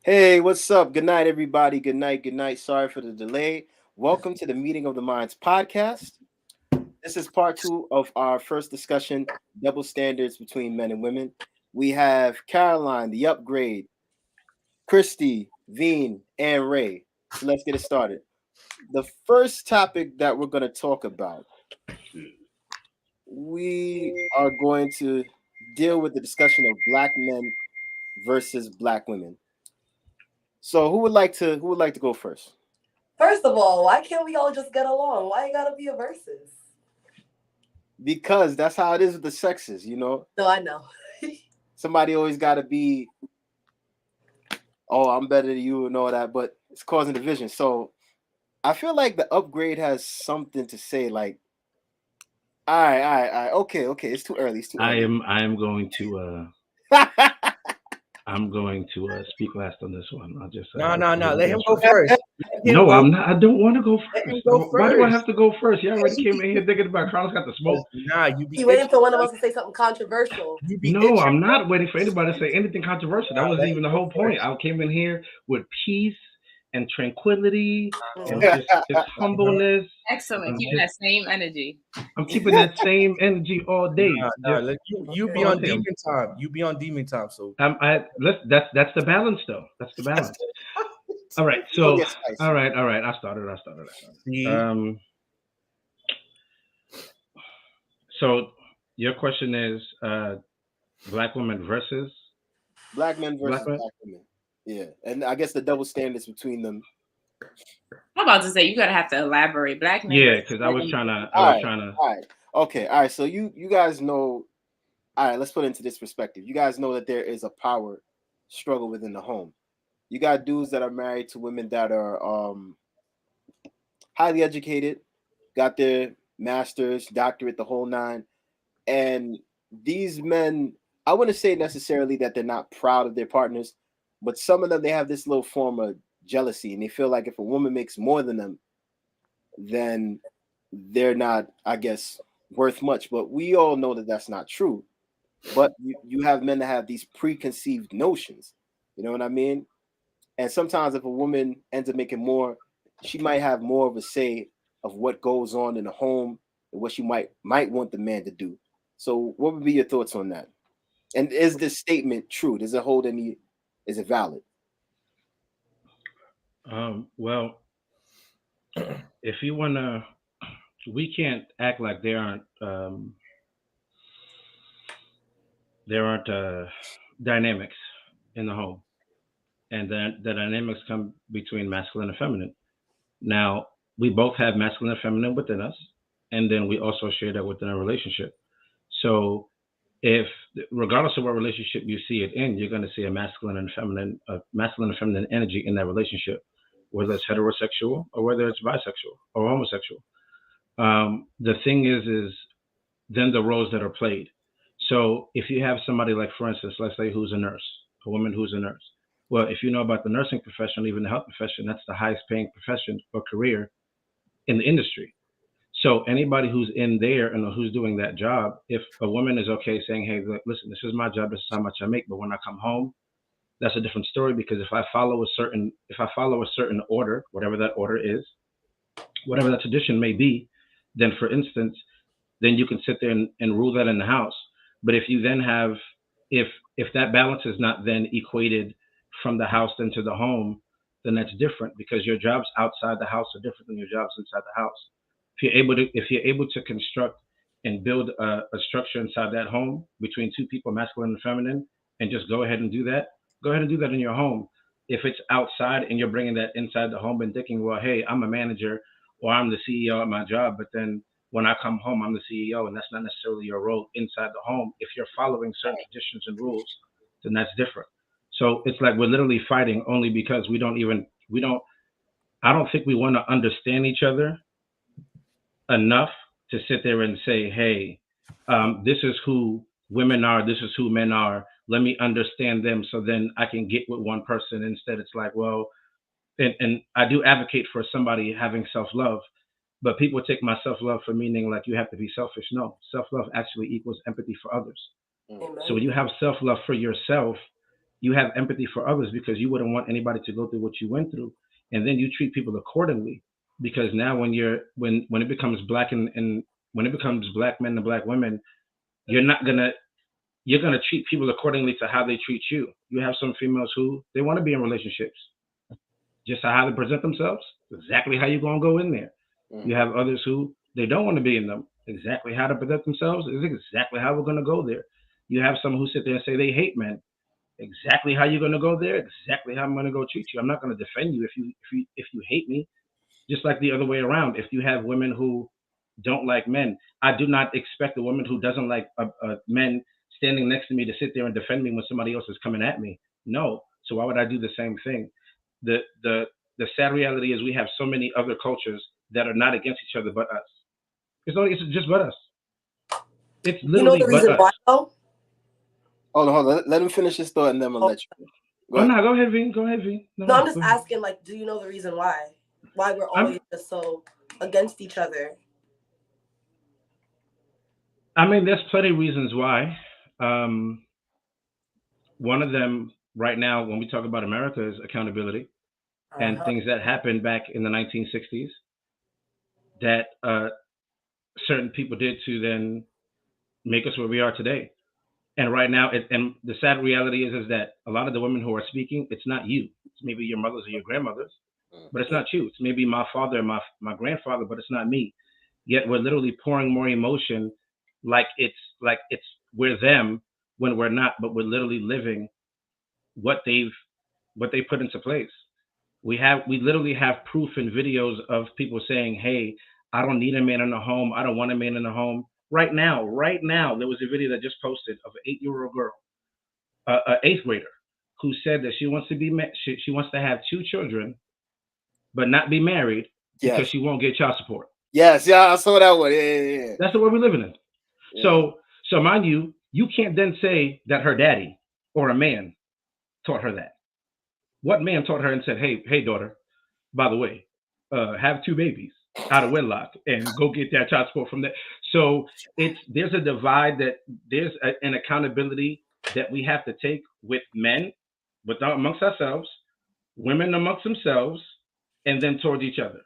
Hey, what's up? Good night, everybody. Good night. Good night. Sorry for the delay. Welcome to the Meeting of the Minds podcast. This is part two of our first discussion, double standards between men and women. We have Caroline, the upgrade, Christy, Veen, and Ray. So let's get it started. The first topic that we're going to talk about, we are going to deal with the discussion of black men versus black women. So who would like to go first? First of all, why can't we all just get along? Why you gotta be a versus? Because that's how it is with the sexes. No, I know. Somebody always got to be, oh, I'm better than you and all that, but it's causing division. So I feel like the upgrade has something to say. Like, all right, okay, it's too early. It's too I early. am I am going to I'm going to speak last on this one. I'll just No. Let him go first. No, I'm not. I don't want to go Let him first. go Why do I first. have to go first? You already came in here thinking about Carlos got the smoke. Nah, you be You waiting itching. for one of us to say something controversial. You be No, itching. I'm not waiting for anybody to say anything controversial. That Nah, wasn't let even him the go whole point. first. I came in here with peace and tranquility and Mhm. just humbleness. Excellent. I'm Keeping just that same energy. I'm keeping that same energy all day. Nah, Just you be all on day. demon time. You be on demon time. So That's the balance though. That's the balance. All right. It's gonna So get spicy. all right. I started. see, So your question is black women versus Black men versus black men? black women. Yeah, and I guess the double standards between them. I'm about to say you gotta have to elaborate. Black men. Yeah, versus because I black was women. trying to. All right, okay, all right. So you guys know. All right, let's put it into this perspective. You guys know that there is a power struggle within the home. You got dudes that are married to women that are highly educated, got their master's, doctorate, the whole nine. And these men, I wouldn't say necessarily that they're not proud of their partners, but some of them, they have this little form of jealousy, and they feel like if a woman makes more than them, then they're not, I guess, worth much. But we all know that that's not true. But you have men that have these preconceived notions. You know what I mean? And sometimes if a woman ends up making more, she might have more of a say of what goes on in the home and what she might want the man to do. So what would be your thoughts on that? And is this statement true? Does it hold any, is it valid? Well, if you wanna, we can't act like there aren't dynamics in the home, and then the dynamics come between masculine and feminine. Now, we both have masculine and feminine within us, and then we also share that within a relationship. So, if regardless of what relationship you see it in, you're going to see masculine and feminine energy in that relationship, whether it's heterosexual or whether it's bisexual or homosexual. The thing is then the roles that are played. So, if you have somebody like, for instance, let's say who's a nurse, a woman who's a nurse. Well, if you know about the nursing profession, even the health profession, that's the highest paying profession or career in the industry. So anybody who's in there and who's doing that job, if a woman is okay saying, "Hey, look, listen, this is my job. This is how much I make," but when I come home, that's a different story because if I follow a certain order, whatever that order is, whatever that tradition may be, then for instance, then you can sit there and rule that in the house. But if you then have if if that balance is not then equated from the house then to the home, then that's different because your jobs outside the house are different than your jobs inside the house. If you're able to construct and build a structure inside that home between two people, masculine and feminine, and just go ahead and do that, go ahead and do that in your home. If it's outside and you're bringing that inside the home and thinking, well, hey, I'm a manager or I'm the CEO at my job, but then when I come home, I'm the CEO, and that's not necessarily your role inside the home. If you're following certain traditions and rules, then that's different. So it's like we're literally fighting only because we don't, I don't think we want to understand each other enough to sit there and say, hey, this is who women are, this is who men are. Let me understand them so then I can get with one person. Instead, it's like, well, and I do advocate for somebody having self love, but people take my self love for meaning like you have to be selfish. No, self love actually equals empathy for others. Mm. So Amen. when you have self love for yourself, you have empathy for others because you wouldn't want anybody to go through what you went through, and then you treat people accordingly. Because now when it becomes and when it becomes black men and black women, you're not gonna you're gonna treat people accordingly to how they treat you. You have some females who they want to be in relationships, just how they present themselves, exactly how you're gonna go in there. You have others who they don't want to be in them. Exactly how to present themselves is exactly how we're gonna go there. You have some who sit there and say they hate men. Exactly how you're gonna go there. Exactly how I'm gonna go treat you. I'm not gonna defend you if you hate me. Just like the other way around. If you have women who don't like men, I do not expect a woman who doesn't like men standing next to me to sit there and defend me when somebody else is coming at me. No. So why would I do the same thing? The sad reality is we have so many other cultures that are not against each other but us. It's just but us. It's You know literally the reason but why us. though? Hold on. Let him finish his thought, and then we'll let you. Go Oh ahead. no, go ahead, V. Go ahead, V. No, I'm just go ahead. asking, like, do you know the reason why? Why we're always just so against each other? I mean, there's plenty of reasons why. One of them right now, when we talk about America, is accountability and things that happened back in the 1960s that certain people did to then make us where we are today. And right now, and the sad reality is that a lot of the women who are speaking, it's not you. It's maybe your mothers or your grandmothers, but it's not you. It's maybe my father and my grandfather, but it's not me. Yet we're literally pouring more emotion like it's we're them when we're not, but we're literally living what they put into place. We literally have proof and videos of people saying, "Hey, I don't need a man in the home. I don't want a man in the home." Right now, there was a video that just posted of an 8-year-old girl, an 8th grader, who said that she wants to be she wants to have 2 children, but not be married because Yes. she won't get child support. Yes. Yeah. I saw that one. Yeah. That's the world we're living in. Yeah. So mind you, you can't then say that her daddy or a man taught her that. What man taught her and said, "Hey, daughter, by the way, have 2 babies out of wedlock and go get that child support from that." So there's a divide that there's an accountability that we have to take with men, amongst ourselves, women amongst themselves, and then towards each other.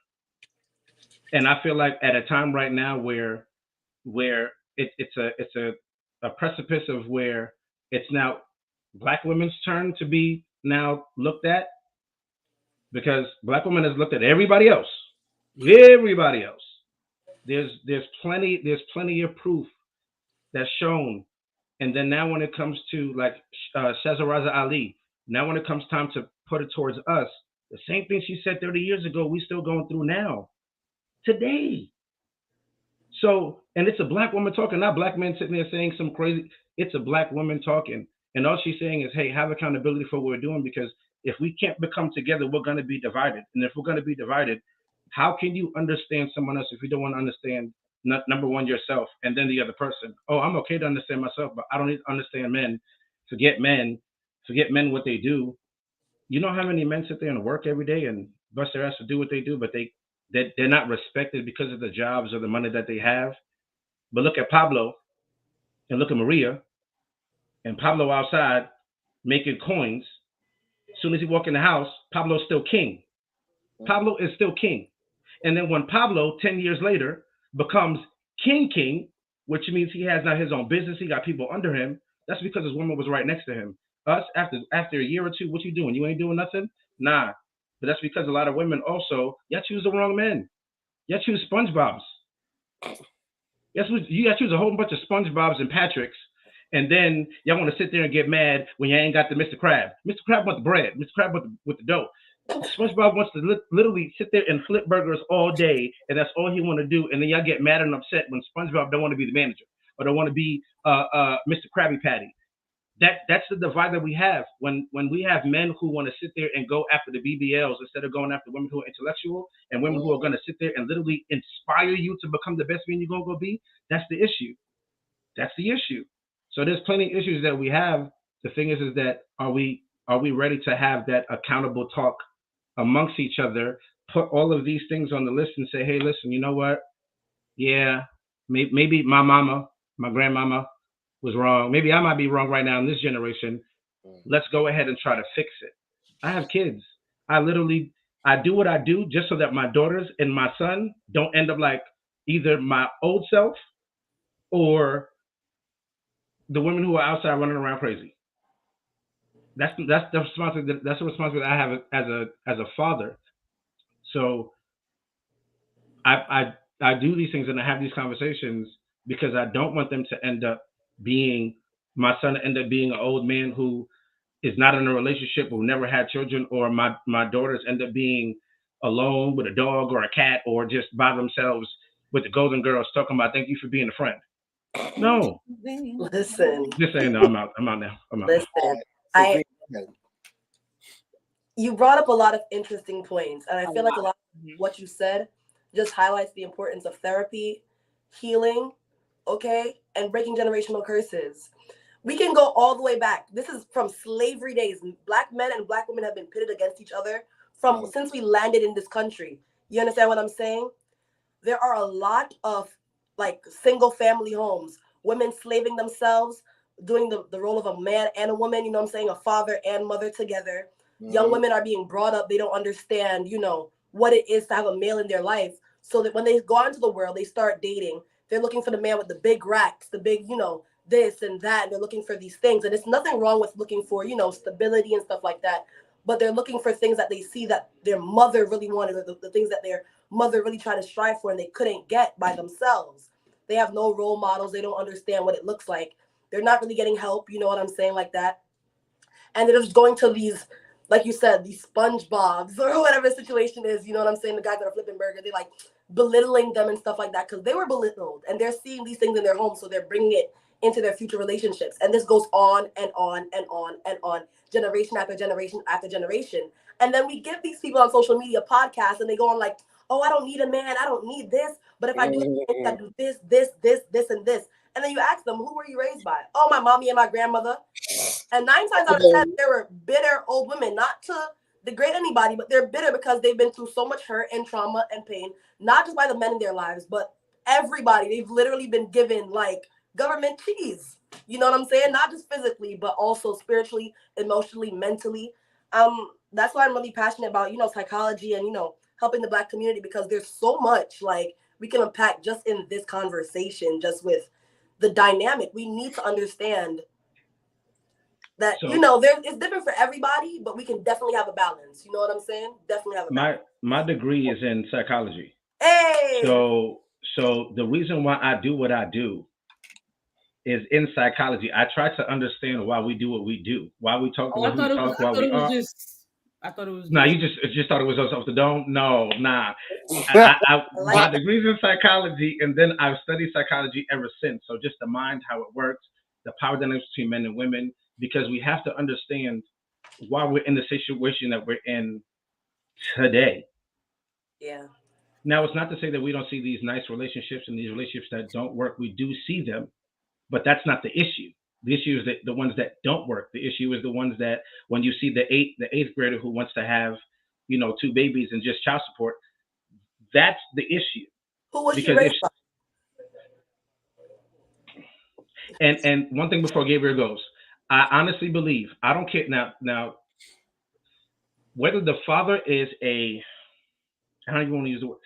And I feel like at a time right now where it's a precipice of where it's now black women's turn to be now looked at, because black women has looked at everybody else. There's plenty of proof that's shown. And then now when it comes to like Shazaraza Ali, now when it comes time to put it towards us, the same thing she said 30 years ago, we still going through now, today. So, and it's a black woman talking, not black men sitting there saying some crazy, it's a black woman talking. And all she's saying is, hey, have accountability for what we're doing, because if we can't become together, we're going to be divided. And if we're going to be divided, how can you understand someone else if you don't want to understand, number one, yourself, and then the other person? Oh, I'm okay to understand myself, but I don't need to understand men. Forget men what they do. You know how many men sit there and work every day and bust their ass to do what they do, but they're not respected because of the jobs or the money that they have. But look at Pablo and look at Maria, and Pablo outside making coins. As soon as he walk in the house, Pablo's still king. Pablo is still king. And then when Pablo, 10 years later, becomes king, which means he has now his own business, he got people under him, that's because his woman was right next to him. Us, after a year or two, what you doing? You ain't doing nothing? Nah. But that's because a lot of women also, y'all choose the wrong men. Y'all choose SpongeBob's. You choose a whole bunch of SpongeBob's and Patrick's, and then y'all want to sit there and get mad when you ain't got the Mr. Krab. Mr. Krab wants the bread. Mr. Krab with the dough. SpongeBob wants to literally sit there and flip burgers all day, and that's all he want to do. And then y'all get mad and upset when SpongeBob don't want to be the manager or don't want to be Mr. Krabby Patty. That's the divide that we have when we have men who want to sit there and go after the BBLs instead of going after women who are intellectual and women who are going to sit there and literally inspire you to become the best man you're going to go be. That's the issue. So there's plenty of issues that we have. The thing is that are we ready to have that accountable talk amongst each other, put all of these things on the list and say, hey, listen, you know what? Yeah, maybe my mama, my grandmama was wrong. Maybe I might be wrong right now in this generation, Let's go ahead and try to fix it. I have kids. I do what I do just so that my daughters and my son don't end up like either my old self or the women who are outside running around crazy. That's the responsibility. That's the responsibility I have as a father. So I do these things and I have these conversations because I don't want them to end up being my son to end up being an old man who is not in a relationship, who never had children, or my daughters end up being alone with a dog or a cat or just by themselves with the Golden Girls talking about thank you for being a friend. No. Listen. Just saying no, I'm out now. Listen. You brought up a lot of interesting points, and I feel like a lot of what you said just highlights the importance of therapy, healing, okay, and breaking generational curses. We can go all the way back. This is from slavery days. Black men and Black women have been pitted against each other since we landed in this country. You understand what I'm saying? There are a lot of like single family homes, women slaving themselves, doing the role of a man and a woman, you know what I'm saying, a father and mother together. Young women are being brought up. They don't understand, what it is to have a male in their life. So that when they go out into the world, they start dating. They're looking for the man with the big racks, the big, this and that. And they're looking for these things. And it's nothing wrong with looking for, stability and stuff like that. But they're looking for things that they see that their mother really wanted, or the things that their mother really tried to strive for and they couldn't get by themselves. They have no role models. They don't understand what it looks like. They're not really getting help, you know what I'm saying, like that. And they're just going to these, like you said, these SpongeBobs or whatever the situation is, you know what I'm saying? The guys that are flipping burgers, they like belittling them and stuff like that because they were belittled and they're seeing these things in their home. So they're bringing it into their future relationships. And this goes on and on and on and on, generation after generation after generation. And then we give these people on social media podcasts and they go on like, oh, I don't need a man. I don't need this. But if I do, I do this, and this. And then you ask them, who were you raised by? Oh, my mommy and my grandmother. And 9 times out of 10, they were bitter old women, not to degrade anybody, but they're bitter because they've been through so much hurt and trauma and pain, not just by the men in their lives, but everybody. They've literally been given like government cheese. You know what I'm saying? Not just physically, but also spiritually, emotionally, mentally. That's why I'm really passionate about, psychology and, helping the Black community, because there's so much like we can unpack just in this conversation, just with the dynamic. We need to understand that, it's different for everybody, but we can definitely have a balance. You know what I'm saying? Definitely have a balance. My degree is in psychology. Hey! So the reason why I do what I do is in psychology. I try to understand why we do what we do, why we talk the way we talk, why we are. I thought it was. No, you just thought it was off the dome. No, nah. My degree's in psychology, and then I've studied psychology ever since. So just the mind, how it works, the power dynamics between men and women, because we have to understand why we're in the situation that we're in today. Yeah. Now, it's not to say that we don't see these nice relationships and these relationships that don't work. We do see them, but that's not the issue. The issue is that the ones that don't work. The issue is the ones that when you see the eighth grader who wants to have, 2 babies and just child support, that's the issue. Who was she raised by? And one thing before Gabriel goes, I honestly believe, I don't care now whether the father is I don't even want to use the word.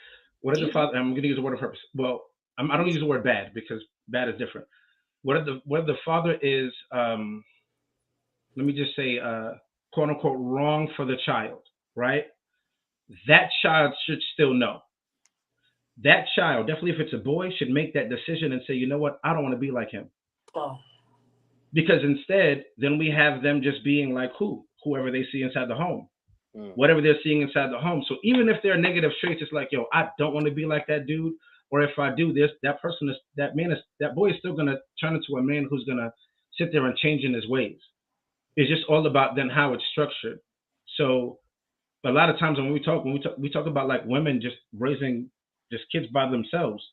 What is the father? I'm going to use the word of purpose. Well, I don't use the word bad because bad is different. Whether the father is, let me just say, quote unquote, wrong for the child, right? That child should still know. That child, definitely if it's a boy, should make that decision and say, you know what, I don't want to be like him. Oh. Because instead, then we have them just being like whoever they see inside the home, whatever they're seeing inside the home. So even if they're negative traits, it's like, yo, I don't want to be like that dude. Or if I do this, that boy is still going to turn into a man who's going to sit there and change in his ways. It's just all about then how it's structured. So a lot of times when we talk about like women just raising just kids by themselves.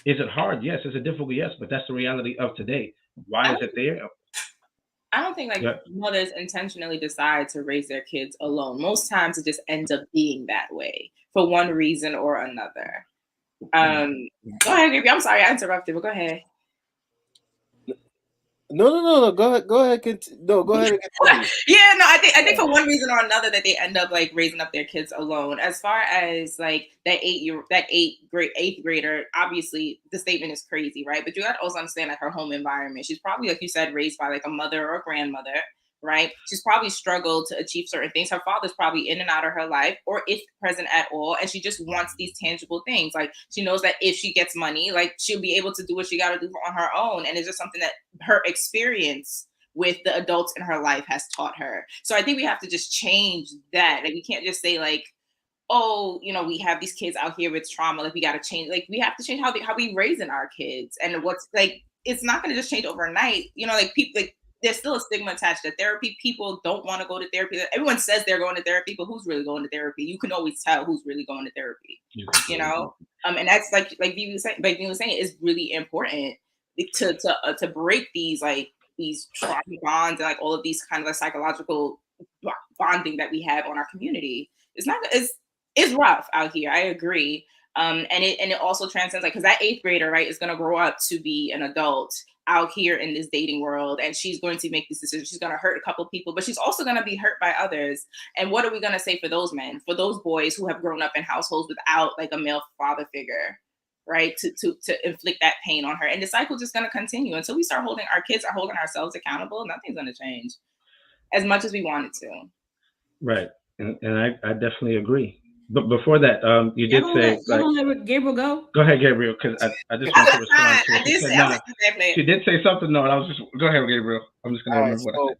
Is it hard? Yes. Is it difficult? Yes. But that's the reality of today. Why is it there? I don't think mothers intentionally decide to raise their kids alone. Most times it just ends up being that way for one reason or another. Go ahead, Gabriel. I'm sorry I interrupted, but go ahead. No. Go ahead. Go ahead and continue. Yeah, no, I think for one reason or another that they end up like raising up their kids alone. As far as like that eighth grader, obviously the statement is crazy, right? But you got to also understand like her home environment. She's probably, like you said, raised by like a mother or a grandmother, right? She's probably struggled to achieve certain things. Her father's probably in and out of her life, or if present at all, and she just wants these tangible things. Like she knows that if she gets money, like she'll be able to do what she got to do on her own, and it's just something that her experience with the adults in her life has taught her. So I think we have to just change that. Like we can't just say like, oh, we have these kids out here with trauma. Like we got to change. Like we have to change how we raising our kids, and what's like it's not going to just change overnight. Like people like there's still a stigma attached to therapy. People don't want to go to therapy. Everyone says they're going to therapy, but who's really going to therapy? You can always tell who's really going to therapy. And that's like Vivi was saying, is really important to break these trauma bonds and like all of these kind of like psychological bonding that we have on our community. It's rough out here. I agree. And it also transcends, like, because that eighth grader, right, is going to grow up to be an adult out here in this dating world, and she's going to make these decisions. She's going to hurt a couple people, but she's also going to be hurt by others. And what are we going to say for those men, for those boys who have grown up in households without like a male father figure, right, to inflict that pain on her? And the cycle is just going to continue until we start holding our kids, are holding ourselves accountable. Nothing's going to change as much as we want it to. Right, and I definitely agree. But before that, you did say, let Gabriel go. Go ahead, Gabriel, because I just want to respond to what you said. She did say something, though, and I was just, go ahead, Gabriel. I'm just going to remember what I said.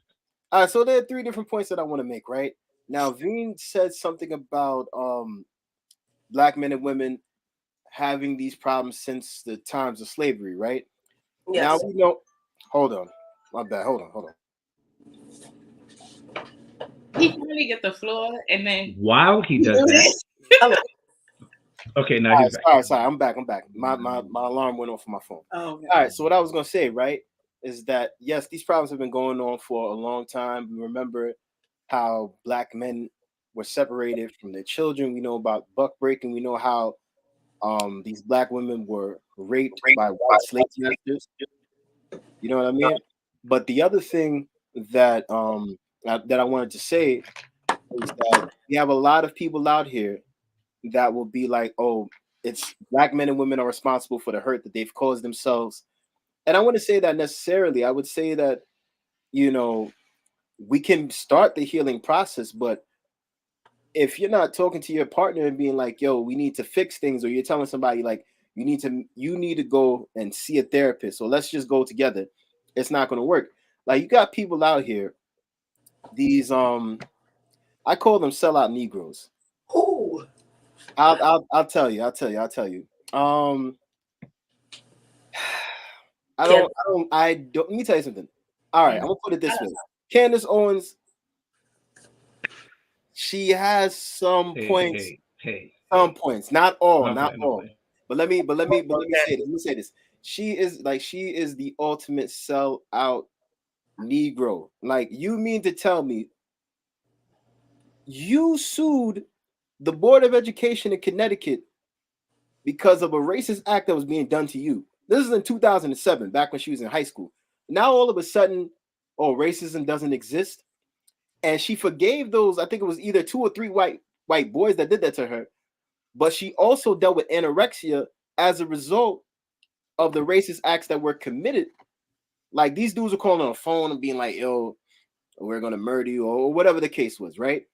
All right, so there are 3 different points that I want to make, right? Now, Veen said something about Black men and women having these problems since the times of slavery, right? Yes. Now we know. Hold on, my bad. Hold on. He finally get the floor, and then while he does that, okay, now he's back. Sorry, I'm back. My alarm went off on my phone. Oh, okay. All right, so what I was gonna say, right, is that yes, these problems have been going on for a long time. We remember how Black men were separated from their children. We know about buck breaking. We know how these Black women were raped by white slave masters. You know what I mean? But the other thing that that I wanted to say is that we have a lot of people out here that will be like, oh, it's Black men and women are responsible for the hurt that they've caused themselves. And I wouldn't say that necessarily. I would say that, we can start the healing process, but if you're not talking to your partner and being like, yo, we need to fix things, or you're telling somebody like you need to go and see a therapist, or let's just go together, it's not going to work. Like, you got people out here, these I call them sellout Negroes. Who? I'll tell you. Let me tell you something. All right, I'm gonna put it this way. Candace Owens, she has some points. Some points, not all. But let me say this. She is the ultimate sellout Negro. Like, you mean to tell me you sued the Board of Education in Connecticut because of a racist act that was being done to you? This is in 2007, back when she was in high school. Now all of a sudden, racism doesn't exist. And she forgave those, I think it was either 2 or 3 white boys that did that to her. But she also dealt with anorexia as a result of the racist acts that were committed. Like, these dudes were calling on the phone and being like, yo, we're going to murder you, or whatever the case was, right?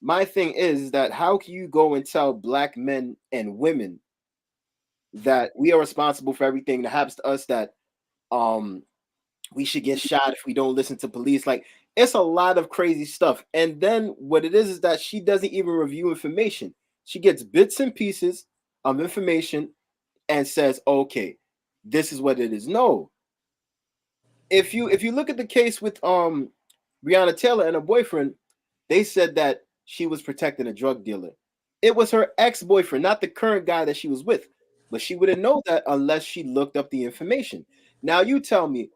My thing is that how can you go and tell Black men and women that we are responsible for everything that happens to us, that we should get shot if we don't listen to police? Like, it's a lot of crazy stuff. And then what it is that she doesn't even review information. She gets bits and pieces of information and says, okay, this is what it is. No. If you look at the case with Breonna Taylor and her boyfriend, they said that she was protecting a drug dealer. It was her ex-boyfriend, not the current guy that she was with. But she wouldn't know that unless she looked up the information. Now you tell me,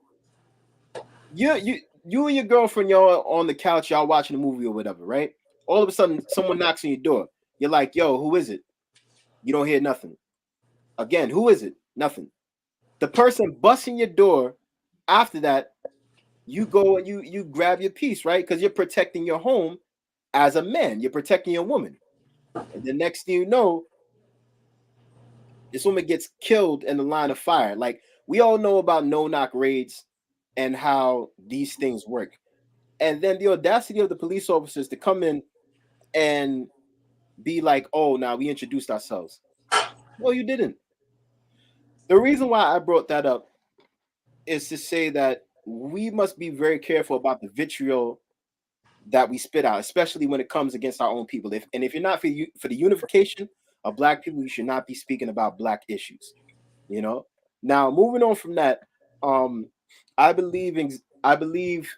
you and your girlfriend, y'all on the couch, y'all watching a movie or whatever, right? All of a sudden, someone knocks on your door. You're like, yo, who is it? You don't hear nothing. Again, who is it? Nothing. The person busting your door after that you go and you grab your piece, right? Because you're protecting your home as a man. You're protecting your woman. And the next thing you know, this woman gets killed in the line of fire. Like, we all know about no-knock raids and how these things work. And then the audacity of the police officers to come in and be like, oh, now we introduced ourselves. No, you didn't. The reason why I brought that up is to say that we must be very careful about the vitriol that we spit out, especially when it comes against our own people. If you're not for the unification of Black people, you should not be speaking about Black issues. You know. Now, moving on from that, I believe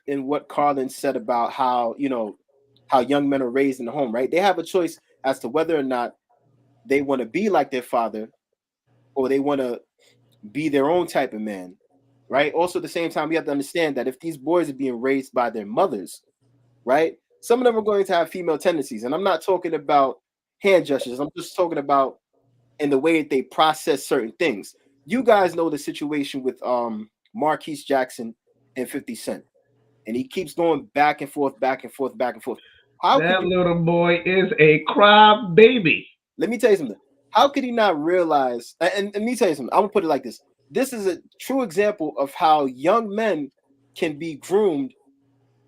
in what Carlin said about how young men are raised in the home. Right? They have a choice as to whether or not they want to be like their father, or they want to be their own type of man. Right? Also, at the same time, we have to understand that if these boys are being raised by their mothers, right? Some of them are going to have female tendencies. And I'm not talking about hand gestures. I'm just talking about in the way that they process certain things. You guys know the situation with Marquise Jackson and 50 Cent. And he keeps going back and forth, back and forth, back and forth. That little boy is a cry baby. Let me tell you something. How could he not realize? And let me tell you something. I'm going to put it like this. This is a true example of how young men can be groomed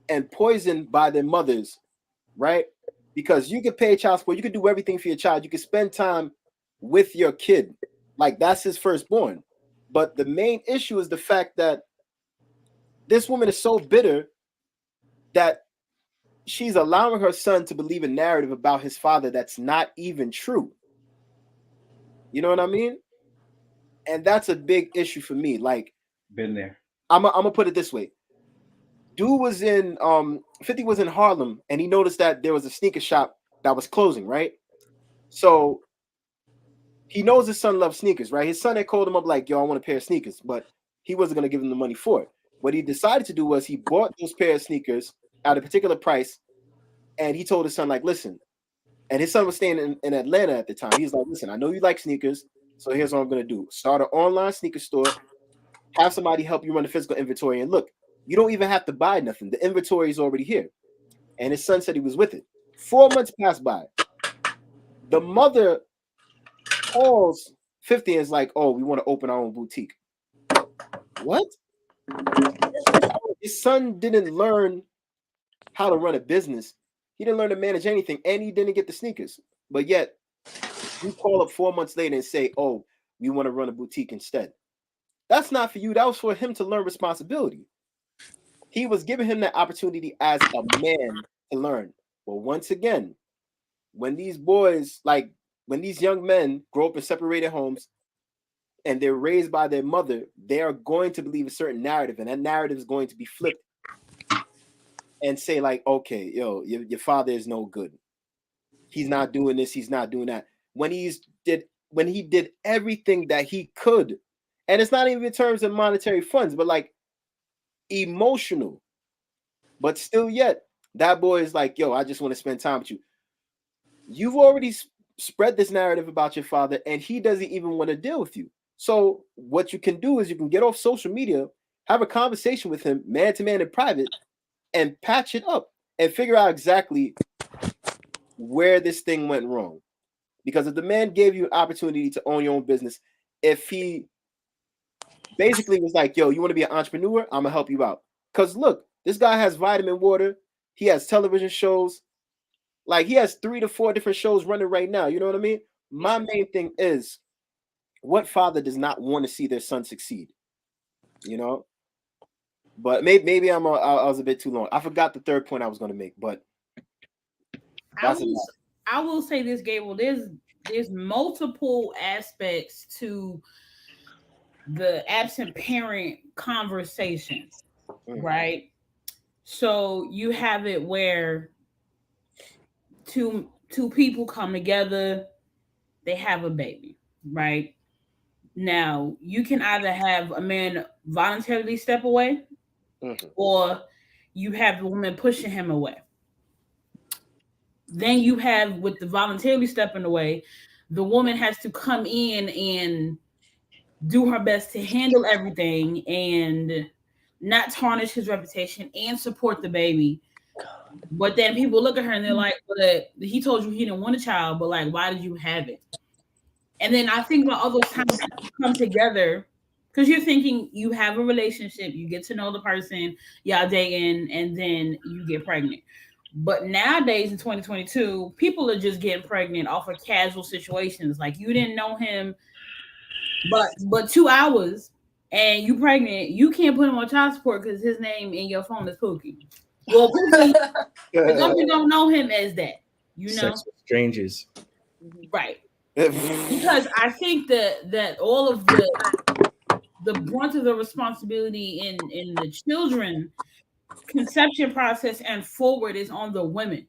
and poisoned by their mothers, right? Because you can pay child support, you can do everything for your child, you can spend time with your kid, like that's his firstborn. But the main issue is the fact that this woman is so bitter that she's allowing her son to believe a narrative about his father that's not even true. You know what I mean? And that's a big issue for me. Like, been there. I'm gonna put it this way. Dude was in 50 was in Harlem, and he noticed that there was a sneaker shop that was closing, right? So he knows his son loves sneakers, right? His son had called him up like, yo, I want a pair of sneakers, but he wasn't gonna give him the money for it. What he decided to do was he bought those pair of sneakers at a particular price, and he told his son, like, listen, and his son was staying in Atlanta at the time. He's like, listen, I know you like sneakers, so here's what I'm gonna do. Start an online sneaker store, have somebody help you run the physical inventory, and look, you don't even have to buy nothing. The inventory is already here. And his son said he was with it. 4 months passed by. The mother calls 50 and is like, oh, we want to open our own boutique. What? His son didn't learn how to run a business. He didn't learn to manage anything, and he didn't get the sneakers. But yet, you call up 4 months later and say, oh, we want to run a boutique instead. That's not for you. That was for him to learn responsibility. He was giving him that opportunity as a man to learn. Well, once again, when these boys, like when these young men grow up in separated homes and they're raised by their mother, they are going to believe a certain narrative, and that narrative is going to be flipped and say like, okay, yo, your father is no good. He's not doing this. He's not doing that. When he did everything that he could, and it's not even in terms of monetary funds, but like emotional, but still yet that boy is like, yo, I just want to spend time with you. You've already spread this narrative about your father, and he doesn't even want to deal with you. So what you can do is you can get off social media, have a conversation with him man to man in private, and patch it up and figure out exactly where this thing went wrong. Because if the man gave you an opportunity to own your own business, if he basically was like, yo, you want to be an entrepreneur? I'm gonna help you out. Because look, this guy has Vitamin Water, he has television shows, like he has 3 to 4 different shows running right now. You know what I mean? My main thing is, what father does not want to see their son succeed? You know? But maybe I was a bit too long. I forgot the third point I was going to make, but I will say this, Gable. There's multiple aspects to the absent parent conversation, right? So you have it where two people come together, they have a baby, right? Now you can either have a man voluntarily step away, or you have the woman pushing him away. Then you have, with the voluntarily stepping away, the woman has to come in and do her best to handle everything and not tarnish his reputation, and support the baby. But then people look at her and they're like, well, he told you he didn't want a child, but like, why did you have it? And then I think about all those times come together because you're thinking you have a relationship, you get to know the person, y'all dating, and then you get pregnant. But nowadays in 2022, people are just getting pregnant off of casual situations. Like you didn't know him, but 2 hours and you pregnant, you can't put him on child support because his name in your phone is Pookie. Well, Pookie, the government don't know him as that, you know. Sex with strangers, right? Because I think that all of the brunt of the responsibility in the children conception process and forward is on the women,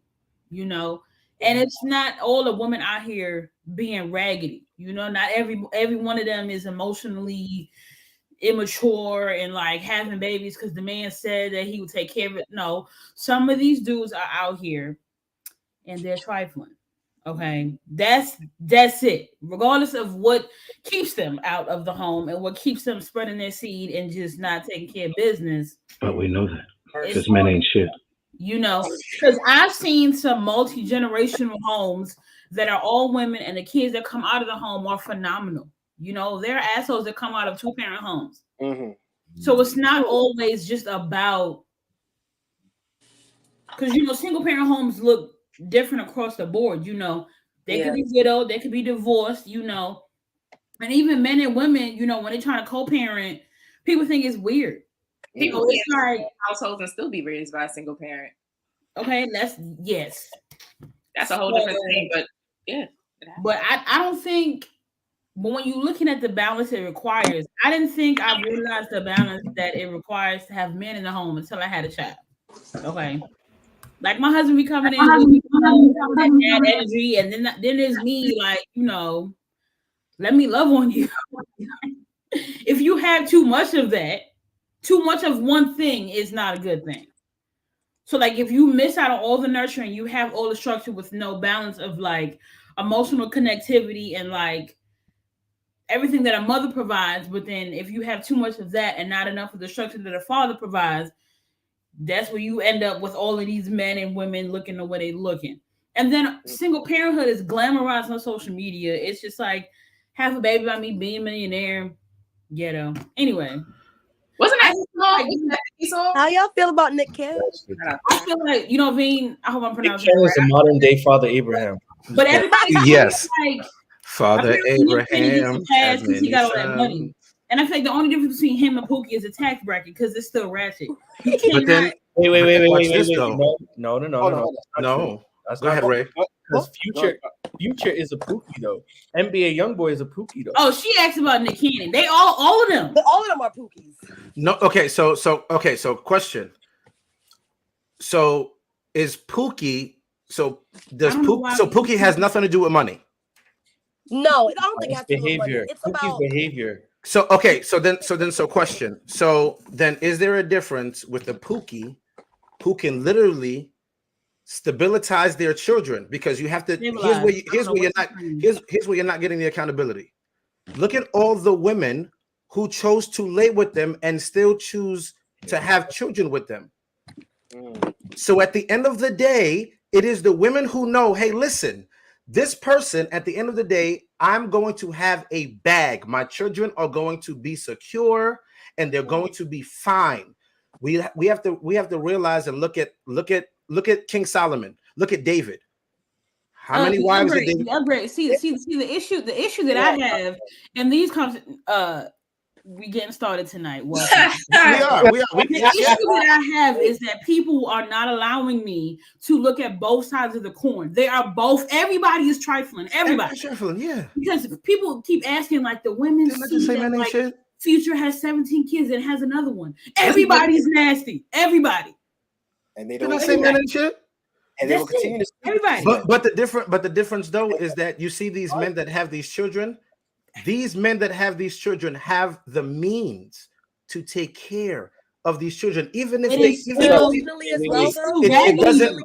you know. And it's not all the women out here being raggedy, you know. Not every one of them is emotionally immature and like having babies because the man said that he would take care of it. No, some of these dudes are out here and they're trifling. Okay, that's it. Regardless of what keeps them out of the home and what keeps them spreading their seed and just not taking care of business. But we know that because men ain't shit. You know, because I've seen some multi-generational homes that are all women, and the kids that come out of the home are phenomenal. You know, they're assholes that come out of 2-parent homes. Mm-hmm. So it's not always just about, because you know, single-parent homes look different across the board. You know, they could be widowed, they could be divorced. You know, and even men and women, you know, when they're trying to co-parent, people think it's weird. People it's like households and still be raised by a single parent. Okay, that's a whole different thing. But yeah, but I don't think. But when you're looking at the balance it requires, I didn't think I realized the balance that it requires to have men in the home until I had a child. Okay, like my husband be coming in with that energy, and then there's me, like, you know, let me love on you. If you have too much of that, too much of one thing is not a good thing. So like if you miss out on all the nurturing, you have all the structure with no balance of like emotional connectivity and like everything that a mother provides, but then if you have too much of that and not enough of the structure that a father provides, that's where you end up with all of these men and women looking the way they looking. And then single parenthood is glamorized on social media. It's just like, have a baby by me, being a millionaire, ghetto. Anyway. Wasn't that song? How y'all feel about Nick Cannon? I feel like, you know, Veen, I hope I'm pronouncing Nick Cannon is a modern day Father Abraham. But everybody yes. Like, Father Abraham. He got all that money. And I think the only difference between him and Pookie is a tax bracket because it's still ratchet. But then, wait. No. That's Go ahead, Ray. Because Future is a Pookie though. NBA YoungBoy is a Pookie though. Oh, she asked about Nick Cannon. They all of them. But all of them are Pookies. No, okay, so question. So is Pookie? So does Pookie has nothing to do with money? No, I don't think it has to do with money. Behavior. It's Pookie's about behavior. So okay, so question. So then is there a difference with the Pookie who can literally stabilize their children? Because you have to here's where you're not getting the accountability. Look at all the women who chose to lay with them and still choose to have children with them. So at the end of the day, it is the women who know, hey, listen, this person, at the end of the day, I'm going to have a bag. My children are going to be secure and they're going to be fine. We have to realize and look at King Solomon. Look at David. How many wives did David? Upgrade. See the issue that I have, and these we getting started tonight. Well, we are. The issue that I have is that people are not allowing me to look at both sides of the coin. They are both. Everybody is trifling. Everybody trifling, yeah. Because people keep asking, like the women. Like, Future has 17 kids and has another one. Everybody's nasty. Everybody. And they don't say men and shit. And they will continue to everybody. But the difference though is that you see these men that have these children. These men that have these children have the means to take care of these children, even if It they, is even still- if Emotionally as wait, well, wait. though. it doesn't. Emotionally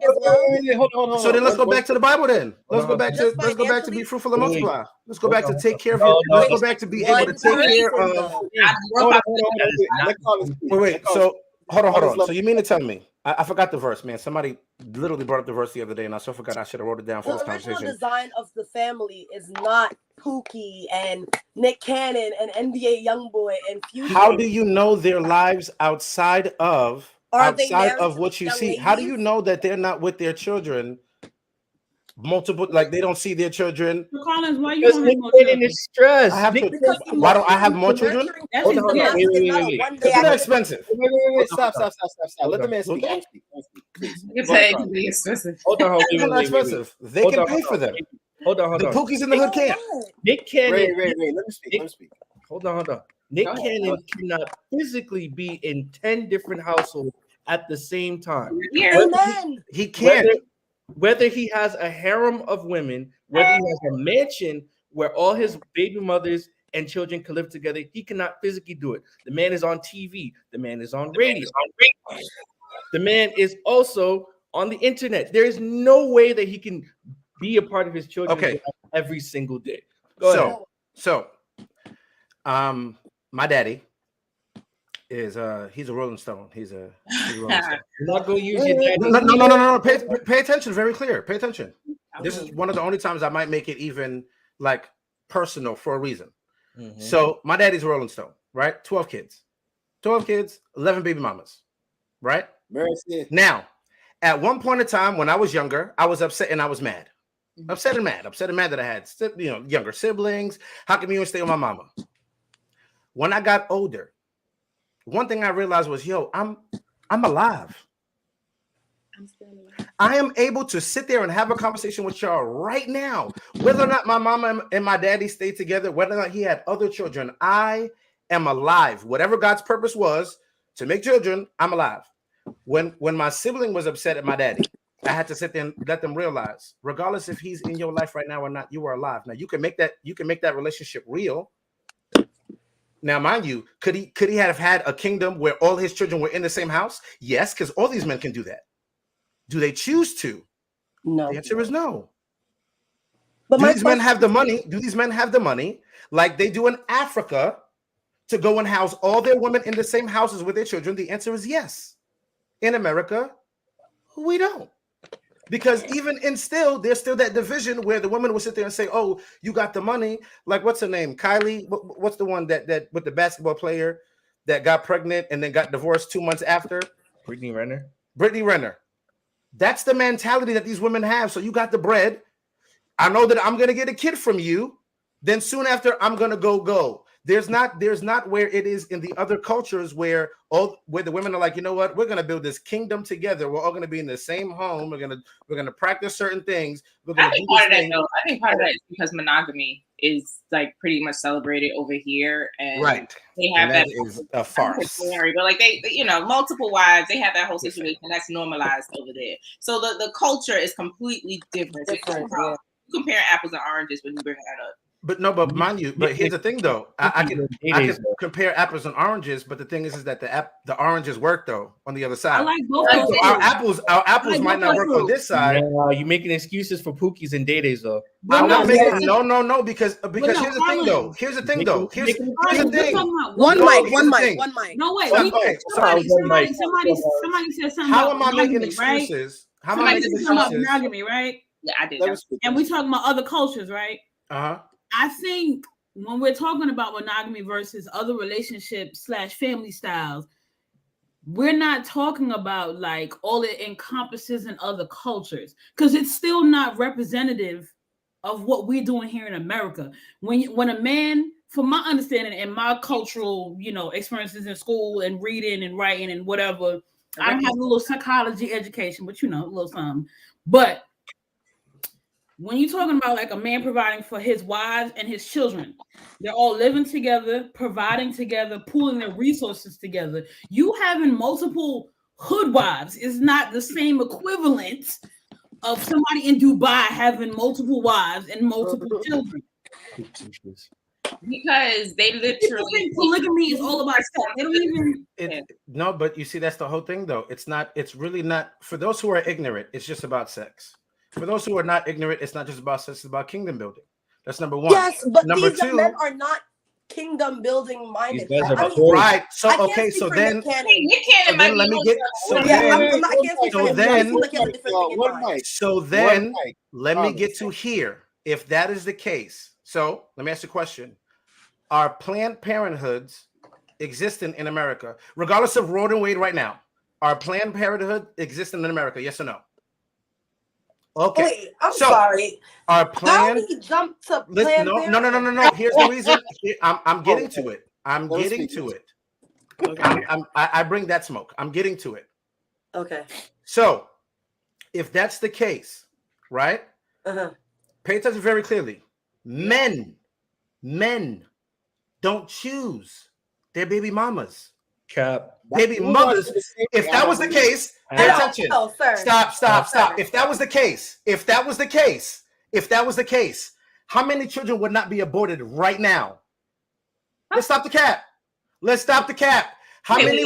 as well. Hold So then let's go back to the Bible. Then let's go on, back Just to let's go back to financially? be fruitful and Wait, wait. multiply. Let's go Hold back on, to hold take on. care of No, your. no, Let's no. go back to be One able to take care person, of. though. Hold on. Let Carlos speak. Wait. Let Carlos So hold on. Carlos, So you mean to tell me? I forgot the verse, man. Somebody literally brought up the verse the other day, and I so forgot. I should have wrote it down for The this original conversation. design of the family is not Pookie and Nick Cannon and NBA YoungBoy and Future. How do you know their lives outside of Are they married to what these you young see? How do you ladies? know that they're not with their children? Multiple, like they don't see their children. So Collins, why you Because don't Nick have more Cannon children? is stressed. I have Nick to. Because Why don't I have more children? nurturing That's Hold his on, hold on. gift. is Wait, not wait, a wait. one-day Because they're activity. expensive. Wait. Stop. Let Hold the on. man speak. Okay. Let him speak, please. It's Go ahead, it Carlos. can be expensive. Hold on, hold They're on. not Wait. expensive. They Hold can on, pay hold for on. them. Hold on. The Pookies in the hood can't. Nick Cannon. Ray, let him speak. Hold on. Nick Go ahead. Cannon cannot physically be in 10 different households at the same time. Here. Amen. He can't. Whether he has a harem of women, whether he has a mansion where all his baby mothers and children can live together, he cannot physically do it. The man is on TV. The man is on radio. The man is also on the internet. There is no way that he can be a part of his children's Okay. life every single day. Go ahead. So, my daddy is he's a Rolling Stone. He's a Rolling Stone. You're not going to use your daddy. No. Pay attention. Very clear. Pay attention. This is one of the only times I might make it even like personal for a reason. Mhm. So my daddy's a Rolling Stone, right? 12 kids, 11 baby mamas, right? Mercy. Now, at one point in time when I was younger, I was upset and I was mad. Upset and mad that I had, younger siblings. How come you don't stay with my mama? When I got older, one thing I realized was, I'm alive. I'm still alive. I am able to sit there and have a conversation with y'all right now, whether or not my mama and my daddy stayed together, whether or not he had other children. I am alive. Whatever God's purpose was to make children, I'm alive. When my sibling was upset at my daddy, I had to sit there and let them realize, regardless if he's in your life right now or not, you are alive. Now you can make that relationship real. Now, mind you, could he have had a kingdom where all his children were in the same house? Yes, because all these men can do that. Do they choose to? No. The answer is no. But Do these men have the money? Do these men have the money like they do in Africa to go and house all their women in the same houses with their children? The answer is yes. In America, we don't. Because even in still, there's still that division where the woman will sit there and say, "Oh, you got the money." Like, what's her name? Kylie. What's the one that with the basketball player that got pregnant and then got divorced 2 months after? Brittany Renner. That's the mentality that these women have. So you got the bread. I know that I'm gonna get a kid from you. Then soon after, I'm gonna go. There's not where it is in the other cultures where the women are like, you know what, we're gonna build this kingdom together. We're all gonna be in the same home. We're gonna practice certain things. We're gonna I think do part this of that thing. though. I think part of that is because monogamy is like pretty much celebrated over here, and Right. they have And that that is a farce. but like they multiple wives. They have that whole situation that's normalized over there. So the culture is completely different. So you compare apples and oranges when you bring that up. But mind you, but here's the thing though. I can compare apples and oranges, but the thing is that the oranges work though on the other side. I like both. So our apples might not work on this side. No, you're making excuses for Pookies and Day-Days though. I'm not making no because here's the thing though. Here's the thing. One mic. No way. Okay, Somebody said something how about am I making monogamy, right? excuses? How am I Somebody making said something about excuses? monogamy, right? Yeah, I did. And we talking about other cultures, right? Uh-huh. I think when we're talking about monogamy versus other relationships / family styles, we're not talking about like all it encompasses in other cultures because it's still not representative of what we're doing here in America. When a man, from my understanding and my cultural, experiences in school and reading and writing and whatever, I don't have a little psychology education, but a little something. But when you're talking about like a man providing for his wives and his children, they're all living together, providing together, pooling their resources together. You having multiple hood wives is not the same equivalent of somebody in Dubai having multiple wives and multiple children. Because they People literally think polygamy is all about sex. They don't even. No, but you see, that's the whole thing, though. It's not. It's really not. For those who are ignorant, it's just about sex. For those who are not ignorant, it's not just about sex. It's about kingdom building. That's number one. Yes, but number these two, men are not kingdom building minded. These guys are I mean, poor. right? I So can't okay, speak so for then, Nick Cannon. Nick Cannon so might then be let me on get. the- So Yeah, then, I can't speak so for him. then- I feel like he has a different thing in one mind. mic. so then, One mic. let me get to here. If that is the case, so let me ask you a question: are Planned Parenthoods existing in America, regardless of Roe and Wade right now? Are Planned Parenthood existing in America? Yes or no? Okay. Wait, I'm So, sorry. Are How Planned? did he jump to Listen, Planned no. Parenthood? Here's the reason. I'm getting to it. I'm Let him getting speak. to it. I bring that smoke. I'm getting to it. Okay. So, if that's the case, right? Uh-huh. Pay attention very clearly. Men don't choose their baby mamas. Cap. Baby mothers. If that was the case, pay No, attention. no, sir. Stop. If that was the case, how many children would not be aborted right now? Let's stop the cap. How many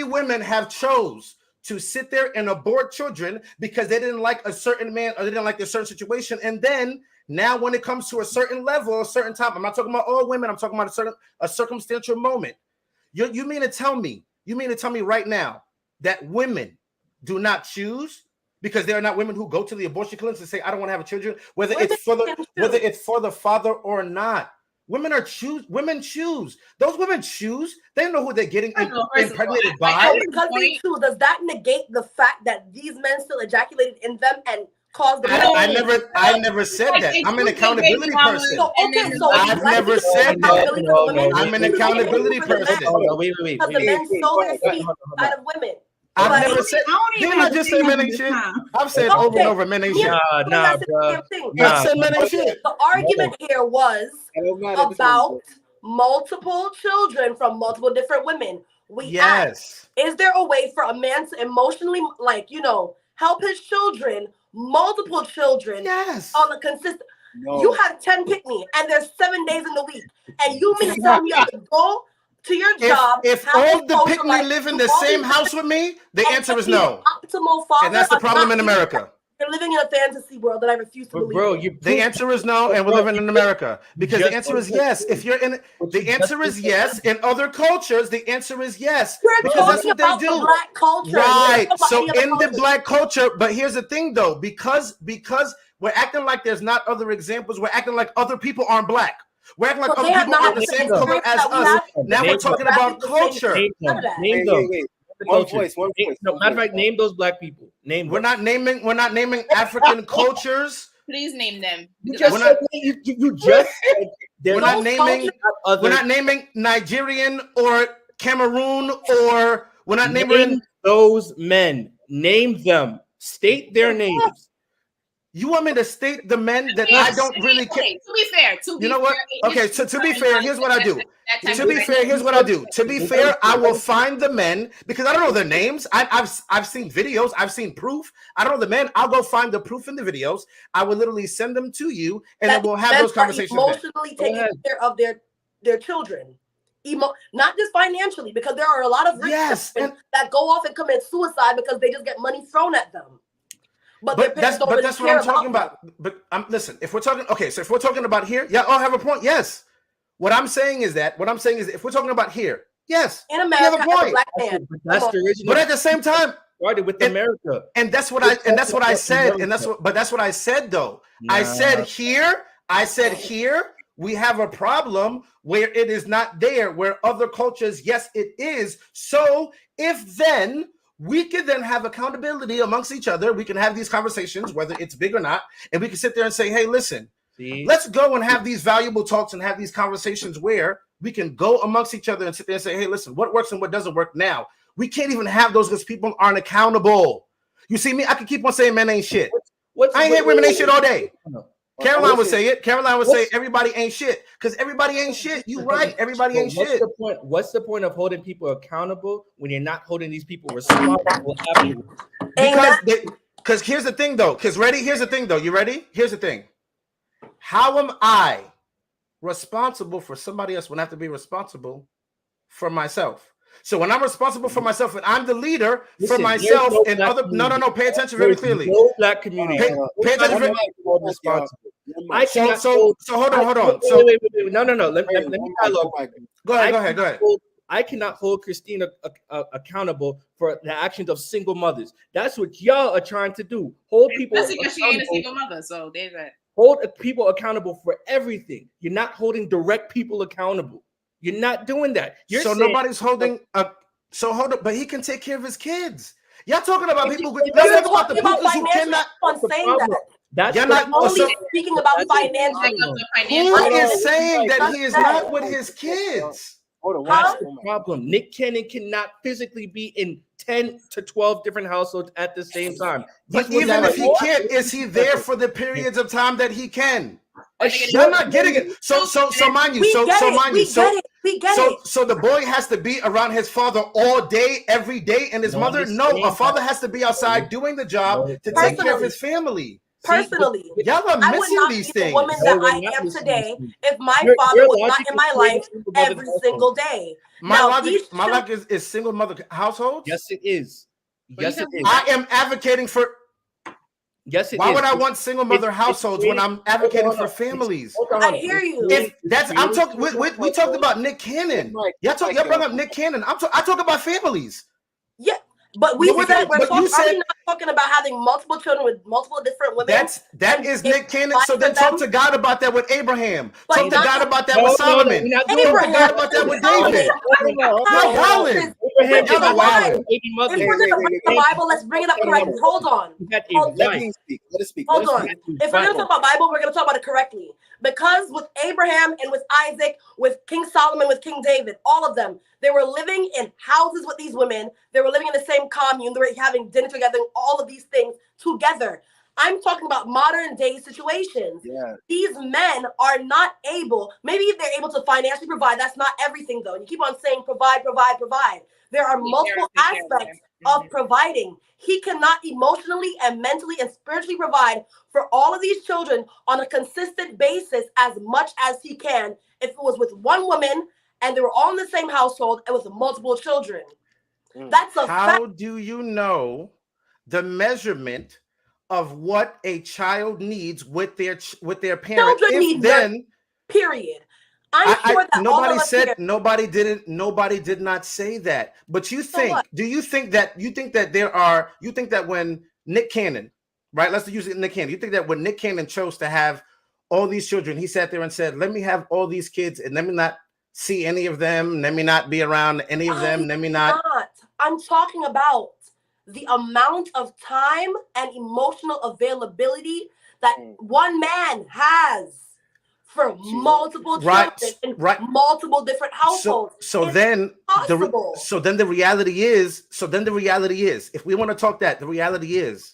women have chose to sit there and abort children because they didn't like a certain man or they didn't like a certain situation, and then now when it comes to a certain level, a certain time, I'm not talking about all women, I'm talking about a circumstantial moment. You mean to tell me right now that women do not choose because there are not women who go to the abortion clinics and say, I don't want to have children, whether it's for the father or not. Women choose. Those women choose. They know who they're getting impregnated by. Because they choose, does that negate the fact that these men still ejaculated in them and caused the I never said that. I'm an accountability person. So, okay, so I've never said that. No. I'm an accountability person. Wait. Because the men sow their seed inside of women. I've never said. Didn't I just say men ain't shit? I've said over and over men ain't shit. Nah, bro. I've said men ain't shit. The argument here was about multiple children from multiple different women. We asked, is there a way for a man to emotionally, help his children, multiple children, on a consistent? No. You have 10 pick-me, and there's 7 days in the week, and you mean tell me you have to go to your job? If all the pick-me live in the same house with me, the answer is no. Optimal father, and that's the problem in America. You're living in a fantasy world that I refuse to believe. Bro, the answer is no, and we're living in America because the answer is yes. If you're in, the answer is yes. In other cultures, the answer is yes because that's what they do. Black culture, right? So in the black culture, but here's the thing, though, because we're acting like there's not other examples. We're acting like other people aren't black. We're acting like other people are the same color as us. Now we're talking about culture. Name them. One voice. No, matter of fact, name those black people. We're not naming African cultures. Please name them. You just said we're not naming Nigerian or Cameroon or we're not naming those men. Name them. State their names. You want me to state the men that I don't really care? To be fair, you know what? Okay, so to be fair, here's what I do. To be fair, I will find the men because I don't know their names. I've seen videos. I've seen proof. I don't know the men. I'll go find the proof in the videos. I will literally send them to you, and then we'll have those conversations. Emotionally taking care of their children, not just financially, because there are a lot of rich children that go off and commit suicide because they just get money thrown at them. But that's what I'm talking about. But listen, if we're talking about here, I'll have a point. Yes. What I'm saying is if we're talking about here, yes, in America, you have a point. Black man. That's the original. But at the same time, started with America, and that's what I said, but that's what I said though. Nah. I said here we have a problem where it is not there, where other cultures, yes, it is. So if then we can then have accountability amongst each other, we can have these conversations, whether it's big or not, and we can sit there and say, hey, listen, let's go and have these valuable talks and have these conversations where we can go amongst each other and sit there and say, hey, listen, what works and what doesn't work now? We can't even have those because people aren't accountable. You see me? I can keep on saying men ain't shit. I ain't hate women ain't shit all day. Caroline would say it. Caroline would say everybody ain't shit because everybody ain't shit. You right. Everybody ain't shit. What's the point of holding people accountable when you're not holding these people responsible afterwards? Because here's the thing, though. Here's the thing, though. You ready? Here's the thing. How am I responsible for somebody else when I have to be responsible for myself. So when I'm responsible for myself and I'm the leader for myself and other, no, pay attention very clearly. No black community. Pay attention very responsible. So hold on. So wait. No. Let me dialogue. Go ahead. I cannot hold Christina accountable for the actions of single mothers. That's what y'all are trying to do. Hold people. That's because she ain't a single mother. So there's that. Hold people accountable for everything. You're not holding direct people accountable. You're not doing that. So nobody's holding a. So hold up, but he can take care of his kids. Y'all talking about people? Let's talk about the people who cannot. Saying that. That's you're not only speaking about financial. Who is saying that he is not with his kids? That's the problem. Nick Cannon cannot physically be in 10 to 12 different households at the same time. But even if he can't, is he there for the periods of time that he can? You're not getting it. So mind you. So the boy has to be around his father all day, every day, and his mother. No, a father has to be outside doing the job to take care of his family. Personally, y'all are missing these things. The woman that I am today, if my father was not in my life every single day. My logic is single mother households. Yes, it is. Yes, it is. I am advocating for. Yes, it Why is. would I want single mother households when I'm advocating for families? I hear you. If that's I'm talking. We talked about Nick Cannon. Y'all brought up Nick Cannon. I talk about families. Yeah. But we're not talking about having multiple children with multiple different women. That is Nick Cannon. So then talk to God about that with Abraham. Talk to God about that with Solomon. Talk to God about that with David. If we're going to bring the Bible, let's bring it up correctly. Hold on. Let me speak. Let us speak. Hold on. If we're going to talk about Bible, we're going to talk about it correctly. Because with Abraham and with Isaac, with King Solomon, with King David, all of them, they were living in houses with these women. They were living in the same commune. They were having dinner together, all of these things together. I'm talking about modern day situations. Yeah. These men are not able, maybe they're able to financially provide. That's not everything, though. You keep on saying provide. There are multiple aspects of providing. He cannot emotionally and mentally and spiritually provide for all of these children on a consistent basis as much as he can if it was with one woman and they were all in the same household and with multiple children. That's a fact. How do you know the measurement of what a child needs with their parent? Children need period. Nobody did not say that. But you think that when Nick Cannon, right? Let's use Nick Cannon. You think that when Nick Cannon chose to have all these children, he sat there and said, let me have all these kids and let me not see any of them, let me not be around any of them, let me not. I'm talking about the amount of time and emotional availability that one man has for multiple children in multiple different households. So then the reality is, if we want to talk that, the reality is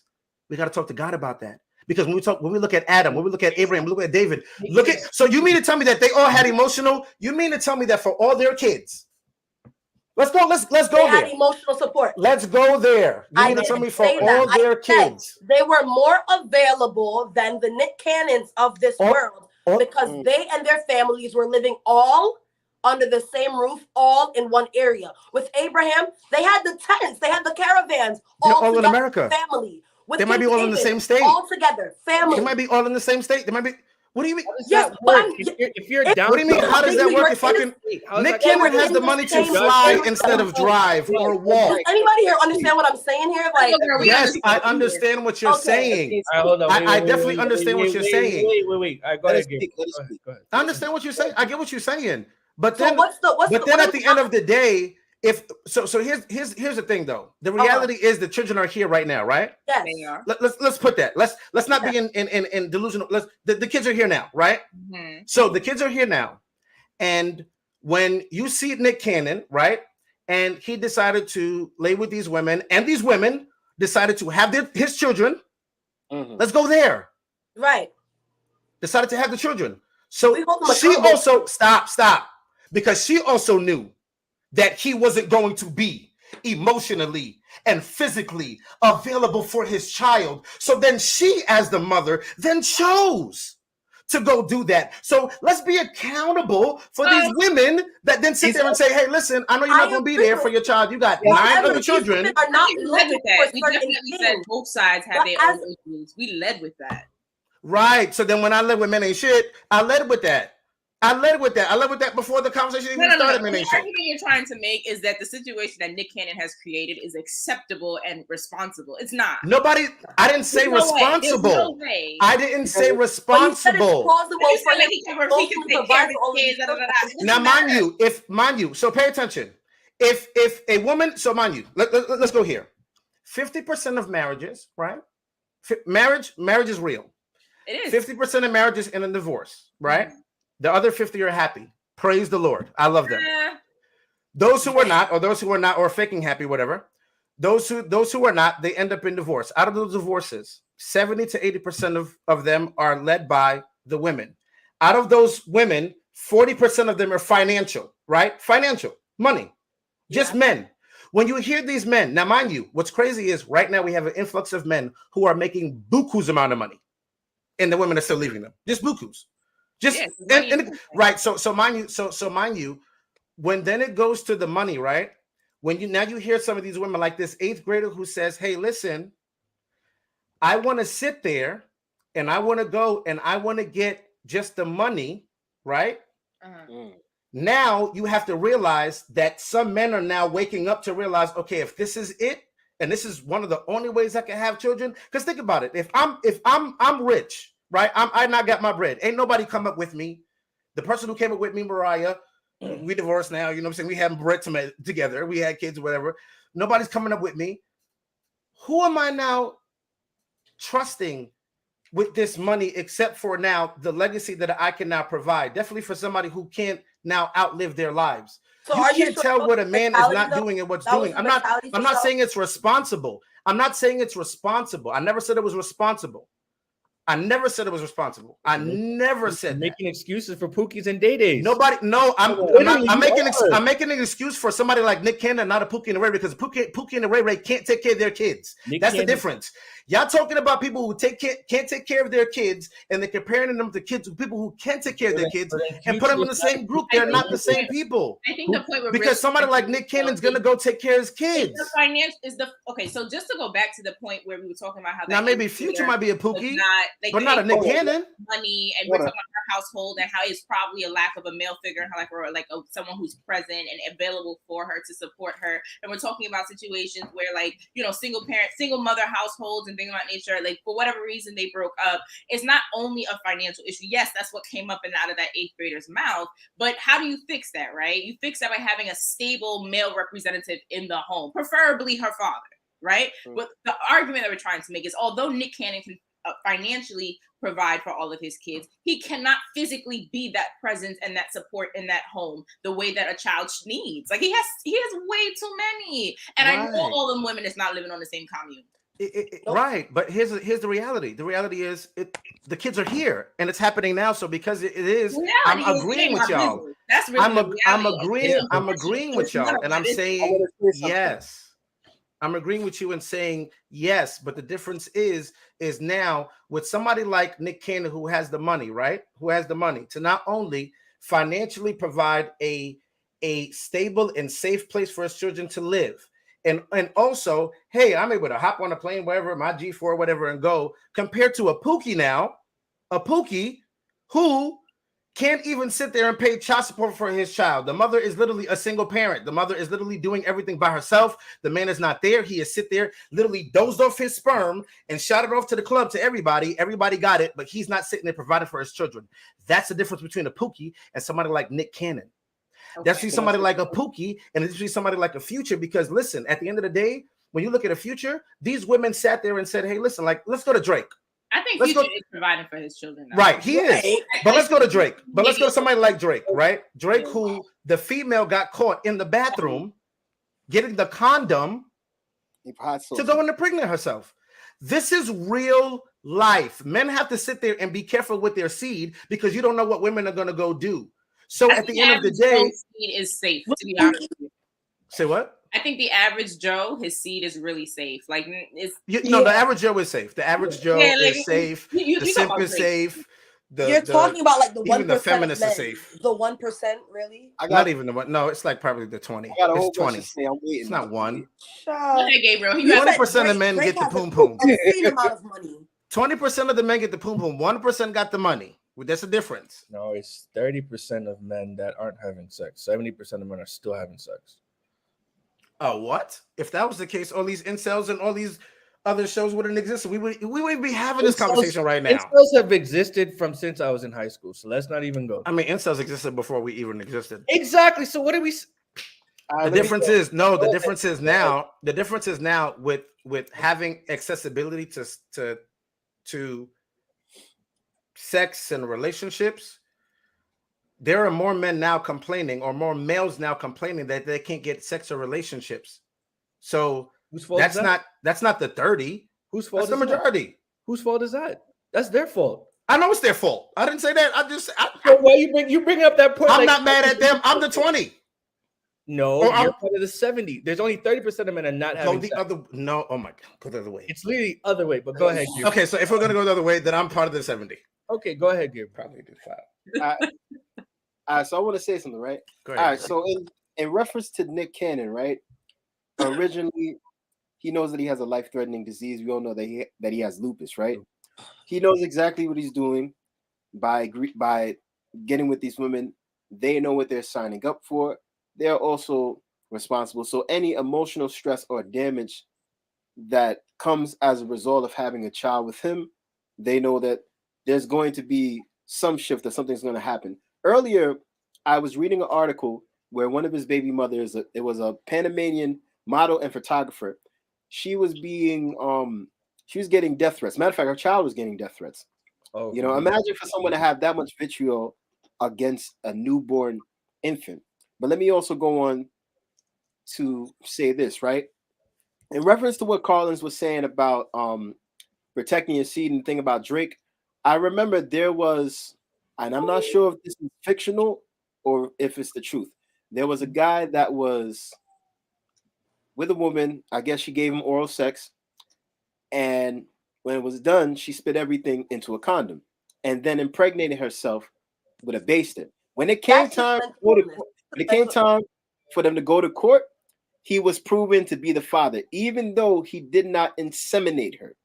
we got to talk to God about that. Because when we look at Adam, when we look at Abraham, we look at David, so you mean to tell me that they all had emotional, you mean to tell me that for all their kids, let's go there. Had emotional support. Let's go there. You mean to tell me for all their kids, they were more available than the Nick Cannons of this world because they and their families were living all under the same roof, all in one area. With Abraham, they had the tents, they had the caravans, all in America. Family. They might be all in the same state. All together, family. They might be all in the same state. They might be. What do you mean? Yes, but if you're down, what do you mean? How does that work? If I can, Nick Cannon has the money to fly instead of drive or walk. Does anybody here understand what I'm saying here? Like, yes, I understand what you're saying. I definitely understand what you're saying. Wait. Go ahead. I understand what you're saying. I get what you're saying. But then, what's at the end of the day, here's the thing though. The reality is the children are here right now, right? Yes. They are. Let's put that. Let's not be in delusional. The kids are here now, right? Mm-hmm. So the kids are here now, and when you see Nick Cannon, right, and he decided to lay with these women, and these women decided to have his children. Mm-hmm. Let's go there. Right. Decided to have the children. So she also stop. Because she also knew that he wasn't going to be emotionally and physically available for his child. So then she, as the mother, then chose to go do that. So let's be accountable for these women that then sit there and say, hey, listen, I know you're not going to be there for your child. You got 9 other children. Are not We led with that. We certain definitely said things. both sides have their own issues. We led with that. Right. So then when I led with Men Ain't Shit, I led with that. I led with that before the conversation even started. The argument you're trying to make is that the situation that Nick Cannon has created is acceptable and responsible. It's not. Nobody. I didn't say responsible. No way. I didn't say responsible. Now, mind you, so pay attention. If a woman, so mind you, let's go here. 50% of marriages, right? Marriage is real. It is. 50% of marriages in a divorce, right? Mm-hmm. The other 50 are happy. Praise the Lord. I love them. Those who are not, or faking happy, whatever. Those who are not, they end up in divorce. Out of those divorces, 70 to 80% of them are led by the women. Out of those women, 40% of them are financial, right? Financial, money, just men. When you hear these men, now mind you, what's crazy is right now we have an influx of men who are making buku's amount of money, and the women are still leaving them. Just buku's. Right. So mind you, when then it goes to the money, right? When you hear some of these women like this 8th grader who says, hey, listen, I want to sit there and I want to go and I want to get just the money, right? Now you have to realize that some men are now waking up to realize, okay, if this is it, and this is one of the only ways I can have children, because think about it. If I'm rich, right? I not got my bread. Ain't nobody come up with me. The person who came up with me, Mariah, we divorced now. You know what I'm saying? We haven't bread together. We had kids or whatever. Nobody's coming up with me. Who am I now trusting with this money except for now the legacy that I can now provide? Definitely for somebody who can't now outlive their lives. So you can't tell what a man is not doing and what's doing. I'm not saying it's responsible. I'm not saying it's responsible. I never said it was responsible. I never said it was responsible. I never said making excuses for Pookies and Day Days. Nobody, no, I'm making an excuse for somebody like Nick Cannon, not a Pookie and a Ray, because Pookie and a Ray can't take care of their kids. That's the difference. Y'all talking about people who can't take care of their kids, and they're comparing them to kids with people who can take care of their kids and put them in the same group. They're not the same people. I think the point because somebody like Nick Cannon's gonna go take care of his kids. The finance is the okay. So just to go back to the point where we were talking about how now maybe Future might be a Pookie, but not a Nick Cannon. Money and we're talking about her household and how it's probably a lack of a male figure, or someone who's present and available for her to support her. And we're talking about situations where single mother households and things of that nature, like for whatever reason they broke up. It's not only a financial issue. Yes, that's what came up and out of that 8th grader's mouth. But how do you fix that, right? You fix that by having a stable male representative in the home, preferably her father, right? But the argument that we're trying to make is although Nick Cannon can financially provide for all of his kids, he cannot physically be that presence and that support in that home the way that a child needs. Like he has way too many, and right. I know all them women is not living on the same commune. Right, but here's the reality. The reality is the kids are here and it's happening now. So because it is, I'm agreeing with y'all. That's really I'm agreeing with y'all, and I'm saying yes. I'm agreeing with you and saying yes, but the difference is now with somebody like Nick Cannon who has the money, right? Who has the money to not only financially provide a stable and safe place for his children to live, and also, hey, I'm able to hop on a plane, wherever, my G4, whatever, and go, compared to a Pookie who can't even sit there and pay child support for his child. The mother is literally a single parent. The mother is literally doing everything by herself. The man is not there. He is sit there, literally dozed off his sperm and shot it off to the club to everybody. Everybody got it, but he's not sitting there providing for his children. That's the difference between a Pookie and somebody like Nick Cannon. Okay. That's somebody like a Pookie and it's somebody like a Future, because listen, at the end of the day, when you look at a Future, these women sat there and said, hey, listen, like, let's go to Drake. I think Future is providing for his children now. Right, he is. But let's go to Drake. But let's go to somebody like Drake, right? Drake, who the female got caught in the bathroom getting the condom to go and impregnate herself. This is real life. Men have to sit there and be careful with their seed because you don't know what women are going to go do. So at the end of the day, seed is safe, to be honest with you. Say what? I think the average Joe, his seed is really safe. Like it's the average Joe is safe. The average Joe is safe. The simp is safe. You're talking about like the 1%. Even the feminists are safe. The 1%, really? Not even the one. No, it's like probably the 20. I got a whole It's 20. Say, I'm waiting. It's not one. Okay, Gabriel. 20% of men get the poom poom. Insane amount of money. 20% of the men get the poom poom. 1% got the money. That's a difference. No, it's 30% of men that aren't having sex. 70% of men are still having sex. Oh, what? If that was the case, all these incels and all these other shows wouldn't exist. We wouldn't be having this conversation right now. Incels have existed since I was in high school, so let's not even go. I mean, incels existed before we even existed. Exactly. So what do we? The difference is The difference is now with having accessibility to sex and relationships. There are more men now complaining, or more males now complaining that they can't get sex or relationships. So that's not the 30. Whose fault? That's the majority. Whose fault is that? That's their fault. I know it's their fault. I didn't say that. So why you bring up that point? I'm not mad at them. I'm the 20. No, you're part of the 70. There's only 30% of men are not having sex. No, oh my God, go the other way. It's literally other way, but go ahead, Gabe. Okay, so if we're gonna go the other way, then I'm part of the 70. Okay, go ahead, Gabe. Probably do 5. All right, so I want to say something, right? Go ahead. All right, so in reference to Nick Cannon, right? Originally, he knows that he has a life-threatening disease. We all know that he has lupus, right? He knows exactly what he's doing by getting with these women. They know what they're signing up for. They're also responsible. So any emotional stress or damage that comes as a result of having a child with him, they know that there's going to be some shift, or something's going to happen. Earlier, I was reading an article where one of his baby mothers, it was a Panamanian model and photographer. She was getting death threats. Matter of fact, her child was getting death threats. Oh, imagine for someone to have that much vitriol against a newborn infant. But let me also go on to say this, right? In reference to what Carlins was saying about protecting your seed and the thing about Drake, I remember there was, and I'm not sure if this is fictional or if it's the truth. There was a guy that was with a woman. I guess she gave him oral sex. And when it was done, she spit everything into a condom and then impregnated herself with a basted. When it came time for them to go to court, he was proven to be the father, even though he did not inseminate her.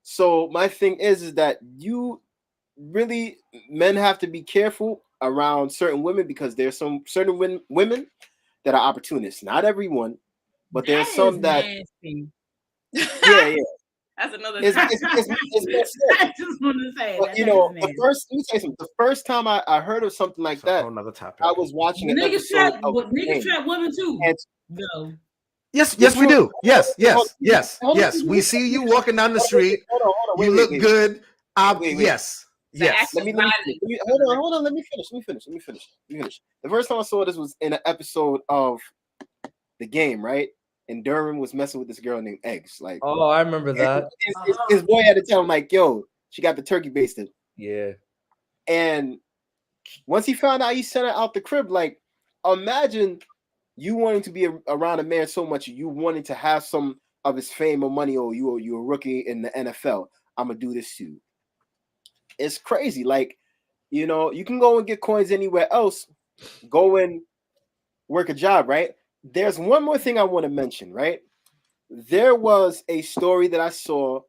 So my thing is that men have to be careful around certain women, because there's some certain women that are opportunists. Not everyone, but there's some that. Yeah. That's another. It's I just want to say, but, the first time I heard of something like that, another topic. I was watching niggas trap women too. No. Yes, we do. Yes. We see you walking down the street. You look good. Yes. Let me hold on. Let me finish. The first time I saw this was in an episode of The Game, right? And Durham was messing with this girl named Eggs. Like, oh, I remember that. His boy had to tell him, like, yo, she got the turkey basted. Yeah. And once he found out, he sent her out the crib. Like, imagine you wanting to be around a man so much, you wanting to have some of his fame or money, or you're a rookie in the NFL. I'm gonna do this to you. It's crazy. Like, you can go and get coins anywhere else. Go and work a job, right? There's one more thing I want to mention, right? There was a story that I saw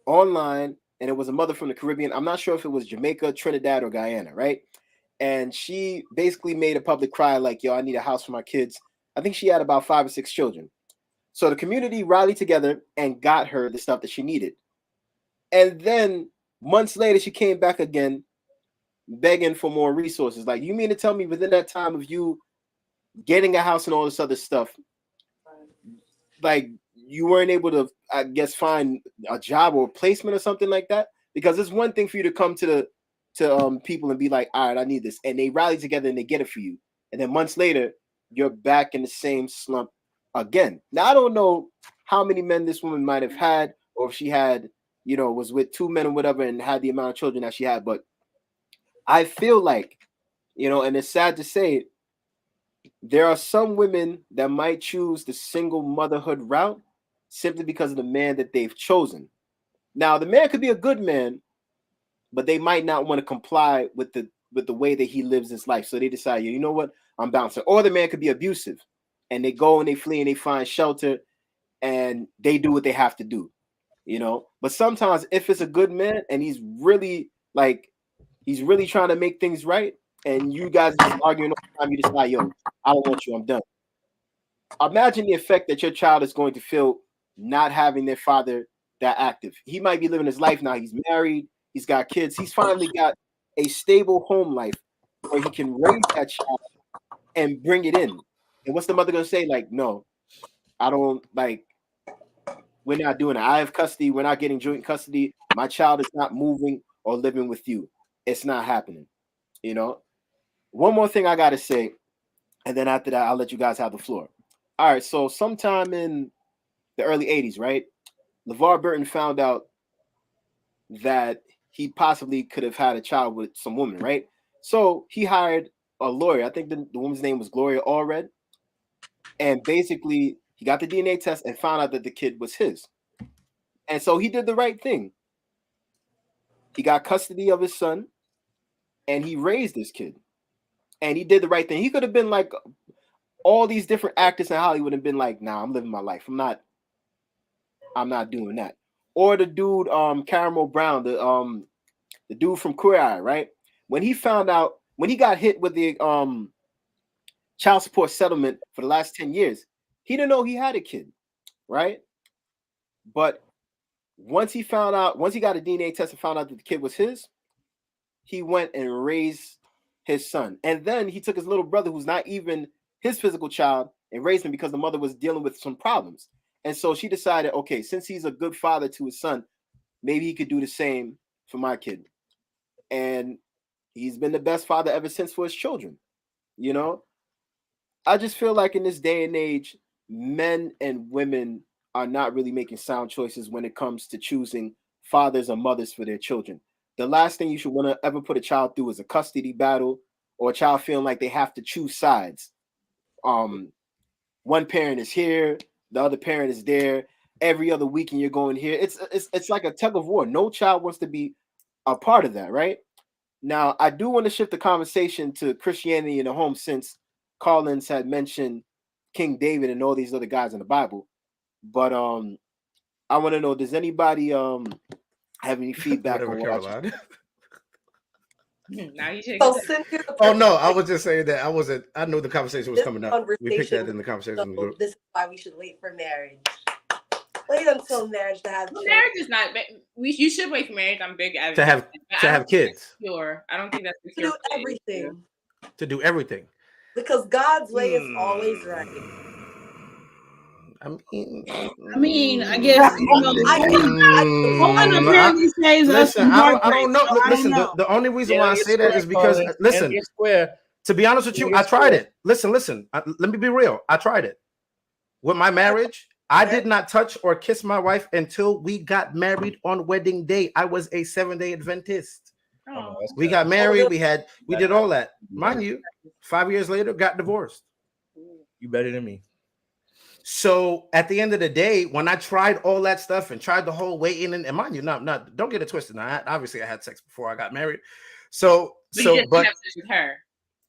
online, and it was a mother from the Caribbean. I'm not sure if it was Jamaica, Trinidad, or Guyana, right? And she basically made a public cry, like, yo, I need a house for my kids. I think she had about 5 or 6 children. So the community rallied together and got her the stuff that she needed. And then months later, she came back again, begging for more resources. Like, you mean to tell me within that time of you getting a house and all this other stuff, like, you weren't able to, I guess, find a job or a placement or something like that? Because it's one thing for you to come to people and be like, all right, I need this, and they rally together and they get it for you, and then months later you're back in the same slump again. Now, I don't know how many men this woman might have had, or if she had, was with 2 men or whatever and had the amount of children that she had, but I feel like, and it's sad to say, there are some women that might choose the single motherhood route simply because of the man that they've chosen. Now, the man could be a good man, but they might not want to comply with the way that he lives his life. So they decide, you know what, I'm bouncing. Or the man could be abusive, and they go and they flee and they find shelter, and they do what they have to do, you know. But sometimes if it's a good man and he's really trying to make things right, and you guys are just arguing all the time, you decide, yo, I don't want you, I'm done. Imagine the effect that your child is going to feel not having their father that active. He might be living his life now. He's married. He's got kids. He's finally got a stable home life where he can raise that child and bring it in. And what's the mother going to say? Like, no, I don't, like, we're not doing it. I have custody. We're not getting joint custody. My child is not moving or living with you. It's not happening. You know? One more thing I got to say, and then after that, I'll let you guys have the floor. All right, so sometime in the early 80s, right? LeVar Burton found out that he possibly could have had a child with some woman, right? So he hired a lawyer. I think the woman's name was Gloria Allred. And basically, he got the DNA test and found out that the kid was his. And so he did the right thing. He got custody of his son, and he raised this kid. And he did the right thing. He could have been like all these different actors in Hollywood and been like, nah, I'm living my life. I'm not doing that. Or the dude, Caramel Brown, the dude from Queer Eye, right? When he found out, when he got hit with the child support settlement for the last 10 years, he didn't know he had a kid, right? But once he got a DNA test and found out that the kid was his, he went and raised his son. And then he took his little brother, who's not even his physical child, and raised him because the mother was dealing with some problems. And so she decided, okay, since he's a good father to his son, maybe he could do the same for my kid. And he's been the best father ever since for his children. You know, I just feel like in this day and age, men and women are not really making sound choices when it comes to choosing fathers or mothers for their children. The last thing you should want to ever put a child through is a custody battle, or a child feeling like they have to choose sides. One parent is here, the other parent is there. Every other weekend you're going here. It's like a tug of war. No child wants to be a part of that, right? Now, I do want to shift the conversation to Christianity in the home, since Collins had mentioned King David and all these other guys in the Bible. But I want to know, does anybody have any feedback on Caroline? Now you should. Oh no, I was just saying that I know the conversation was coming up. We picked that in the conversation. So this is why we should wait for marriage. Wait until marriage to have children. Marriage is not. You should wait for marriage. I'm big at to have kids. Sure, I don't think that's the to do everything. To do everything. Because God's way is always right. I mean, I guess apparently says listen, I don't know. Listen, the only reason why I say that is because listen. To be honest with you, I tried it. Listen. Let me be real. I tried it with my marriage. I did not touch or kiss my wife until we got married on wedding day. I was a 7-day Adventist. Oh. We got married. We did all that. Mind you, 5 years later, got divorced. You better than me. So at the end of the day, when I tried all that stuff and tried the whole waiting, and mind you, don't get it twisted. Now, obviously, I had sex before I got married. But you didn't have sex with her.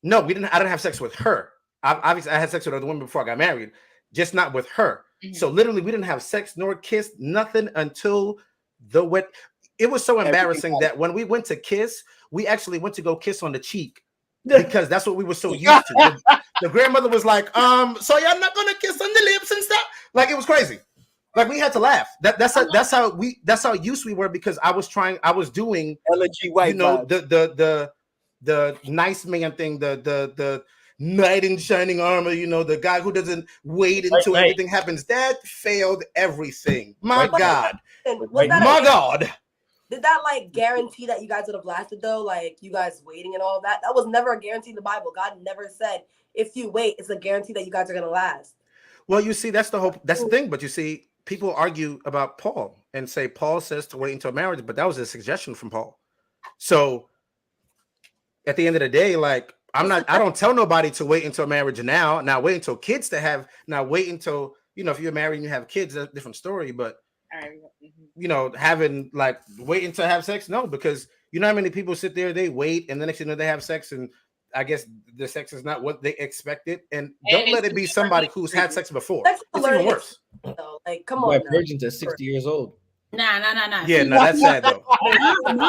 No, we didn't. I didn't have sex with her. Obviously, I had sex with other women before I got married, just not with her. Mm-hmm. So literally, we didn't have sex nor kiss, nothing until the wet. It was so embarrassing that when we went to kiss, we actually went to go kiss on the cheek because that's what we were so used to. The grandmother was like, so y'all not gonna kiss on the lips and stuff? Like, it was crazy. Like, we had to laugh. That's how used we were, because I was doing LG White, you know, the nice man thing, the knight in shining armor, you know, the guy who doesn't wait until everything happens. That failed everything. My God. Did that like guarantee that you guys would have lasted though? Like, you guys waiting and all that? That was never a guarantee in the Bible. God never said if you wait, it's a guarantee that you guys are gonna last. Well, you see, that's the thing. But you see, people argue about Paul and say Paul says to wait until marriage, but that was a suggestion from Paul. So at the end of the day, like, I don't tell nobody to wait until marriage now. Now wait until kids to have. Now wait until, you know, if you're married and you have kids, that's a different story. But you know, having like waiting to have sex. No, because you know how many people sit there, they wait, and the next thing you know, they have sex, and I guess the sex is not what they expected. And don't let it be somebody who's had sex before. That's It's even worse. Though. Like, come on. Virgins at 60 years old. Nah. Yeah, no, that's sad though.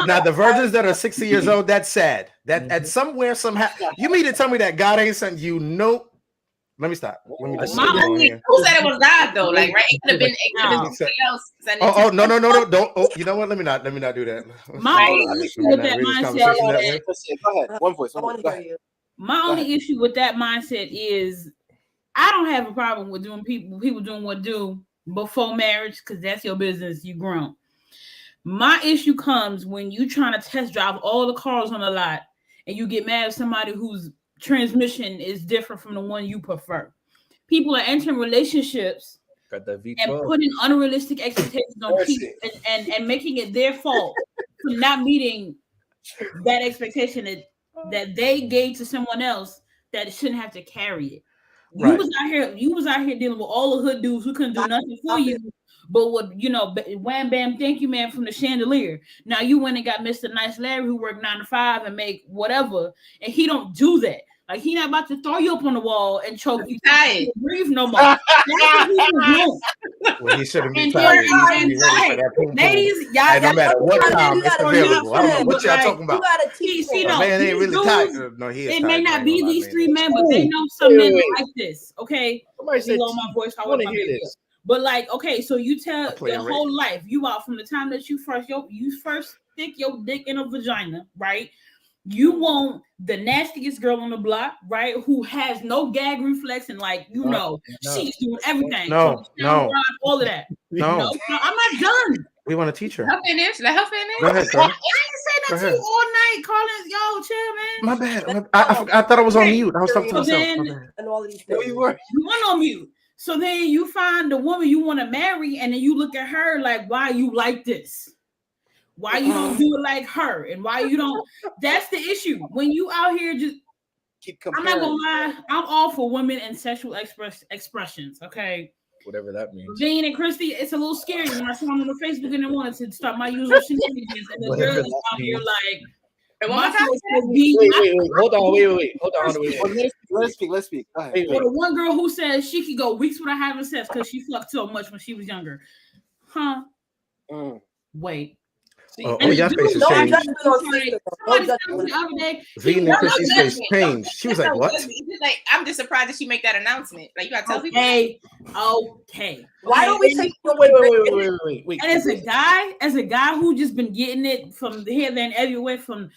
Now the virgins that are 60 years old, that's sad. That at somewhere, somehow, you mean to tell me that God ain't sent you? Nope. Let me stop. Let me just who said it was God though? Like, right? It could have been something else. Oh, no, don't. Oh, you know what? Let me not do that. My only issue with that mindset. Go ahead. One voice. My only issue with that mindset is I don't have a problem with doing people doing what do before marriage, because that's your business. You grown. My issue comes when you trying to test drive all the cars on the lot and you get mad at somebody whose transmission is different from the one you prefer. People are entering relationships and putting unrealistic expectations on people and making it their fault for not meeting that expectation that they gave to someone else that shouldn't have to carry it. Right. You was out here dealing with all the hood dudes who couldn't do nothing for you, but what wham bam, thank you, man, from the chandelier. Now you went and got Mr. Nice Larry who worked 9 to 5 and make whatever, and he don't do that. Like, he not about to throw you up on the wall and choke you. Tired. Breathe no more. That's what he was doing. Well, he shouldn't be tired. Ladies, y'all, no matter what time it's available. I don't know what y'all talking about. Man ain't really tired. No, he is. It may not be these three men, but they know some men like this. Okay, below my voice. I want to hear this. But like, okay, so you tell your whole life, you out from the time that you first stick your dick in a vagina, right? You want the nastiest girl on the block, right? Who has no gag reflex and she's doing everything. All of that. No, I'm not done. We want to teach her. Let her finish. Go ahead, I ain't say that to you all night, Collins. Yo, chill, man. My bad. I thought I was on mute. I was talking to myself. And all of these things. You weren't on mute. So then you find the woman you want to marry, and then you look at her like, why you like this? Why you don't do it like her? And why you don't? That's the issue. When you out here just keep comparing. I'm not gonna lie. I'm all for women and sexual expressions. Okay. Whatever that means. Jane and Christy, it's a little scary when I saw them on Facebook and they wanted to start my usual shenanigans. And the girl is out here like, wait. Hold on. Let's speak. Go ahead. Or the one girl who says she could go weeks without having sex because she fucked so much when she was younger. Huh? Y'all Wait. faces changed. V and Chrissy's face changed. She was like, "What?" Like, I'm just surprised that she make that announcement. Like, you gotta tell people. Okay. Why don't we take? Wait. And as a guy who just been getting it from here, there, and everywhere from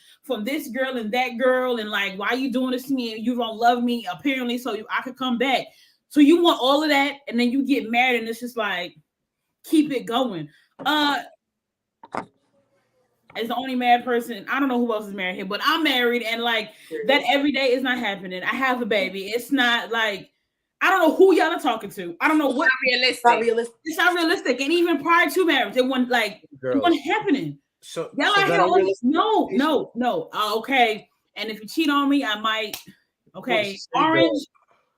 this girl and that girl, and like, why you doing this to me? And you don't love me apparently, so I could come back. So you want all of that, and then you get married, and it's just like, keep it going. As the only married person, I don't know who else is married here, but I'm married, and like that every day is not happening. I have a baby. It's not like, I don't know who y'all are talking to. I don't know what. It's not realistic. It's not realistic. And even prior to marriage, it wasn't happening. So y'all are here. No. Okay. And if you cheat on me, I might. Okay.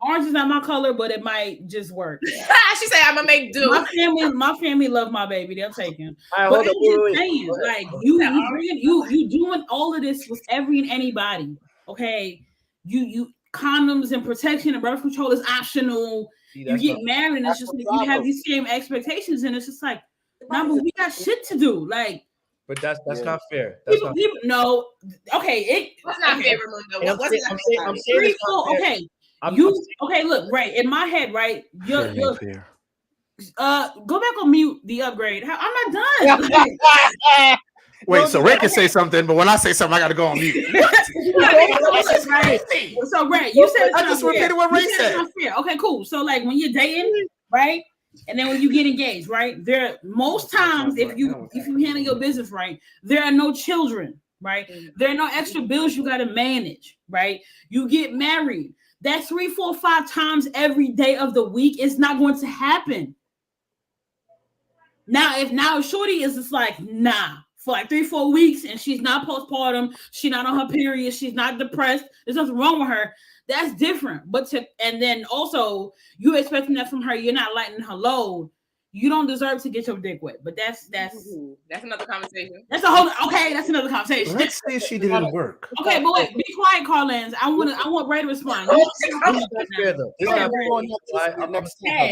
Orange is not my color, but it might just work. She said, "I'm gonna make do." My family love my baby. They'll take him. But I'm just saying, like, you doing all of this with every and anybody. Okay, you condoms and protection and birth control is optional. You get married, and it's just like you have these same expectations, and it's just like, nah, but we got shit to do. Like, but that's not fair. People no. Okay, what's not fair, Raimundo? I'm saying okay. Look, right in my head, right? You're go back on mute. The upgrade. I'm not done. Wait, so Ray can say something, but when I say something, I got to go on mute. So Ray, you said I just repeated what Ray said. Okay, cool. So like when you're dating, right? And then when you get engaged, right? There most times, if you handle your business right, there are no children, right? There are no extra bills you got to manage, right? You get married. That 3, 4, 5 times every day of the week is not going to happen. Now Shorty is just like, nah, for like 3, 4 weeks, and she's not postpartum, she's not on her period, she's not depressed, there's nothing wrong with her. That's different. And then also you expecting that from her, you're not lightening her load. You don't deserve to get your dick wet. But that's another conversation. That's a whole okay. That's another conversation. Let's say she didn't work. Okay, but wait, be quiet, Carlins. I want Ray to respond.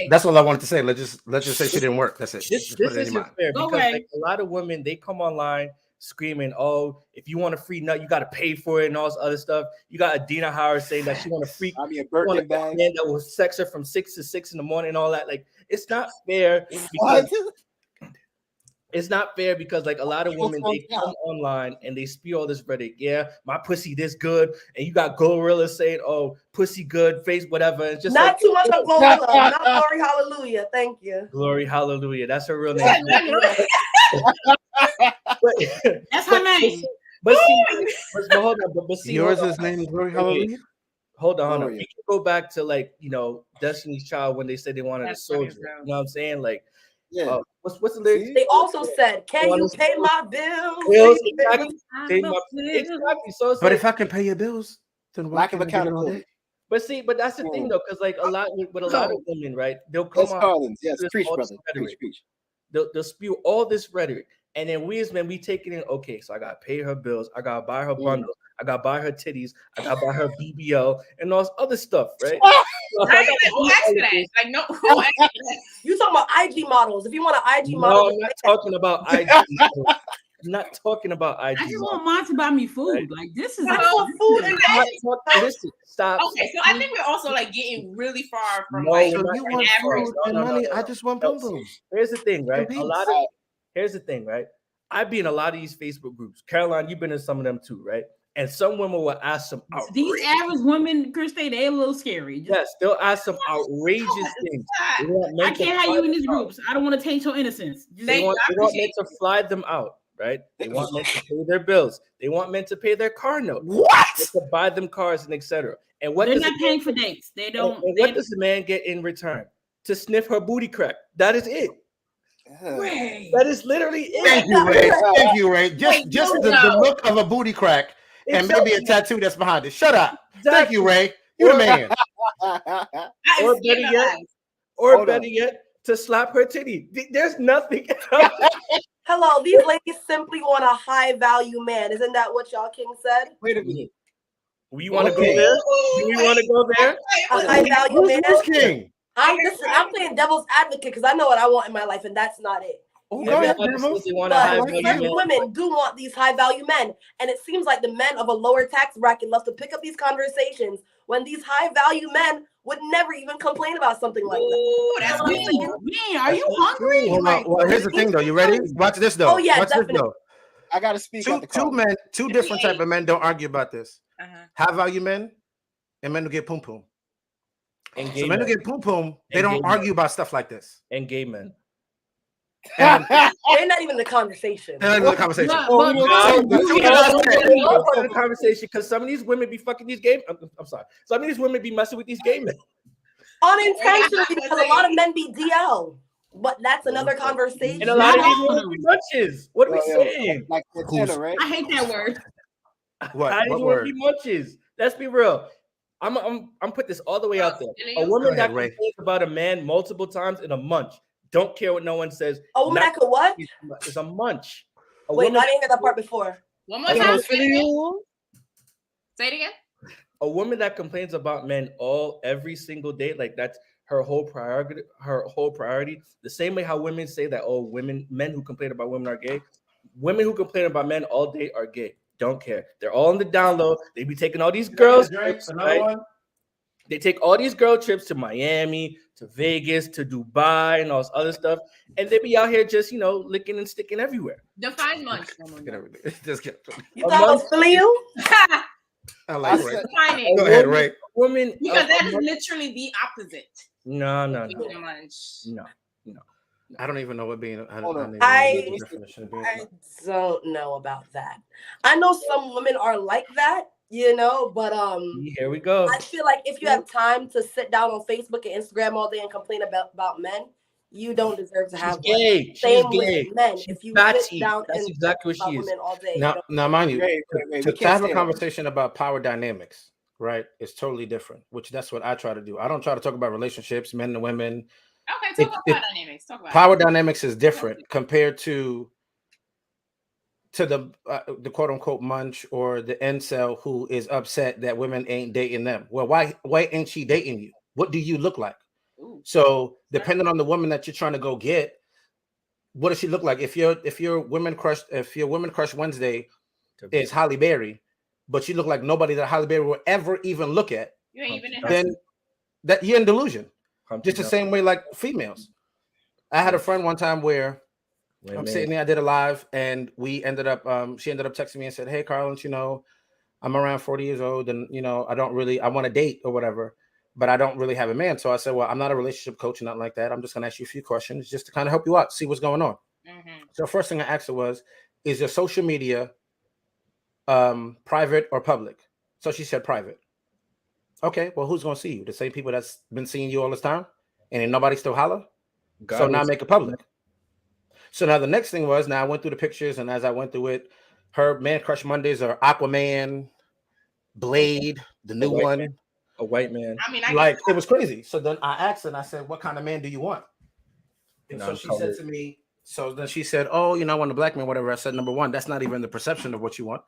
That's all I wanted to say. Let's just say she didn't work. That's it. This isn't fair because like a lot of women, they come online screaming, "Oh, if you want a free nut, you got to pay for it," and all this other stuff. You got Adina Howard saying that she want a freak, I mean, a Birkin bag man that will sex her from 6 to 6 in the morning and all that. Like, it's not fair. Because, it's not fair because like a lot of women, they come online and they spew all this rhetoric. Yeah, my pussy this good, and you got Glorilla saying, "Oh, pussy good, face whatever." It's just not like, too much of Glorilla, not Glory Hallelujah. Thank you. Glory Hallelujah. That's her real name. That's her name. But hold on. But see, yours is named Glory Hallelujah. Hold on. We can go back to like Destiny's Child when they said they wanted a soldier. You know what I'm saying? Like, yeah. What's the lyrics? They also said, "Can you pay my bills?" Exactly. So but if I can pay your bills, then why lack of accountability. But that's the thing though, because like a lot of women, right? They'll come on. Yes, preach, brother. Preach. They'll spew all this rhetoric, and then we as men, we take it in. Okay, so I gotta pay her bills, I gotta buy her bundle, I gotta buy her titties, I gotta buy her BBL, and all this other stuff, right? Who asked for that? Like, no, who asked for that? You talking about IG models? If you want an IG model, no, I'm not talking about IG. I'm not talking about IG. I just want mom to buy me food. Right? Like this is food and listen, stop. Okay, so I think we're also like getting really far from so you want food and money. I just want boom. Here's the thing, right? Here's the thing, right? I be in a lot of these Facebook groups. Caroline, you've been in some of them too, right? And some women will ask some these average women, Christy, they're a little scary. Yes, they'll ask some outrageous things. I can't have you in these groups. I don't want to taint your innocence. They want men to fly them out, right? They want men to pay their bills. They want men to pay their car note. What? To buy them cars and etc. And what they're not paying for dates. They don't. And what does the man get in return? To sniff her booty crack. That is it. Ray. That is literally it. Thank you, Ray. Thank you, Ray. Just the look of a booty crack. And maybe a tattoo that's behind it. Shut up. Exactly. Thank you, Ray. You're the man. Or better yet, to slap her titty. There's nothing else. Hello, these ladies simply want a high value man. Isn't that what y'all King said? Wait a minute. We want to go there? Do we want to go there? A high value man. Who's king? I'm playing devil's advocate because I know what I want in my life, and that's not it. But certain women do want these high value men, and it seems like the men of a lower tax bracket love to pick up these conversations when these high value men would never even complain about something like that. Ooh, that's me. Man, are you hungry? Well, here's the thing, though. You ready? Watch this, though. Oh yeah, watch definitely. This, though. I gotta speak. Two different type of men don't argue about this. High value men and men who get pum pum. So men who get pum pum, they don't argue about stuff like this. And gay men. They're not even the conversation. They're not even the conversation. The conversation because some of these women be fucking these gay. I'm sorry. Some of these women be messing with these gay men unintentionally because a lot of men be DL. But that's another conversation. And a lot of these women be munches. What are we saying? Like Montana, right? I hate that word. What word? Be munches. Let's be real. I'm put this all the way out there. A woman that complains about a man multiple times in a munch. Don't care what no one says. A woman that could what? It's a munch. Wait, no, I didn't hear that part before. One more time. Say it again. A woman that complains about men every single day, like that's her whole priority. Her whole priority. The same way how women say that, men who complain about women are gay. Women who complain about men all day are gay. Don't care. They're all on the down low. They be taking all these girls trips, right? They take all these girl trips to Miami, to Vegas, to Dubai, and all this other stuff, and they be out here just licking and sticking everywhere. Define munch. Just get. You thought of feel? I like it. Define it. Go ahead, Ray. Woman, because that is literally the opposite. No. I don't even know what being. I don't know about that. I know some women are like that, but here we go. I feel like if you have time to sit down on Facebook and Instagram all day and complain about men, you don't deserve to have gay. Same with men. If you sit down that's and exactly what she is. women all day, now, mind you, to have a conversation about power dynamics, right? It's totally different. Which that's what I try to do. I don't try to talk about relationships, men and women, Okay, talk about power dynamics. Talk about power dynamics is different compared to the quote unquote munch or the incel who is upset that women ain't dating them. Well, why ain't she dating you? What do you look like? Ooh. So depending on the woman that you're trying to go get, what does she look like? If your women crush Wednesday is Halle Berry, but you look like nobody that Halle Berry will ever even look at, you ain't even in then that you're in delusion. Just the same way like females. I had a friend one time where I'm sitting there, I did a live, and we ended up she ended up texting me and said, "Hey Carlin, you know, I'm around 40 years old, and you know, I want to date or whatever, but I don't really have a man." So I said, "Well, I'm not a relationship coach or nothing like that. I'm just gonna ask you a few questions just to kind of help you out, see what's going on." So the first thing I asked her was, "Is your social media private or public?" So she said private. Okay, well, who's gonna see you? The same people that's been seeing you all this time, and ain't nobody still holler. So now make it public. So now the next thing was, now I went through the pictures, and as I went through it, her Man Crush Mondays are Aquaman, Blade, the new one, a white man. I mean, like it was crazy. So then I asked her, and I said, "What kind of man do you want?" And so she said to me, so then she said, "Oh, you know, I want a black man, whatever." I said, "Number one, that's not even the perception of what you want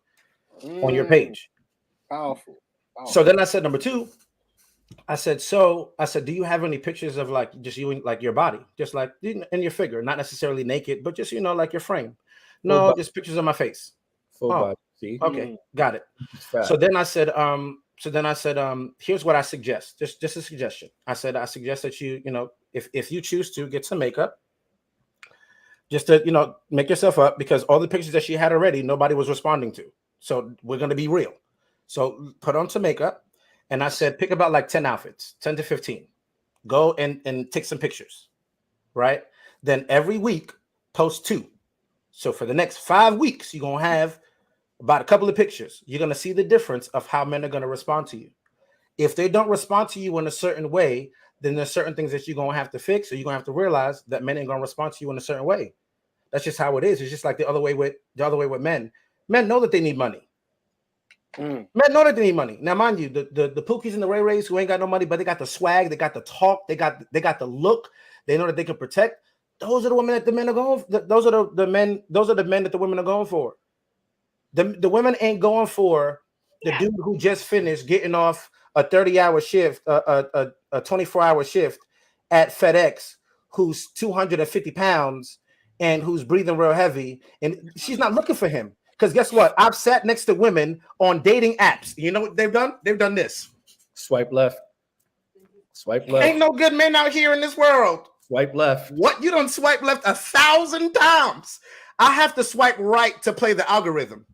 on your page." Powerful. So then I said, number two, I said, do you have any pictures of like just you, like your body, just like in your figure, not necessarily naked, but just, you know, like your frame? No, just pictures of my face. Full body. See? Okay, got it. So then I said, here's what I suggest. Just a suggestion. I said, I suggest that you know, if you choose to get some makeup, just to, you know, make yourself up, because all the pictures that she had already, nobody was responding to. So we're gonna be real. So put on some makeup. And I said, pick about like 10 outfits, 10 to 15. Go and take some pictures, right? Then every week, post 2. So for the next 5 weeks, you're going to have about a couple of pictures. You're going to see the difference of how men are going to respond to you. If they don't respond to you in a certain way, then there's certain things that you're going to have to fix, or you're going to have to realize that men ain't going to respond to you in a certain way. That's just how it is. It's just like the other way with men. Men know that they need money. Men know that they need money. Now, mind you, the Pookies and the Ray Rays who ain't got no money, but they got the swag, they got the talk, they got the look. They know that they can protect. Those are the women that the men are going. Those are the men. Those are the men that the women are going for. The women ain't going for the dude who just finished getting off a 30-hour shift, a 24-hour shift at FedEx, who's 250 pounds and who's breathing real heavy, and she's not looking for him. Because guess what? I've sat next to women on dating apps. You know what they've done? They've done this. Swipe left. Swipe left. Ain't no good men out here in this world. Swipe left. What? You done swipe left 1,000 times. I have to swipe right to play the algorithm.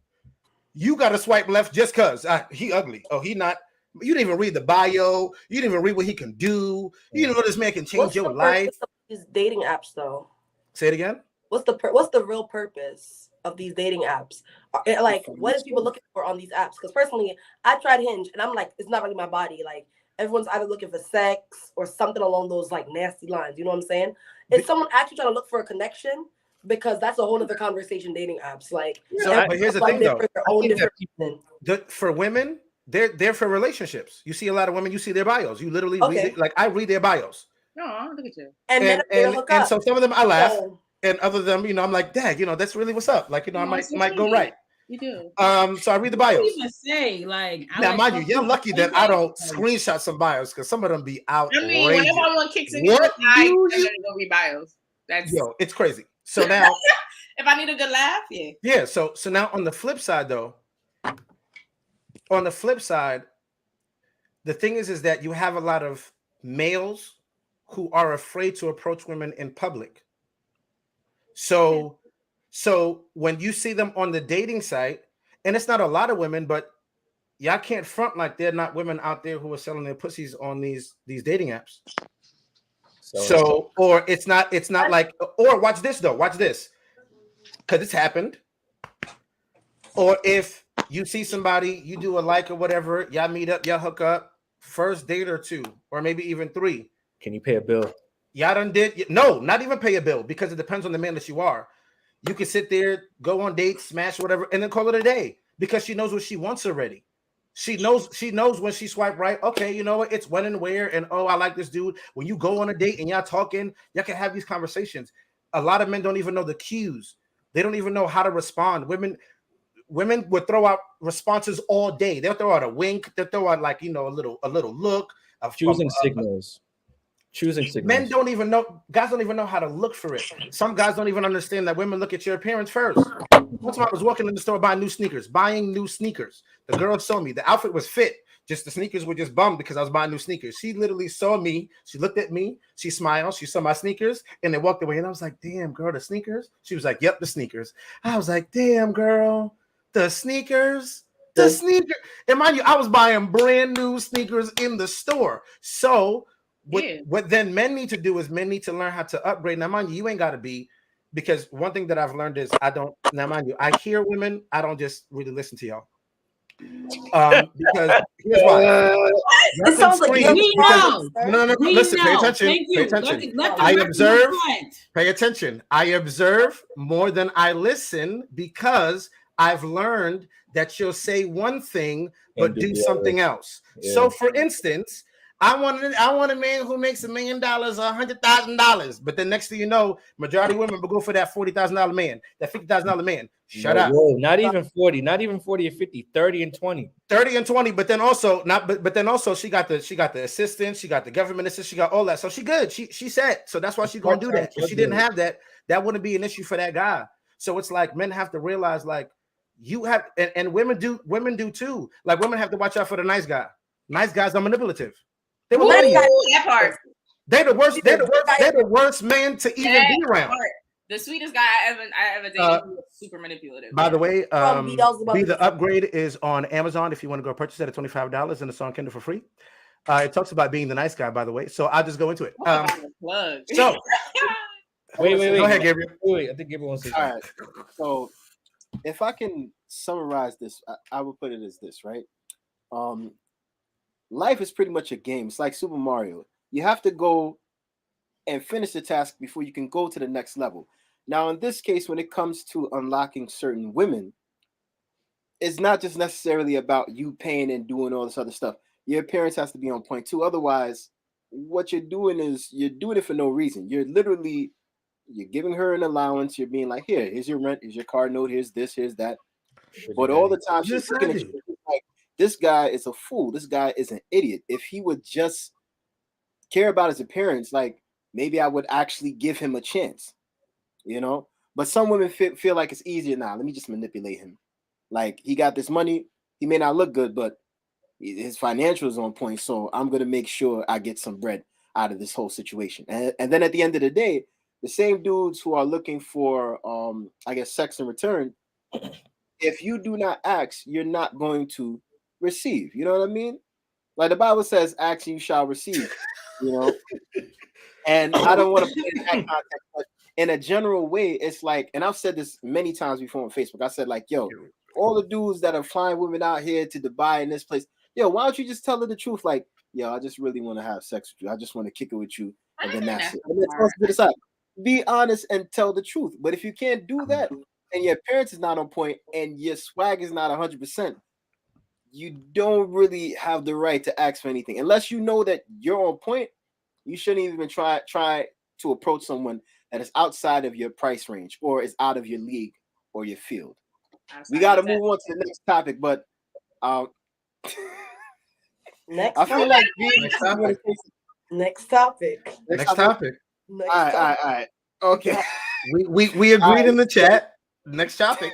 You got to swipe left just because he ugly. Oh, he not. You didn't even read the bio. You didn't even read what he can do. You didn't know this man can change your life. These dating apps, though. Say it again. What's the real purpose of these dating apps? Like, what is people looking for on these apps? Because personally, I tried Hinge, and I'm like, it's not really my body. Like, everyone's either looking for sex or something along those like nasty lines. You know what I'm saying? Is someone actually trying to look for a connection? Because that's a whole other conversation. Dating apps, like, but here's the thing, though. For women, they're for relationships. You see a lot of women. You see their bios. You literally read it. Like, I read their bios. No, look at you. And so some of them I laugh. And other than them, you know, I'm like, dang, you know, that's really what's up. Like, you know, I might go right. You do. So I read the bios. I even say, like, now, mind you, you're lucky that I don't screenshot some bios, because some of them be outrageous. I mean, whenever I want kicks in the eye, I'm gonna go read bios. That's it's crazy. So now, if I need a good laugh, yeah. So now on the flip side, though, the thing is that you have a lot of males who are afraid to approach women in public. So when you see them on the dating site, and it's not a lot of women, but y'all can't front like they're not women out there who are selling their pussies on these dating apps. So or it's not like, or watch this, because it's happened. Or if you see somebody, you do a like or whatever, y'all meet up, y'all hook up, first date or 2, or maybe even 3. Can you pay a bill? Y'all done did no, not even pay a bill, because it depends on the man that you are. You can sit there, go on dates, smash whatever, and then call it a day, because she knows what she wants already. She knows when she swipe right. Okay, you know what? It's when and where, and oh, I like this dude. When you go on a date and y'all talking, y'all can have these conversations. A lot of men don't even know the cues. They don't even know how to respond. Women would throw out responses all day. They'll throw out a wink. They'll throw out like, you know, a little look. Choosing signals. Choosing signals. Men don't even know. Guys don't even know how to look for it. Some guys don't even understand that women look at your appearance first. One time I was walking in the store buying new sneakers. The girl saw me. The outfit was fit. Just the sneakers were just bummed because I was buying new sneakers. She literally saw me. She looked at me. She smiled. She saw my sneakers and then walked away. And I was like, damn, girl, the sneakers? She was like, yep, the sneakers. I was like, damn, girl, the sneakers? The sneaker. And mind you, I was buying brand new sneakers in the store. So what then men need to do is men need to learn how to upgrade. Now, mind you, you ain't got to be, because one thing that I've learned is I hear women, I don't just really listen to y'all. Because here's why. It sounds like we know. No. Listen, pay attention. Pay attention. I observe. Pay attention. I observe more than I listen, because I've learned that you'll say one thing but do something else. Yeah. So, for instance, I want a man who makes $1 million or $100,000, but then next thing you know, majority of women will go for that $40,000 man, that $50,000 man. Shut up. Whoa, not even 40 or 50, 30 and 20. 30 and 20, but then also she got the assistant, she got the government assistant, she got all that. So she good. She set. So that's why she's gonna do that. If she didn't have that, that wouldn't be an issue for that guy. So it's like men have to realize, like, you have, and women do too. Like, women have to watch out for the nice guy. Nice guys are manipulative. They will let you. That part. They're the worst. They're the worst man to even be around. The sweetest guy I ever dated, was super manipulative. By the way, Be the Upgrade is on Amazon if you want to go purchase it at $25, and it's on Kindle for free. It talks about being the nice guy, by the way. So I'll just go into it. So wait. Go ahead, Gabriel. Wait, I think Gabriel wants to say all right. So if I can summarize this, I would put it as this, right? Life is pretty much a game. It's like Super Mario. You have to go and finish the task before you can go to the next level. Now, in this case, when it comes to unlocking certain women, it's not just necessarily about you paying and doing all this other stuff. Your appearance has to be on point too. Otherwise, what you're doing is you're doing it for no reason. You're giving her an allowance. You're being like, here's your rent, here's your car note, here's this, here's that. But all the time she's looking at you like, this guy is a fool. This guy is an idiot. If he would just care about his appearance, like, maybe I would actually give him a chance, you know? But some women feel like it's easier now. Let me just manipulate him. Like, he got this money. He may not look good, but his financials on point. So I'm going to make sure I get some bread out of this whole situation. And then at the end of the day, the same dudes who are looking for, sex in return, if you do not ask, you're not going to receive. You know what I mean? Like the Bible says, ask and you shall receive, you know? And I don't want to put it in that context, but in a general way, it's like, and I've said this many times before on Facebook, I said, like, yo, all the dudes that are flying women out here to Dubai and this place, yo, why don't you just tell her the truth? Like, yo, I just really want to have sex with you. I just want to kick it with you. And then that's it. And then be honest and tell the truth. But if you can't do that and your appearance is not on point and your swag is not 100%, you don't really have the right to ask for anything. Unless you know that you're on point, you shouldn't even try to approach someone that is outside of your price range or is out of your league or your field. We got to move on to the next topic, but next topic. All right. Okay. We agreed in the chat. Next topic.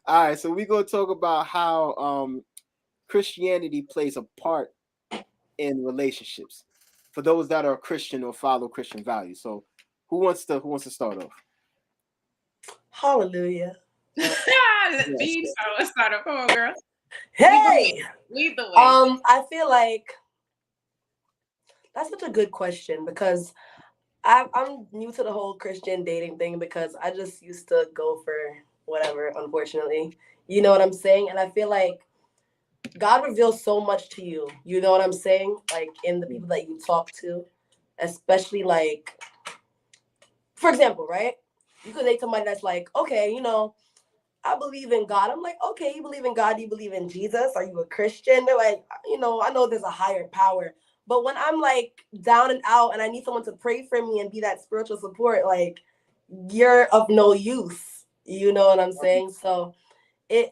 All right, so we're going to talk about how Christianity plays a part in relationships for those that are Christian or follow Christian values. So who wants to start off? Hallelujah. Start off. Come on, girl. Hey, lead the way. I feel like that's such a good question because I'm new to the whole Christian dating thing because I just used to go for whatever, unfortunately. You know what I'm saying? And I feel like God reveals so much to you. You know what I'm saying? Like in the people that you talk to, especially like, for example, right? You could date somebody that's like, okay, you know, I believe in God. I'm like, okay, you believe in God, you believe in Jesus? Are you a Christian? They're like, I know there's a higher power. But when I'm like down and out and I need someone to pray for me and be that spiritual support, like you're of no use. You know what I'm saying? So the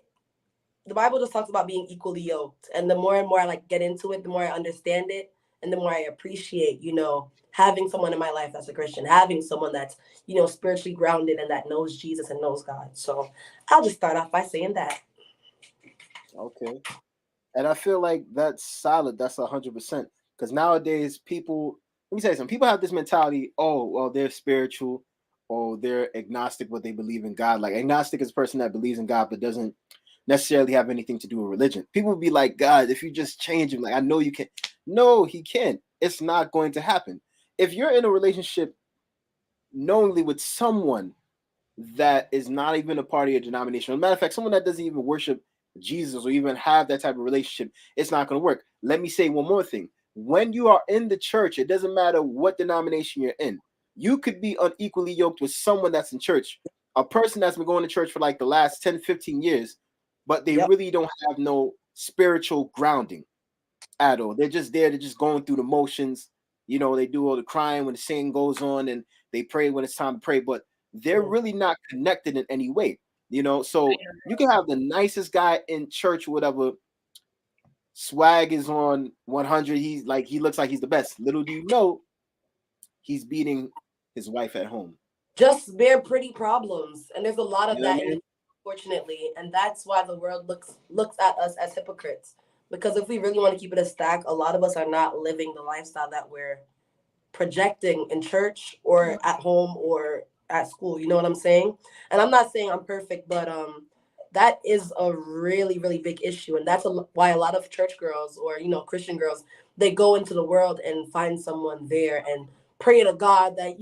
Bible just talks about being equally yoked. And the more and more I like get into it, the more I understand it and the more I appreciate, having someone in my life that's a Christian, having someone that's, spiritually grounded and that knows Jesus and knows God. So I'll just start off by saying that. Okay. And I feel like that's solid. That's 100%. Because nowadays people, let me tell you something, people have this mentality, oh, well, they're spiritual, or they're agnostic, but they believe in God. Like agnostic is a person that believes in God, but doesn't necessarily have anything to do with religion. People would be like, God, if you just change him, like, I know you can. No, he can't. It's not going to happen. If you're in a relationship knowingly with someone that is not even a part of your denomination, as a matter of fact, someone that doesn't even worship Jesus or even have that type of relationship, it's not going to work. Let me say one more thing. When you are in the church, it doesn't matter what denomination you're in. You could be unequally yoked with someone that's in church, a person that's been going to church for like the last 10, 15 years, but they really don't have no spiritual grounding at all. They're just there. They're just going through the motions. They do all the crying when the singing goes on and they pray when it's time to pray, but they're really not connected in any way. So you can have the nicest guy in church, whatever, swag is on 100. He looks like he's the best. Little do you know, he's beating his wife at home. Just bare pretty problems. And there's a lot of that, I mean? unfortunately. And that's why the world looks at us as hypocrites. Because if we really want to keep it a stack, a lot of us are not living the lifestyle that we're projecting in church or at home or at school. You know what I'm saying? And I'm not saying I'm perfect, but that is a really, really big issue. And that's why a lot of church girls or, Christian girls, they go into the world and find someone there and pray to God that,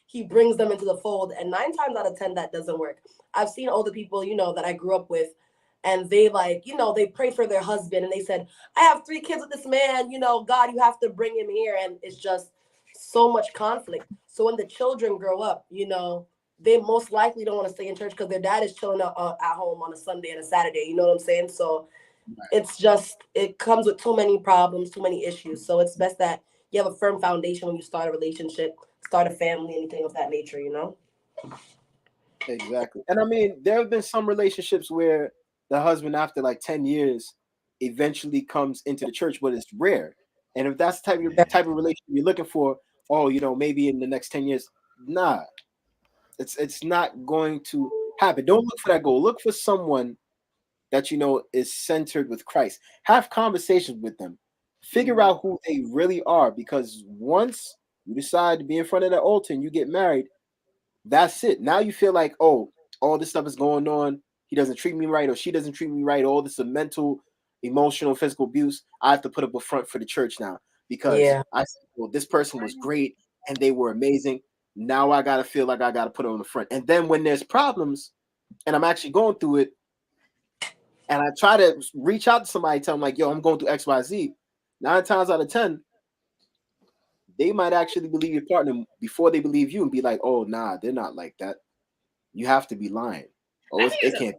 he brings them into the fold. And 9 times out of 10, that doesn't work. I've seen older people, that I grew up with, and they they prayed for their husband and they said, I have 3 kids with this man, God, you have to bring him here. And it's just so much conflict. So when the children grow up, they most likely don't want to stay in church because their dad is chilling at home on a Sunday and a Saturday. You know what I'm saying? So it's just, it comes with too many problems, too many issues. So it's best that you have a firm foundation when you start a relationship, start a family, anything of that nature, Exactly. And I mean, there have been some relationships where the husband, after like 10 years, eventually comes into the church, but it's rare. And if that's the type of relationship you're looking for, maybe in the next 10 years, nah, it's not going to happen. Don't look for that goal. Look for someone that is centered with Christ. Have conversations with them. Figure out who they really are, because once you decide to be in front of that altar and you get married, that's it. Now you feel like, oh, all this stuff is going on. He doesn't treat me right, or she doesn't treat me right. All this is mental, emotional, physical abuse. I have to put up a front for the church now because I said, well, this person was great and they were amazing. Now I gotta feel like I gotta put it on the front. And then when there's problems and I'm actually going through it, and I try to reach out to somebody, tell them like, yo, I'm going through XYZ. 9 times out of 10, they might actually believe your partner before they believe you and be like, oh, nah, they're not like that. You have to be lying. I think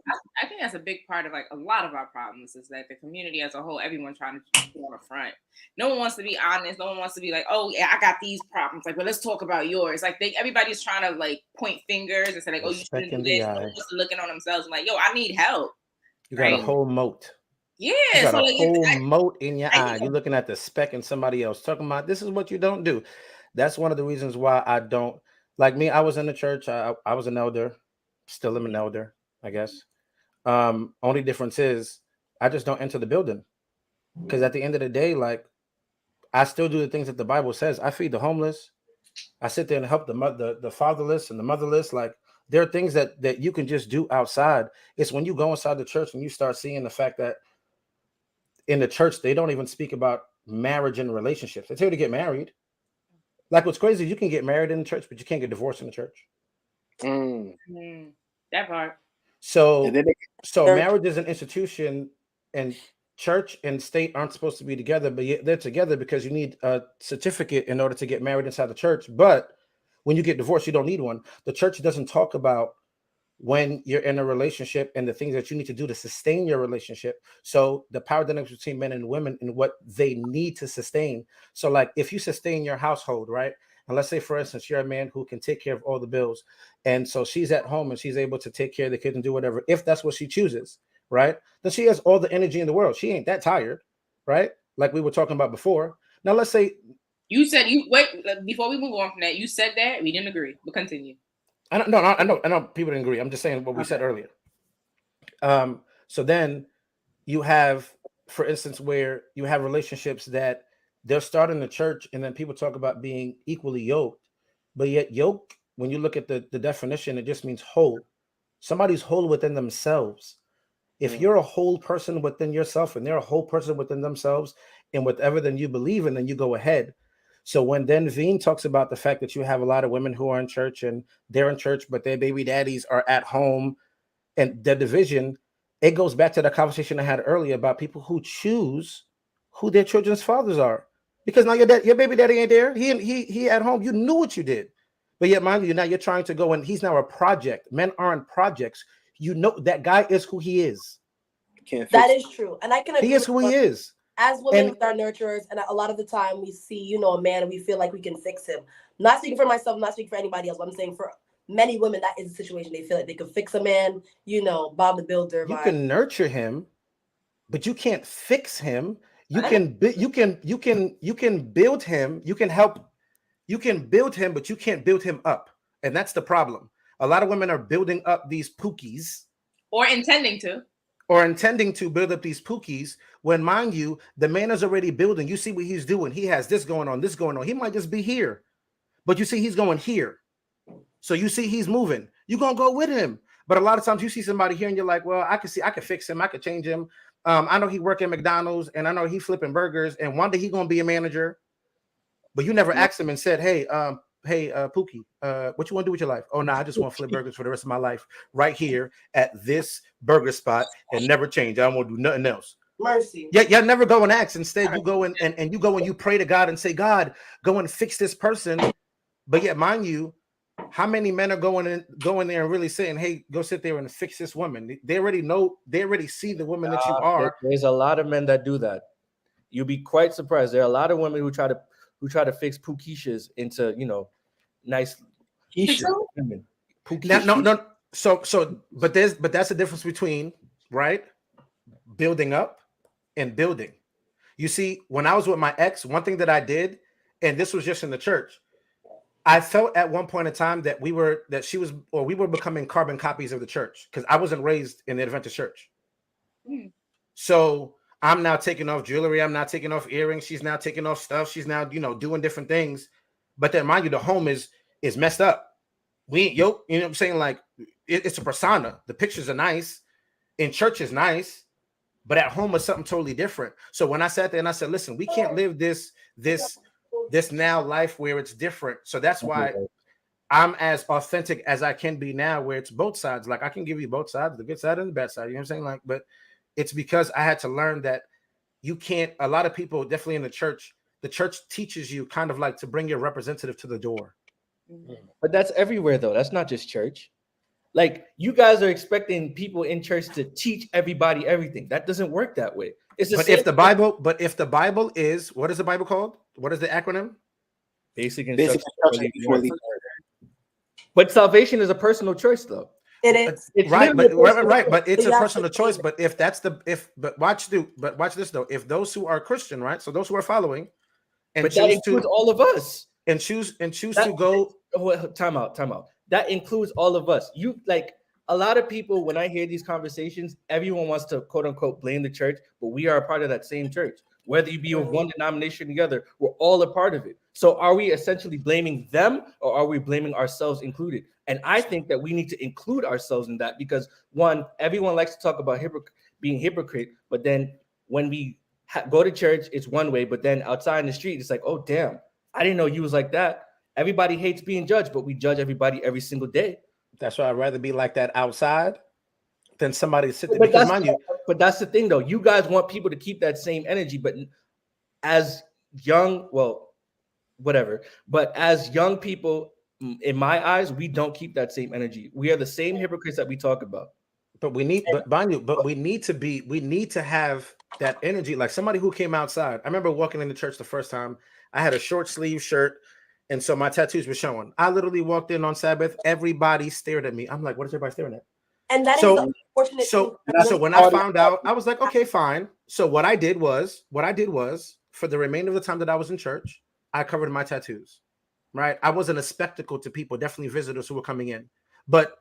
that's a big part of like a lot of our problems is that the community as a whole, everyone's trying to go on the front. No one wants to be honest. No one wants to be like, oh yeah, I got these problems. Like, well, let's talk about yours. Like everybody's trying to like point fingers and say like, oh, you shouldn't do this. No one's looking on themselves and like, yo, I need help. You got a whole moat. Yeah, you got a whole moat in your eye. You're looking at the speck in somebody else, talking about this is what you don't do. That's one of the reasons why I don't like me. I was in the church. I was an elder, still am an elder, I guess. Only difference is I just don't enter the building because at the end of the day, like I still do the things that the Bible says. I feed the homeless. I sit there and help the fatherless and the motherless. Like there are things that you can just do outside. It's when you go inside the church and you start seeing the fact that in the church, they don't even speak about marriage and relationships. They tell you to get married. Like what's crazy, you can get married in the church, but you can't get divorced in the church. That part. So marriage is an institution, and church and state aren't supposed to be together, but yet they're together because you need a certificate in order to get married inside the church. But when you get divorced, you don't need one. The church doesn't talk about when you're in a relationship and the things that you need to do to sustain your relationship. So the power dynamics between men and women and what they need to sustain. So like if you sustain your household, right? And let's say, for instance, you're a man who can take care of all the bills. And so she's at home and she's able to take care of the kids and do whatever, if that's what she chooses, right? Then she has all the energy in the world. She ain't that tired, right? Like we were talking about before. Now, let's say you said before we move on from that, you said that we didn't agree, but continue. I know people didn't agree. I'm just saying what we said earlier. So then you have, for instance, where you have relationships that they're starting the church and then people talk about being equally yoked, but yet yoke, when you look at the definition, it just means whole. Somebody's whole within themselves. If you're a whole person within yourself and they're a whole person within themselves and whatever then you believe in, then you go ahead. So when then Veen talks about the fact that you have a lot of women who are in church and they're in church, but their baby daddies are at home and the division, it goes back to the conversation I had earlier about people who choose who their children's fathers are. Because now your baby daddy ain't there. He at home. You knew what you did. But yet, mind you, now you're trying to go and he's now a project. Men aren't projects. You know that guy is who he is. That is true. And I can agree. He is who he is. As women with our nurturers, and a lot of the time we see, a man and we feel like we can fix him. I'm not speaking for myself, I'm not speaking for anybody else, but I'm saying for many women, that is a situation they feel like they can fix a man, Bob the Builder. You can nurture him, but you can't fix him. You can build him, you can build him, but you can't build him up. And that's the problem. A lot of women are building up these pookies. Or intending to build up these pookies when, mind you, the man is already building. You see what he's doing. He has this going on. He might just be here, but you see he's going here. So you see he's moving. You're going to go with him. But a lot of times you see somebody here and you're like, well, I could fix him. I could change him. I know he work at McDonald's and I know he flipping burgers and one day he going to be a manager. But you never asked him and said, hey, Pookie, what you want to do with your life? Oh, no, I just want to flip burgers for the rest of my life right here at this burger spot and never change. I don't want to do nothing else. Mercy. Yeah, y'all never go and ask. Instead, you go and you go and you pray to God and say, God, go and fix this person. But yet, mind you, how many men are going there and really saying, hey, go sit there and fix this woman? They already know, they already see the woman that you are. There's a lot of men that do that. You'll be quite surprised. There are a lot of women who try to fix Pookeishas into, nice women. No. So, but that's the difference between, right, building up and building. You see, when I was with my ex, one thing that I did, and this was just in the church, I felt at one point in time that we were becoming carbon copies of the church because I wasn't raised in the Adventist church. So I'm now taking off jewelry. I'm not taking off earrings. She's now taking off stuff. She's now, doing different things. But then mind you, the home is messed up. We ain't yoked. You know what I'm saying? Like it's a persona. The pictures are nice. In church is nice. But at home is something totally different. So when I sat there and I said, listen, we can't live this now life where it's different. So that's why I'm as authentic as I can be now, where it's both sides. Like I can give you both sides, the good side and the bad side. You know what I'm saying? Like, but it's because I had to learn that you can't, a lot of people, definitely in the church teaches you kind of like to bring your representative to the door. But that's everywhere though. That's not just church. Like you guys are expecting people in church to teach everybody everything. That doesn't work that way. If the Bible is, what is the Bible called? What is the acronym? Basic instruction. But salvation is a personal choice though. It is. It's right, but it's a personal choice. But watch this though. If those who are Christian, right? So those who are following, and but that includes all of us. And choose to go. Time out. That includes all of us. You like a lot of people, when I hear these conversations, everyone wants to quote unquote blame the church, but we are a part of that same church. Whether you be of one denomination or the other, we're all a part of it. So are we essentially blaming them or are we blaming ourselves included? And I think that we need to include ourselves in that because one, everyone likes to talk about being hypocrite, but then when we go to church, it's one way, but then outside in the street, it's like, oh, damn, I didn't know you was like that. Everybody hates being judged, but we judge everybody every single day. That's why I'd rather be like that outside than somebody sit there. Because mind you, but that's the thing, though. You guys want people to keep that same energy, but as young, well, whatever. But as young people in my eyes, we don't keep that same energy. We are the same hypocrites that we talk about. But we need, but mind you, but we need to have that energy. Like somebody who came outside. I remember walking in the church the first time. I had a short sleeve shirt, and so my tattoos were showing. I literally walked in on Sabbath. Everybody stared at me. I'm like, what is everybody staring at? And that So- is the unfortunate So thing. when I found out, I was like, okay, fine. So what I did was for the remainder of the time that I was in church, I covered my tattoos. Right? I wasn't a spectacle to people, definitely visitors who were coming in. But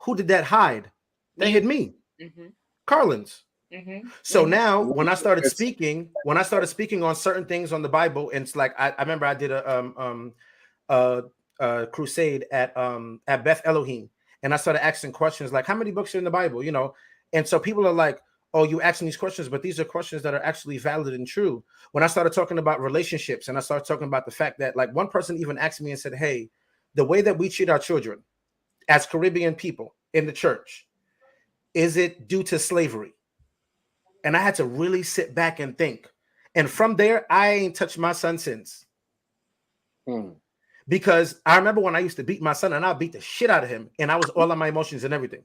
who did that hide? They hid me. Mm-hmm. Carlins. Mm-hmm. So now when I started speaking on certain things on the Bible, and it's like I remember I did a crusade at Beth Elohim, and I started asking questions like, how many books are in the Bible? You know, and so people are like, oh, you asking these questions, but these are questions that are actually valid and true. When I started talking about relationships, and I started talking about the fact that, like, one person even asked me and said, hey, the way that we treat our children as Caribbean people in the church, is it due to slavery? And I had to really sit back and think. And from there, I ain't touched my son since. Because I remember when I used to beat my son, and I beat the shit out of him, and I was all on my emotions and everything.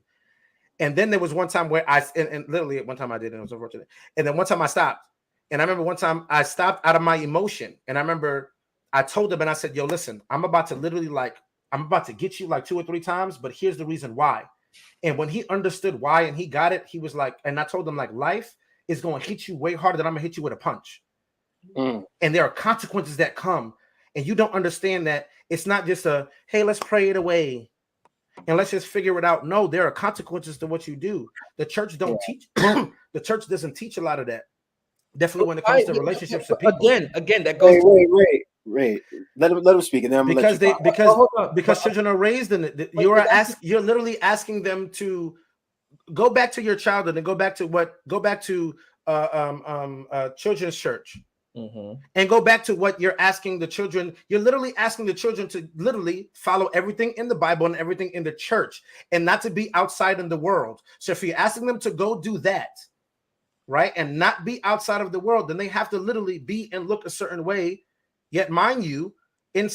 And then there was one time where and literally at one time I did, and it was unfortunate. And then one time I stopped. And I remember one time I stopped out of my emotion. And I remember I told him, and I said, yo, listen, I'm about to get you like 2 or 3 times, but here's the reason why. And when he understood why and he got it, he was like, and I told him, like, life is going to hit you way harder than I'm going to hit you with a punch. And there are consequences that come. And you don't understand that it's not just a, hey, let's pray it away and let's just figure it out. No, there are consequences to what you do. The church don't teach. The church doesn't teach a lot of that. Definitely when it comes to relationships with people. Again, that goes. Wait. Let him speak, and then I'm gonna because children are raised in it. You're literally asking them to go back to your childhood and go back to children's church. And go back to what you're asking the children. You're literally asking the children to literally follow everything in the Bible and everything in the church, and not to be outside in the world. So if you're asking them to go do that, right, and not be outside of the world, then they have to literally be and look a certain way. Yet, mind you, they're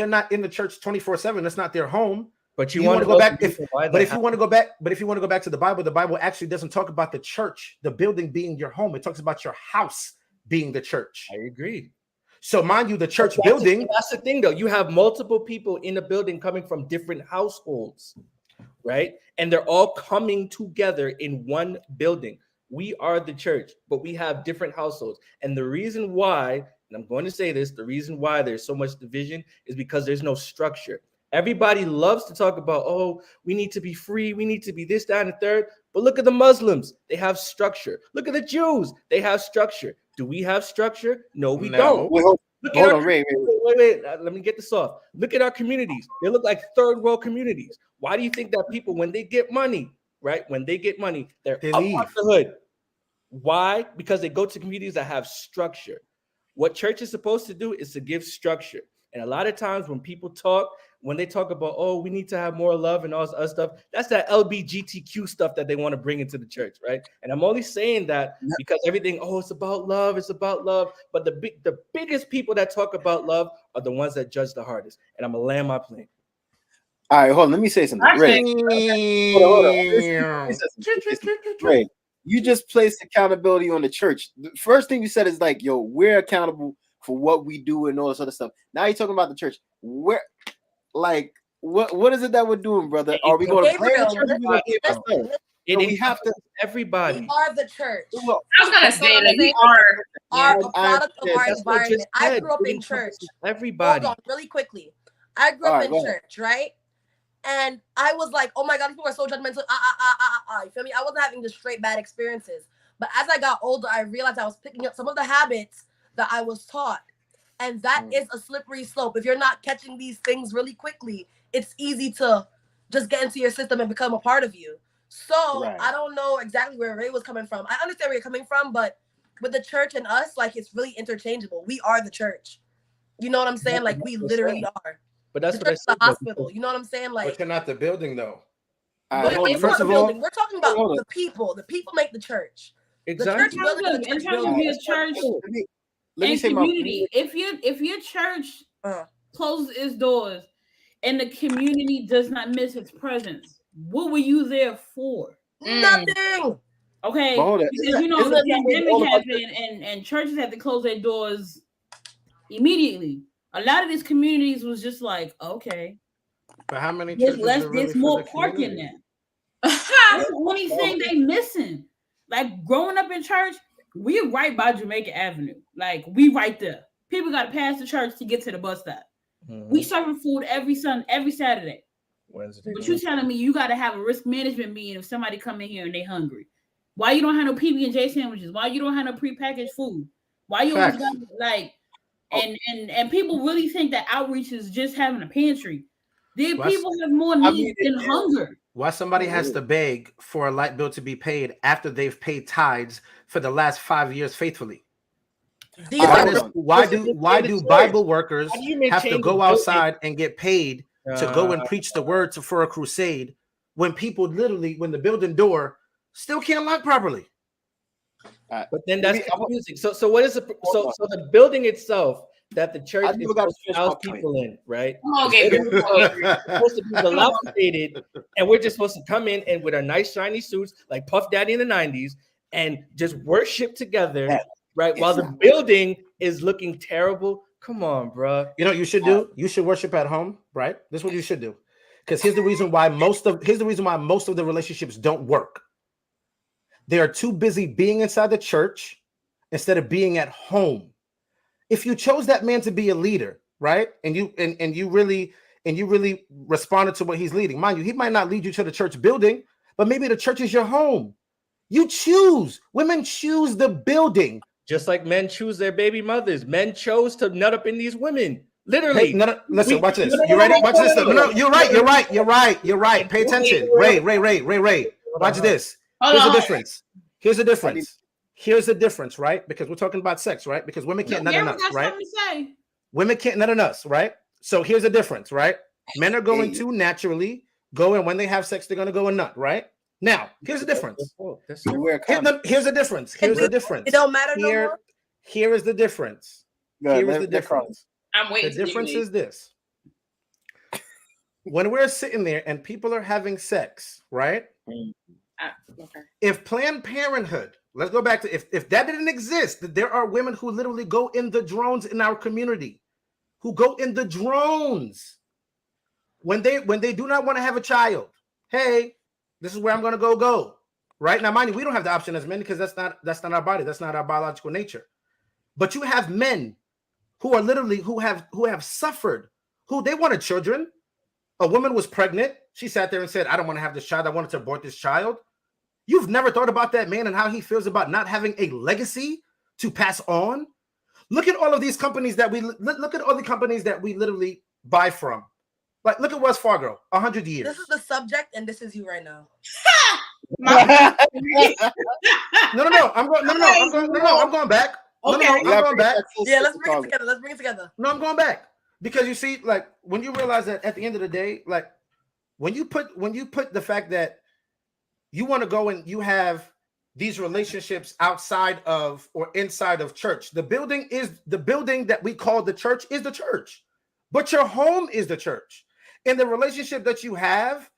not in the church 24/7. That's not their home. But you want to go back. If you want to go back to the Bible actually doesn't talk about the church, the building being your home. It talks about your house being the church. I agree. So mind you, the church building. That's the thing, though. You have multiple people in a building coming from different households, right? And they're all coming together in one building. We are the church, but we have different households. And the reason why, and I'm going to say this, the reason why there's so much division is because there's no structure. Everybody loves to talk about, oh, we need to be free. We need to be this, that, and the third. But look at the Muslims. They have structure. Look at the Jews. They have structure. Do we have structure? No, we don't. Hold on, Ray. Wait. Let me get this off. Look at our communities. They look like third world communities. Why do you think that people, when they get money, right? When they get money, they leave the hood. Why? Because they go to communities that have structure. What church is supposed to do is to give structure. And a lot of times when people talk, when they talk about, oh, we need to have more love and all this other stuff, that's that LGBTQ stuff that they want to bring into the church, right? And I'm only saying that because everything, oh, it's about love, it's about love. But the biggest people that talk about love are the ones that judge the hardest. And I'm going to land my plane. All right, hold on. Let me say something. Ray, hold on. Ray, you just placed accountability on the church. The first thing you said is like, yo, we're accountable for what we do and all this other stuff. Now you're talking about the church. Where, like, what is it that we're doing, brother? Are we going to play the church? We have to. Everybody. We are the church. I was gonna say that we are a product of our environment. I grew up in church. Everybody. Hold on, really quickly. I grew up in church, right? And I was like, oh my God, these people are so judgmental. You feel me? I wasn't having just straight bad experiences. But as I got older, I realized I was picking up some of the habits that I was taught. And that is a slippery slope. If you're not catching these things really quickly, it's easy to just get into your system and become a part of you. So I don't know exactly where Ray was coming from. I understand where you're coming from, but with the church and us, like, it's really interchangeable. We are the church. You know what I'm saying? Like, we literally are. But that's the church is the hospital. You know what I'm saying? Like, but you're not the building, though. First of all, we're talking about the people. The people make the church. Exactly. The church building, in terms of your church and community, if your church closes its doors, and the community does not miss its presence, what were you there for? Nothing. Okay, But hold on. because you know Isn't the that the thing pandemic all about happened and churches had to close their doors immediately. A lot of these communities was just like, okay, But how many there's churches less, are really there's for more the parking community? now. That's the only thing they missing. Like growing up in church, we right by Jamaica Avenue. Like we right there. People got to pass the church to get to the bus stop. We serving food every Saturday. Wednesday. But you telling me you got to have a risk management meeting if somebody come in here and they hungry? Why you don't have no PB&J sandwiches? Why you don't have no prepackaged food? Why you always got like and people really think that outreach is just having a pantry. People have more needs than hunger. Why somebody has to beg for a light bill to be paid after they've paid tithes for the last 5 years faithfully? Why do Bible workers have to go outside and get paid to go and preach the word for a crusade when people literally, when the building door still can't lock properly? But then that's confusing. So what is the so the building itself that the church is supposed to house people in, right? It's supposed to be dilapidated, and we're just supposed to come in and with our nice shiny suits like Puff Daddy in the 90s and just worship together, right? While the building is looking terrible. Come on, bro. You know what you should do? You should worship at home, right? This is what you should do. Because here's the reason why most of the relationships don't work. They are too busy being inside the church instead of being at home. If you chose that man to be a leader, right? And you really responded to what he's leading. Mind you, he might not lead you to the church building, but maybe the church is your home. You choose. Women choose the building. Just like men choose their baby mothers. Men chose to nut up in these women. Literally. Hey, listen, watch this. You ready? Watch this. No, you're right. Pay attention. Ray. Watch this. Here's the difference, right? Because we're talking about sex, right? Because women can't nut on us, right? Women can't nut on us, right? So here's the difference, right? Men are going to naturally go, and when they have sex, they're going to go and nut, right? Now, here's the difference. Here's the difference. It don't matter no more. Here is the difference. Here is the difference. I'm waiting. The difference is this. When we're sitting there and people are having sex, right? Okay. If Planned Parenthood, let's go back to if that didn't exist, there are women who literally go in the drones in our community, who go in the drones when they do not want to have a child. Hey, this is where I'm going to go. Right now, mind you, we don't have the option as men because that's not our body, that's not our biological nature. But you have men who are literally who have suffered, who they wanted children. A woman was pregnant. She sat there and said, I don't want to have this child. I wanted to abort this child. You've never thought about that man and how he feels about not having a legacy to pass on. Look at all of these companies that we literally buy from. Like, look at Wells Fargo, 100 years. This is the subject, and this is you right now. No. I'm going back. Okay. I'm going back. Yeah, let's bring it together. No, I'm going back. Because you see, like, when you realize that at the end of the day, like, when you put the fact that you want to go and you have these relationships outside of or inside of church, the building that we call the church is the church, but your home is the church. And the relationship that you have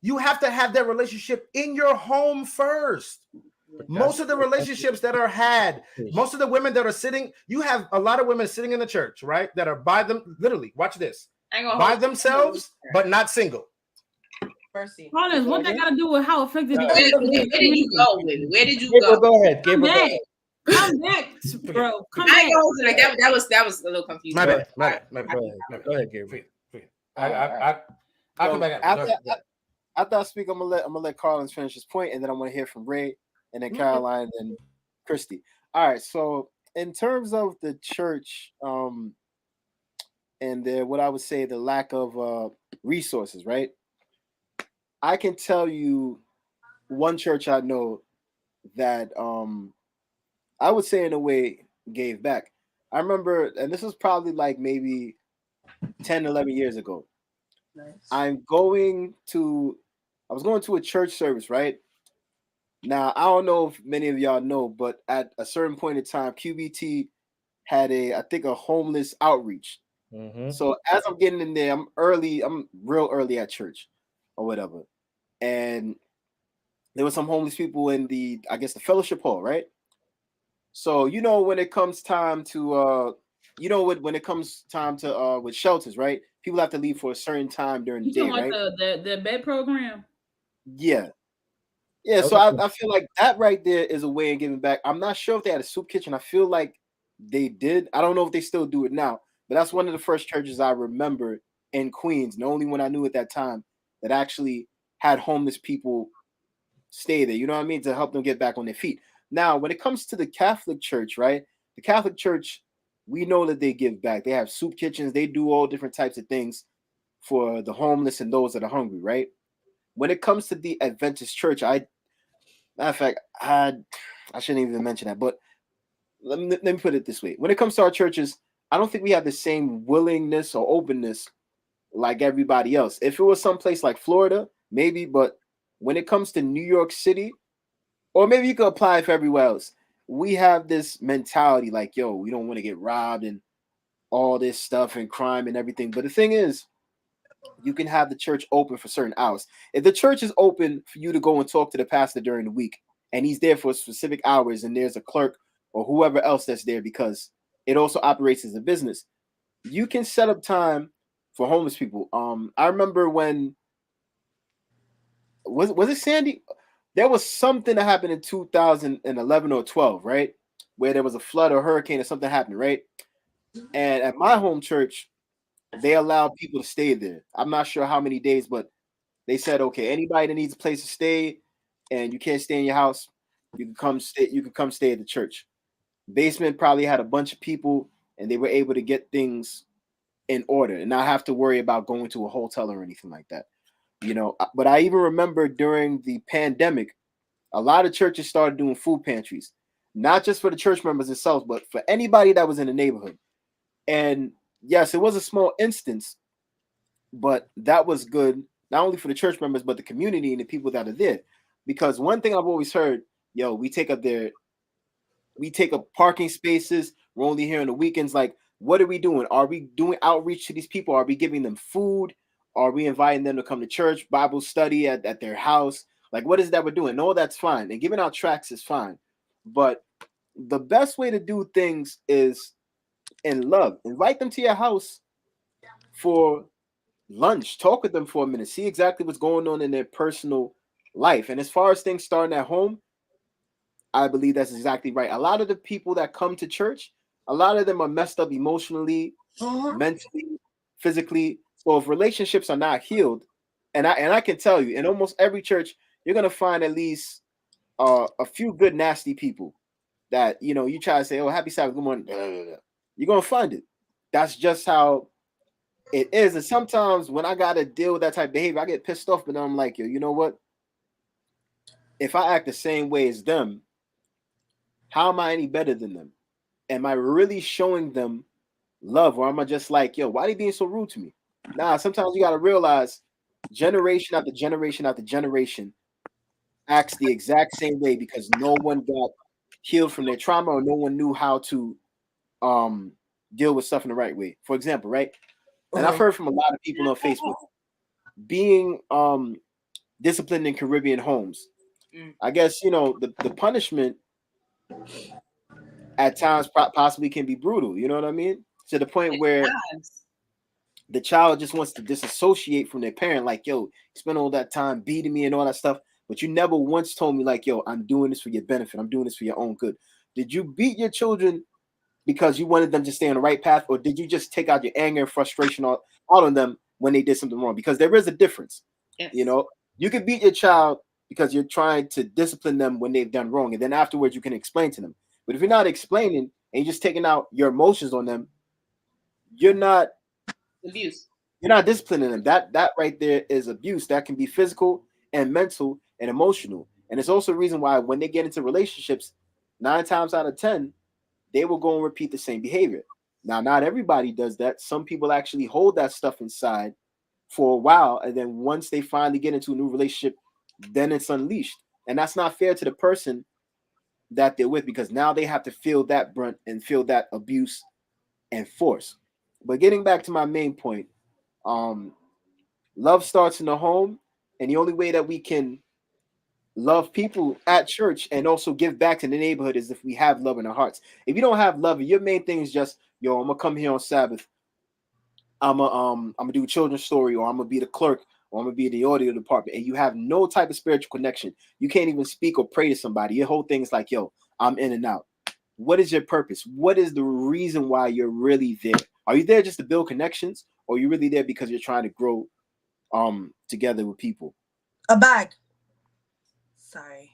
to have that relationship in your home first. Most of the relationships that are had, most of the women that are sitting, you have a lot of women sitting in the church, right? That are by them, literally, watch this, by themselves, but not single. Collins, what that got to do with how effective? Where did you go with it? Where did you go? Go ahead. Come back, bro. Come I back. know, like that was a little confusing. My bad. Go ahead, Gabriel. I'll come back after I speak, I'm gonna let Collins finish his point, and then I want to hear from Ray, and then Caroline, and Christy. All right. So in terms of the church, and what I would say the lack of resources, right? I can tell you one church I know that I would say in a way gave back. I remember, and this was probably like maybe 10, 11 years ago. Nice. I was going to a church service, right? Now, I don't know if many of y'all know, but at a certain point in time, QBT had I think a homeless outreach. Mm-hmm. So as I'm getting in there, I'm real early at church or whatever. And there were some homeless people in the fellowship hall, right? So when it comes time to when it comes time to with shelters, right? People have to leave for a certain time during the You day, talking right? about the bed program? Yeah. Yeah, so Okay. I feel like that right there is a way of giving back. I'm not sure if they had a soup kitchen. I feel like they did. I don't know if they still do it now, but that's one of the first churches I remember in Queens, the only one I knew at that time that actually had homeless people stay there. You know what I mean? To help them get back on their feet. Now, when it comes to the Catholic Church, right? The Catholic Church, we know that they give back. They have soup kitchens. They do all different types of things for the homeless and those that are hungry, right? When it comes to the Adventist Church, matter of fact, I shouldn't even mention that, but let me put it this way. When it comes to our churches, I don't think we have the same willingness or openness like everybody else. If it was someplace like Florida, maybe, but when it comes to New York City, or maybe you could apply it for everywhere else, we have this mentality like, yo, we don't want to get robbed and all this stuff and crime and everything. But the thing is, you can have the church open for certain hours. If the church is open for you to go and talk to the pastor during the week, and he's there for specific hours, and there's a clerk or whoever else that's there because it also operates as a business, you can set up time for homeless people. I remember when was it Sandy? There was something that happened in 2011 or 12, right? Where there was a flood or hurricane or something happened, right? And at my home church, they allowed people to stay there. I'm not sure how many days, but they said, okay, anybody that needs a place to stay and you can't stay in your house, you can come stay. You can come stay at the church. Basement probably had a bunch of people, and they were able to get things in order and not have to worry about going to a hotel or anything like that. But I even remember during the pandemic, a lot of churches started doing food pantries, not just for the church members themselves, but for anybody that was in the neighborhood. And yes, it was a small instance, but that was good, not only for the church members, but the community and the people that are there. Because one thing I've always heard, we take up parking spaces. We're only here on the weekends. Like, what are we doing? Are we doing outreach to these people? Are we giving them food? Are we inviting them to come to church, Bible study at their house? Like, what is that we're doing? No, that's fine. And giving out tracts is fine. But the best way to do things is in love. Invite them to your house for lunch. Talk with them for a minute. See exactly what's going on in their personal life. And as far as things starting at home, I believe that's exactly right. A lot of the people that come to church, a lot of them are messed up emotionally, mentally, physically. So if relationships are not healed, and I can tell you, in almost every church, you're gonna find at least a few good nasty people that you try to say, "Oh, happy Sabbath, good morning." Blah, blah, blah. You're gonna find it. That's just how it is. And sometimes when I gotta deal with that type of behavior, I get pissed off. But then I'm like, yo, you know what? If I act the same way as them, how am I any better than them? Am I really showing them love, or am I just like, yo, why are they being so rude to me? Nah, sometimes you gotta realize generation after generation after generation acts the exact same way because no one got healed from their trauma or no one knew how to deal with stuff in the right way. For example, right? And I've heard from a lot of people on Facebook being disciplined in Caribbean homes. I guess the punishment at times possibly can be brutal. You know what I mean? To the point where the child just wants to disassociate from their parent. Like, yo, you spend all that time beating me and all that stuff, but you never once told me like, yo, I'm doing this for your benefit. I'm doing this for your own good. Did you beat your children because you wanted them to stay on the right path, or did you just take out your anger and frustration out on them when they did something wrong? Because there is a difference. Yes. You can beat your child because you're trying to discipline them when they've done wrong, and then afterwards you can explain to them. But if you're not explaining and you're just taking out your emotions on them, you're not abuse. You're not disciplining them. That right there is abuse. That can be physical and mental and emotional. And it's also a reason why when they get into relationships, 9 times out of 10, they will go and repeat the same behavior. Now, not everybody does that. Some people actually hold that stuff inside for a while, and then once they finally get into a new relationship, then it's unleashed. And that's not fair to the person that they're with, because now they have to feel that brunt and feel that abuse and force. But getting back to my main point, love starts in the home, and the only way that we can love people at church and also give back to the neighborhood is if we have love in our hearts. If you don't have love, your main thing is just, yo, I'm gonna come here on Sabbath. I'm gonna do a children's story, or I'm gonna be the clerk, or I'm gonna be in the audio department, and you have no type of spiritual connection. You can't even speak or pray to somebody. Your whole thing is like, yo, I'm in and out. What is your purpose? What is the reason why you're really there? Are you there just to build connections, or are you really there because you're trying to grow together with people? A bag. Sorry.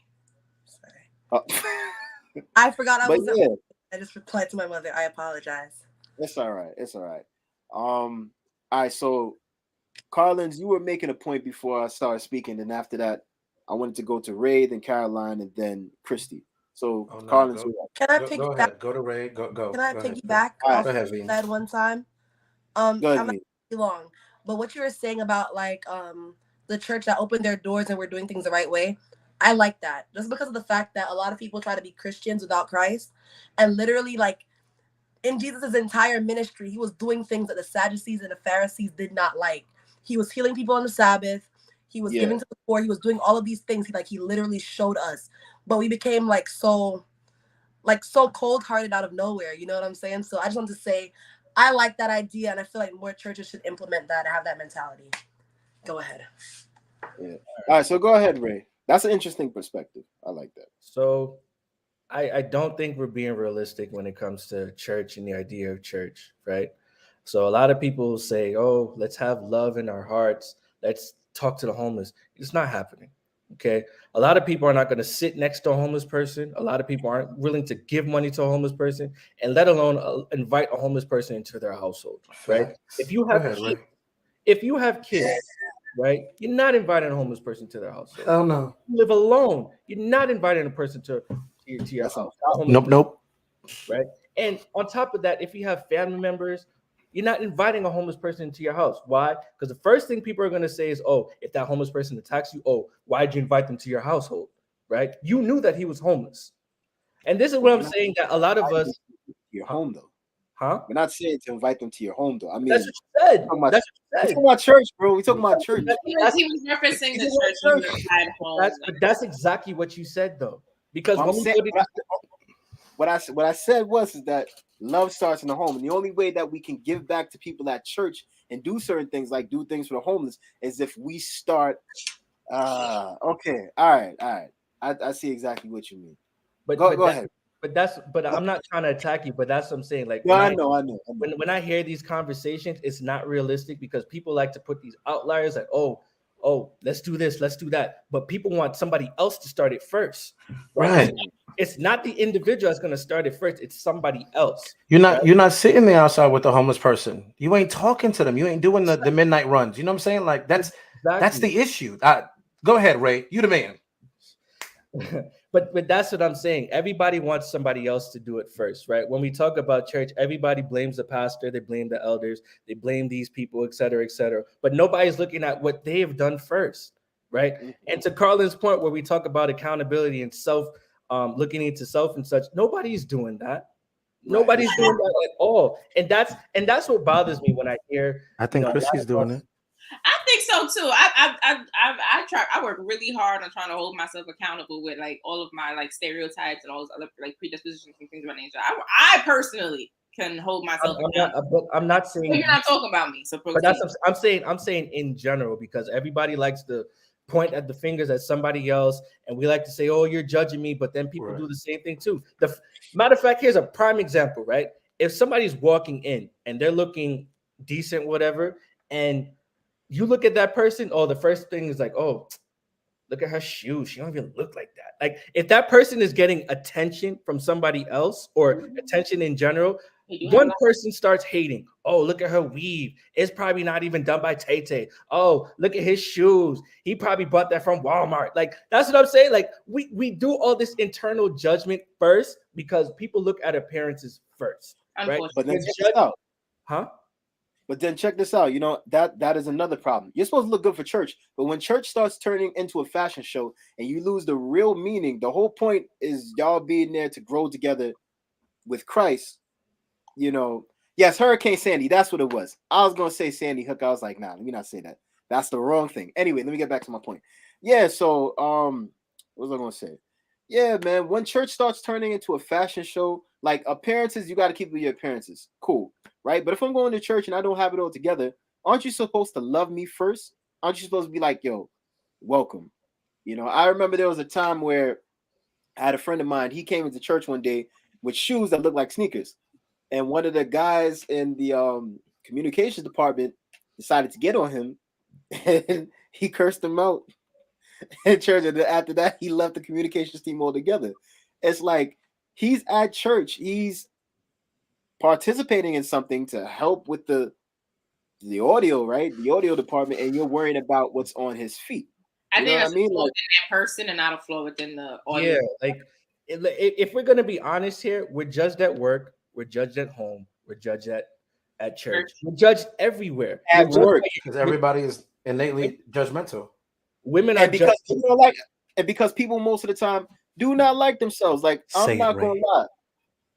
I forgot I was. Yeah. I just replied to my mother. I apologize. It's all right. It's all right. All right. So, Carlins, you were making a point before I started speaking, and after that, I wanted to go to Ray, then Caroline, and then Christy. So, Carlins, can I go piggyback? ahead. Go to Ray. Go. Can I piggyback off what you said one time? I'm not too long, but what you were saying about like the church that opened their doors and we're doing things the right way, I like that. Just because of the fact that a lot of people try to be Christians without Christ, and literally like in Jesus's entire ministry, he was doing things that the Sadducees and the Pharisees did not like. He was healing people on the Sabbath. He was giving to the poor. He was doing all of these things. He literally showed us, but we became so cold-hearted out of nowhere. You know what I'm saying? So I just wanted to say, I like that idea, and I feel like more churches should implement that and have that mentality. Go ahead. Yeah. All right. So go ahead, Ray. That's an interesting perspective. I like that. So I don't think we're being realistic when it comes to church and the idea of church, right? So a lot of people say, oh, let's have love in our hearts. Let's talk to the homeless. It's not happening. Okay. A lot of people are not going to sit next to a homeless person. A lot of people aren't willing to give money to a homeless person, and let alone invite a homeless person into their household, right? If you have kids, right, you're not inviting a homeless person to their household. Oh no. You live alone. You're not inviting a person to your house. Nope. Right. And on top of that, if you have family members, you're not inviting a homeless person into your house. Why? Because the first thing people are going to say is, oh, if that homeless person attacks you, oh, why'd you invite them to your household? Right? You knew that he was homeless. And this is what I'm saying, that a lot of us. Your home, though. Huh? We're not saying to invite them to your home, though. I mean, that's what you said. We're talking about church, bro. We're talking about church. He was referencing the church at home. That's exactly what you said, though. Because what I said was that love starts in the home, and the only way that we can give back to people at church and do certain things, like do things for the homeless, is if we start. Okay, all right. I see exactly what you mean. But go ahead. But I'm not trying to attack you. But that's what I'm saying. Like, no, I know. When I hear these conversations, it's not realistic because people like to put these outliers like, oh, let's do this, let's do that. But people want somebody else to start it first. Right. It's not the individual that's going to start it first. It's somebody else. You're not sitting there outside with the homeless person. You ain't talking to them. You ain't doing the midnight runs. You know what I'm saying? Like that's the issue. Go ahead, Ray. You the man. But that's what I'm saying. Everybody wants somebody else to do it first, right? When we talk about church, everybody blames the pastor, they blame the elders, they blame these people, et cetera, et cetera. But nobody's looking at what they have done first, right? Mm-hmm. And to Carlin's point, where we talk about accountability and self, looking into self and such, nobody's doing that. Nobody's doing that at all. And that's what bothers me when I hear. I think Chrissy's doing it. I think so too. I work really hard on trying to hold myself accountable with like all of my like stereotypes and all those other like predispositions and things of that nature. I personally can hold myself accountable. I'm not saying you're not talking about me. So but I'm saying in general, because everybody likes to point at the fingers at somebody else, and we like to say, oh, you're judging me, but then people do the same thing too. The matter of fact, here's a prime example, right? If somebody's walking in and they're looking decent, whatever, and you look at that person, the first thing is like, oh, look at her shoes. She don't even look like that. Like, if that person is getting attention from somebody else or attention in general, one person starts hating. Oh, look at her weave. It's probably not even done by Tay-Tay. Oh, look at his shoes. He probably bought that from Walmart. Like, that's what I'm saying. Like, we do all this internal judgment first because people look at appearances first, right? But then check this out. Huh? But then check this out. You know, that is another problem. You're supposed to look good for church, but when church starts turning into a fashion show and you lose the real meaning, the whole point is y'all being there to grow together with Christ. You know, Yes, Hurricane Sandy. That's what it was. I was gonna say Sandy Hook. I was like, nah, let me not say that. That's the wrong thing. Anyway, let me get back to my point. Yeah. So, what was I gonna say? Yeah, man. When church starts turning into a fashion show, like appearances, you got to keep with your appearances. Cool, right? But if I'm going to church and I don't have it all together, aren't you supposed to love me first? Aren't you supposed to be like, yo, welcome? You know, I remember there was a time where I had a friend of mine. He came into church one day with shoes that looked like sneakers. And one of the guys in the communications department decided to get on him, and he cursed him out in church. And after that, he left the communications team altogether. It's like he's at church, he's participating in something to help with the audio, right? The audio department, and you're worrying about what's on his feet. I think that's I mean? a flaw within that person and not a flaw within the audience. Yeah, like if we're gonna be honest here, we're judged at work, we're judged at home, we're judged at church, we're judged everywhere. At work, because everybody is innately judgmental. Women are because people don't like, and because people most of the time do not like themselves. Like, I'm not gonna lie.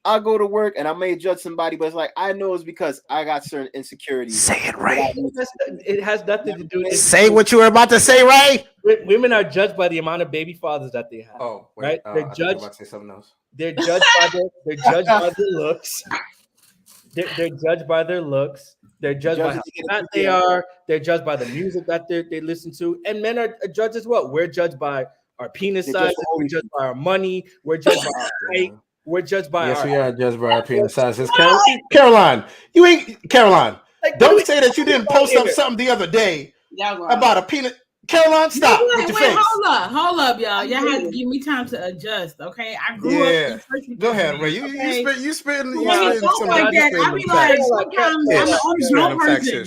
I go to work and I may judge somebody, but it's like I know it's because I got certain insecurities. Say it, Ray. It has nothing to do with Say what you were about to say, Ray. Women are judged by the amount of baby fathers that they have. Oh, right? They're judged. About to say something else. They're judged by their looks. They're judged by their looks. They're judged by how fat they are. They're judged by the music that they listen to. And men are judged as well. We're judged by our penis size. We're judged by our money. We're judged by our height. We're judged by we are judged by our penis sizes. Caroline, you ain't Caroline. Like, don't say that you didn't post up something the other day about a penis. Caroline, stop. Wait, hold up, y'all. Y'all have to give me time to adjust, okay? I grew up in church. Go ahead, Ray. You spit some like that. I be like, sometimes I'm the only grown person. He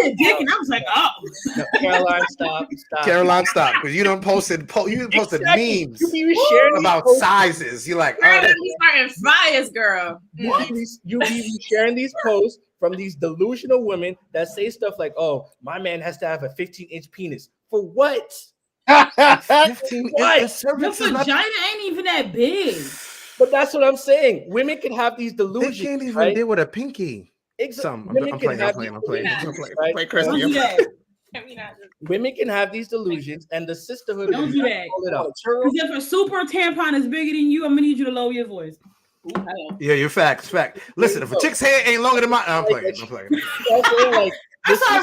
said dick, and I was like, oh. No, Caroline, stop. Caroline, stop. Because you done posted memes about sizes. You're like, oh, you starting fires, girl. You be sharing these posts from these delusional women that say stuff like, oh, my man has to have a 15-inch penis. For what? 15 what? Your vagina ain't even that big. But that's what I'm saying. Women can have these delusions. They can't even deal with a pinky. I'm playing. Women can have these delusions, and the sisterhood. Don't do that. Because if a super tampon is bigger than you, I'm gonna need you to lower your voice. Yeah, you're fact. Listen, if a chick's hair ain't longer than mine, I'm playing. I'm sorry,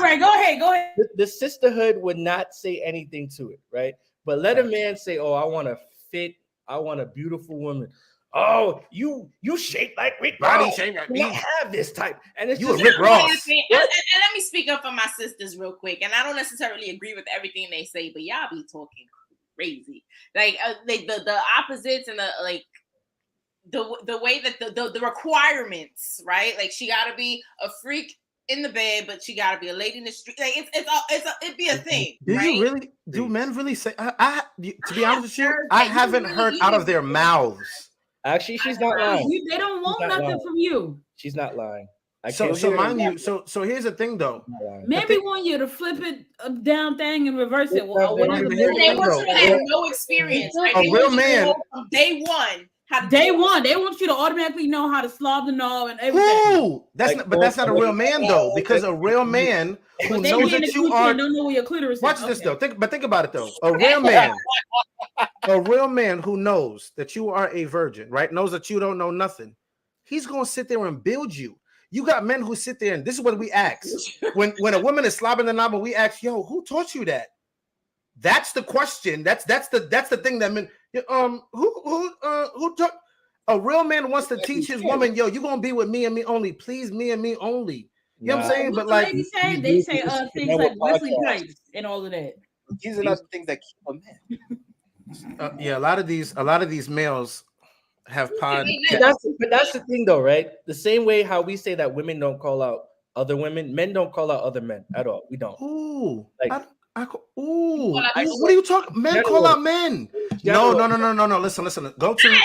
Ray. Go ahead. The sisterhood would not say anything to it, right? But let a man say, "Oh, I want a beautiful woman." Oh, you shaped like Rick Ross. We have this type, and it's you a Rick Ross. And let me speak up for my sisters real quick. And I don't necessarily agree with everything they say, but y'all be talking crazy, like the opposites and the way that the requirements, right? Like she got to be a freak in the bed, but she got to be a lady in the street. Like it'd be a thing. Do men really say? To be honest with you, I haven't heard out of their mouths. Actually, she's not lying. They don't want nothing from you. She's not lying. So mind you, so here's the thing though. Maybe want you to flip it down thing and reverse it. They want you to have no experience. Right? A real man. Day one. They want you to automatically know how to slob the knob and everything. Ooh, that's not a real man though, because a real man who knows that you are. Don't know where your clitoris is. Watch this though. Think about it though. A real man who knows that you are a virgin, right? Knows that you don't know nothing. He's gonna sit there and build you. You got men who sit there, and this is what we ask when a woman is slobbing the knob, and we ask, "Yo, who taught you that?" That's the question. That's the thing that men. Who took a real man wants to teach his woman, yo, you gonna be with me and me only, please me and me only. You know what I'm saying? But like they say things like Wesley Pipes and all of that. These are not the things that keep a man. Yeah, a lot of these males have pod. But that's the thing though, right? The same way how we say that women don't call out other women, men don't call out other men at all. We don't. Ooh, like. What are you talking? Men call out men. No. Listen. Go to.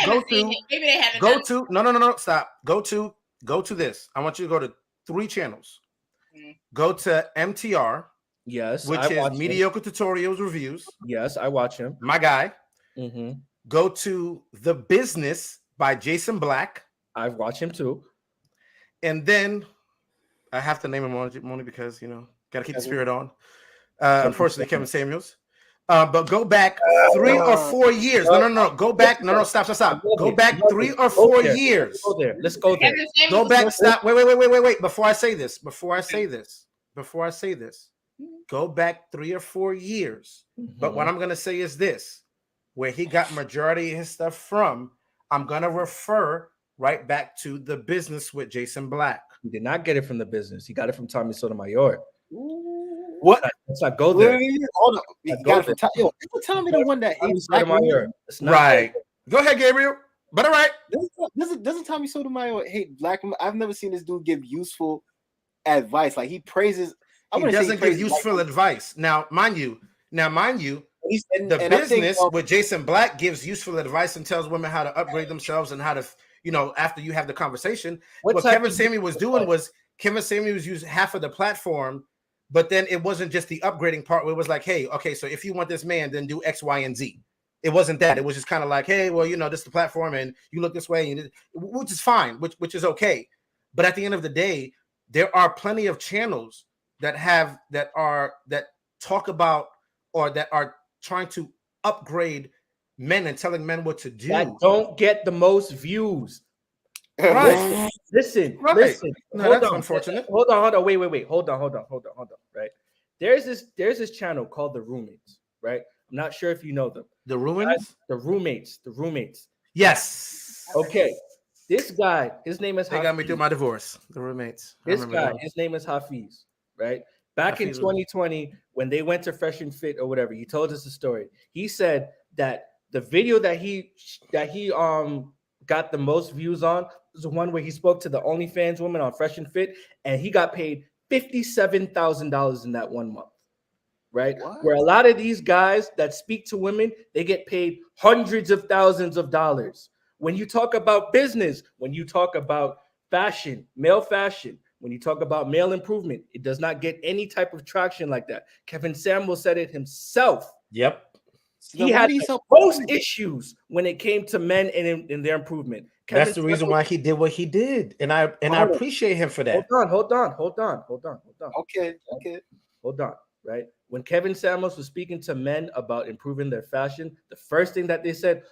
Stop. Go to this. I want you to go to 3 channels. Go to MTR. Yes, which is Mediocre Tutorials Reviews. Yes, I watch him. My guy. Mm-hmm. Go to The Business by Jason Black. I watch him too. and then I have to name him only because gotta keep the spirit on. Unfortunately, Kevin Samuels. But go back 3 or 4 years. No. Go back. No. Stop. Go back 3 or 4 years. Go there. Let's go there. Go back. Stop. Wait. Before I say this. Go back 3 or 4 years. But what I'm gonna say is this: where he got majority of his stuff from, I'm gonna refer right back to the business with Jason Black. He did not get it from the business. He got it from Tommy Sotomayor. What? Let's not go there. Hold on. You got it from Tommy, the one that hates Black women. Right. Go ahead, Gabriel. But all right. Doesn't Tommy Sotomayor hate Black women? I've never seen this dude give useful advice. Like he praises. He doesn't give useful advice. Now, mind you, the business with Jason Black gives useful advice and tells women how to upgrade themselves and how to, after you have the conversation. What Kevin Samuels was doing was using half of the platform, but then it wasn't just the upgrading part where it was like, hey, okay, so if you want this man, then do X, Y, and Z. It wasn't that. It was just kind of like, hey, well, this is the platform and you look this way, which is fine, which is okay. But at the end of the day, there are plenty of channels that talk about or that are trying to upgrade men and telling men what to do. That don't get the most views. Right. Listen. No, that's unfortunate. Hold on. Wait. Hold on. Right. There's this channel called The Roommates, right? I'm not sure if you know them. The Roommates? The Roommates. Yes. Okay. This guy, his name is They got me through my divorce. The Roommates. This guy, his name is Hafiz, right? Back in 2020, when they went to Fresh and Fit or whatever, he told us a story. He said that the video that he got the most views on was the one where he spoke to the OnlyFans woman on Fresh and Fit, and he got paid $57,000 in that 1 month, right? What? Where a lot of these guys that speak to women, they get paid hundreds of thousands of dollars. When you talk about business, when you talk about fashion, male fashion, when you talk about male improvement, it does not get any type of traction like that. Kevin Samuels said it himself. Yep. He had the most issues when it came to men and in their improvement. That's the reason why he did what he did. And I appreciate him for that. Hold on. Okay. Hold on, right? When Kevin Samuels was speaking to men about improving their fashion, the first thing that they said,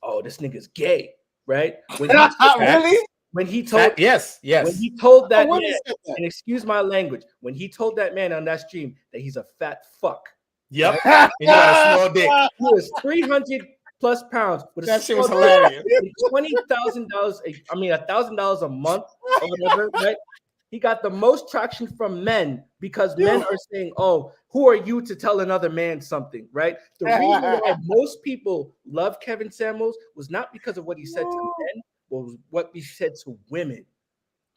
oh, this nigga's gay, right? Really? When he told yes. When he told that man, and excuse my language, when he told that man on that stream that he's a fat fuck. Yep. And he had a small dick. He was 300 plus pounds. That shit was hilarious. $20,000, $1,000 a month or whatever, right? He got the most traction from men because men are saying, oh, who are you to tell another man something, right? The reason why most people love Kevin Samuels was not because of what he said to men, but was what he said to women,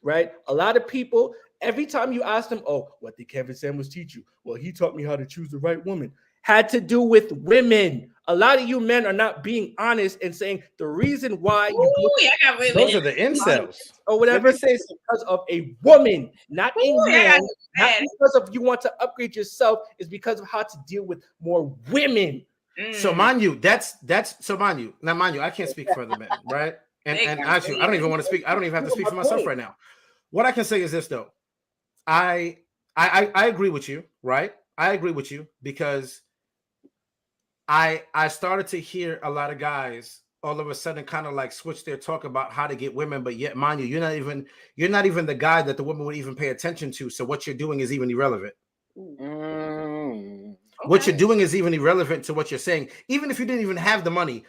right? A lot of people, every time you ask them, oh, what did Kevin Samuels teach you? Well, he taught me how to choose the right woman. Had to do with women. A lot of you men are not being honest and saying the reason why those are the incels or whatever is because of a woman, not a man, not because of you want to upgrade yourself, is because of how to deal with more women. So mind you, that's so mind you. Now mind you, I can't speak for the men, right? And actually, I don't even want to speak. I don't even have to speak for myself right now. What I can say is this though. I agree with you, right? I agree with you because I started to hear a lot of guys all of a sudden kind of like switch their talk about how to get women, but yet, mind you, you're not even the guy that the woman would even pay attention to. So what you're doing is even irrelevant. What you're doing is even irrelevant to what you're saying. Even if you didn't even have the money,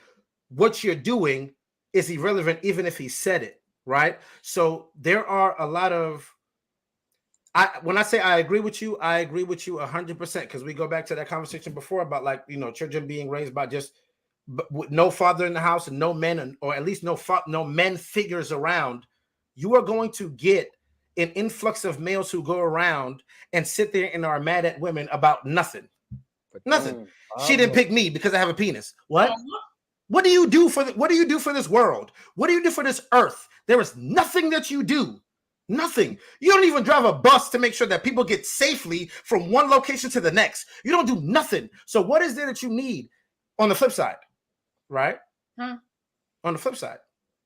what you're doing is irrelevant, even if he said it, right? So there are a lot of when I say I agree with you 100%, because we go back to that conversation before about like, children being raised by just with no father in the house and no men, or at least no men figures around. You are going to get an influx of males who go around and sit there and are mad at women about nothing. She didn't pick me because I have a penis. What? What do you do for this world? What do you do for this earth? There is nothing that you do. Nothing. You don't even drive a bus to make sure that people get safely from one location to the next. You don't do nothing. So what is there that you need on the flip side? Right? On the flip side,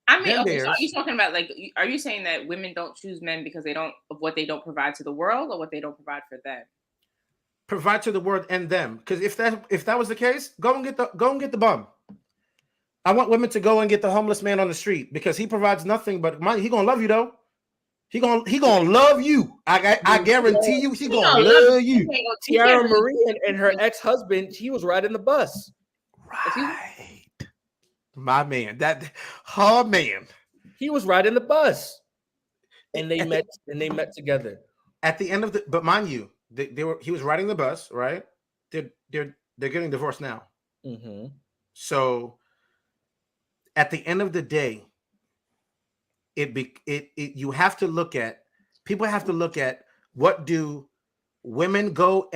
I mean, Them okay, so are bears. you talking about like, are you saying that women don't choose men because they don't of what they don't provide to the world or what they don't provide for them? Provide to the world and them. Because if that was the case, go and get the bum. I want women to go and get the homeless man on the street because he provides nothing but money. He gonna love you though. He gonna love you. I guarantee you, he gonna love you. Tiara Marie and her ex-husband, he was riding the bus. Right. My man. Her man. He was riding the bus. And they met together. At the end of but mind you, he was riding the bus, right? They're getting divorced now. Mm-hmm. So at the end of the day, you have to look at, people have to look at, what do women go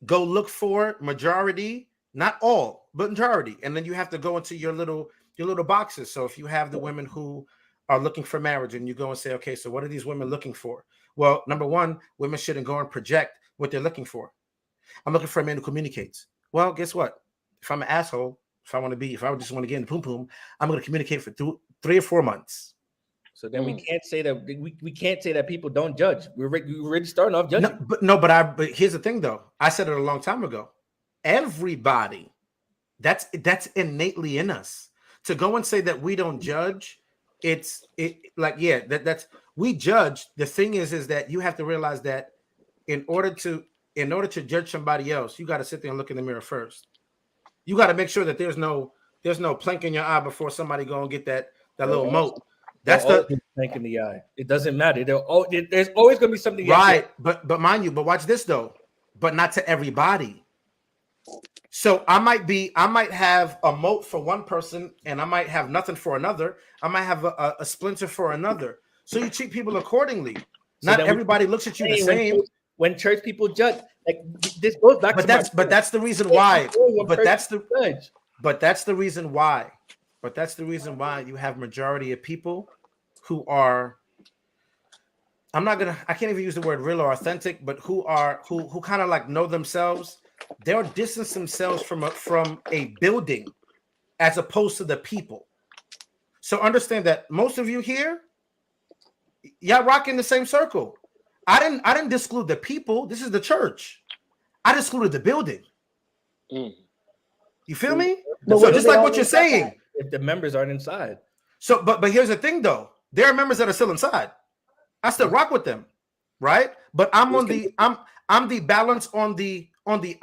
look for? Majority, not all, but majority. And then you have to go into your little boxes. So if you have the women who are looking for marriage and you go and say, okay, so what are these women looking for? Well, number one, women shouldn't go and project what they're looking for. I'm looking for a man who communicates. Well, guess what? If I'm an asshole, if I just want to get in the poom poom, I'm going to communicate for 3 or 4 months. So then we can't say that people don't judge. We're already starting off judging. But here's the thing though. I said it a long time ago. Everybody, that's innately in us. To go and say that we don't judge, that's we judge. The thing is that you have to realize that in order to judge somebody else, you got to sit there and look in the mirror first. You got to make sure that there's no plank in your eye before somebody go and get that little mote. That's the plank in the eye. It doesn't matter. There's always going to be something right. But mind you, but watch this though. But not to everybody. So I might have a moat for one person, and I might have nothing for another. I might have a splinter for another. So you treat people accordingly. So not everybody looks at you the same. When church people judge, like this goes back. But that's the reason why. But that's the reason why. But that's the reason why you have majority of people who are. I can't even use the word real or authentic, but who kind of like know themselves. They'll distance themselves from a building as opposed to the people. So understand that most of you here, y'all rock in the same circle. I didn't disclude the people. This is the church. I excluded the building. You feel me? So just like what you're saying. If the members aren't inside. So, but here's the thing though. There are members that are still inside. I still rock with them, right? But I'm the balance on the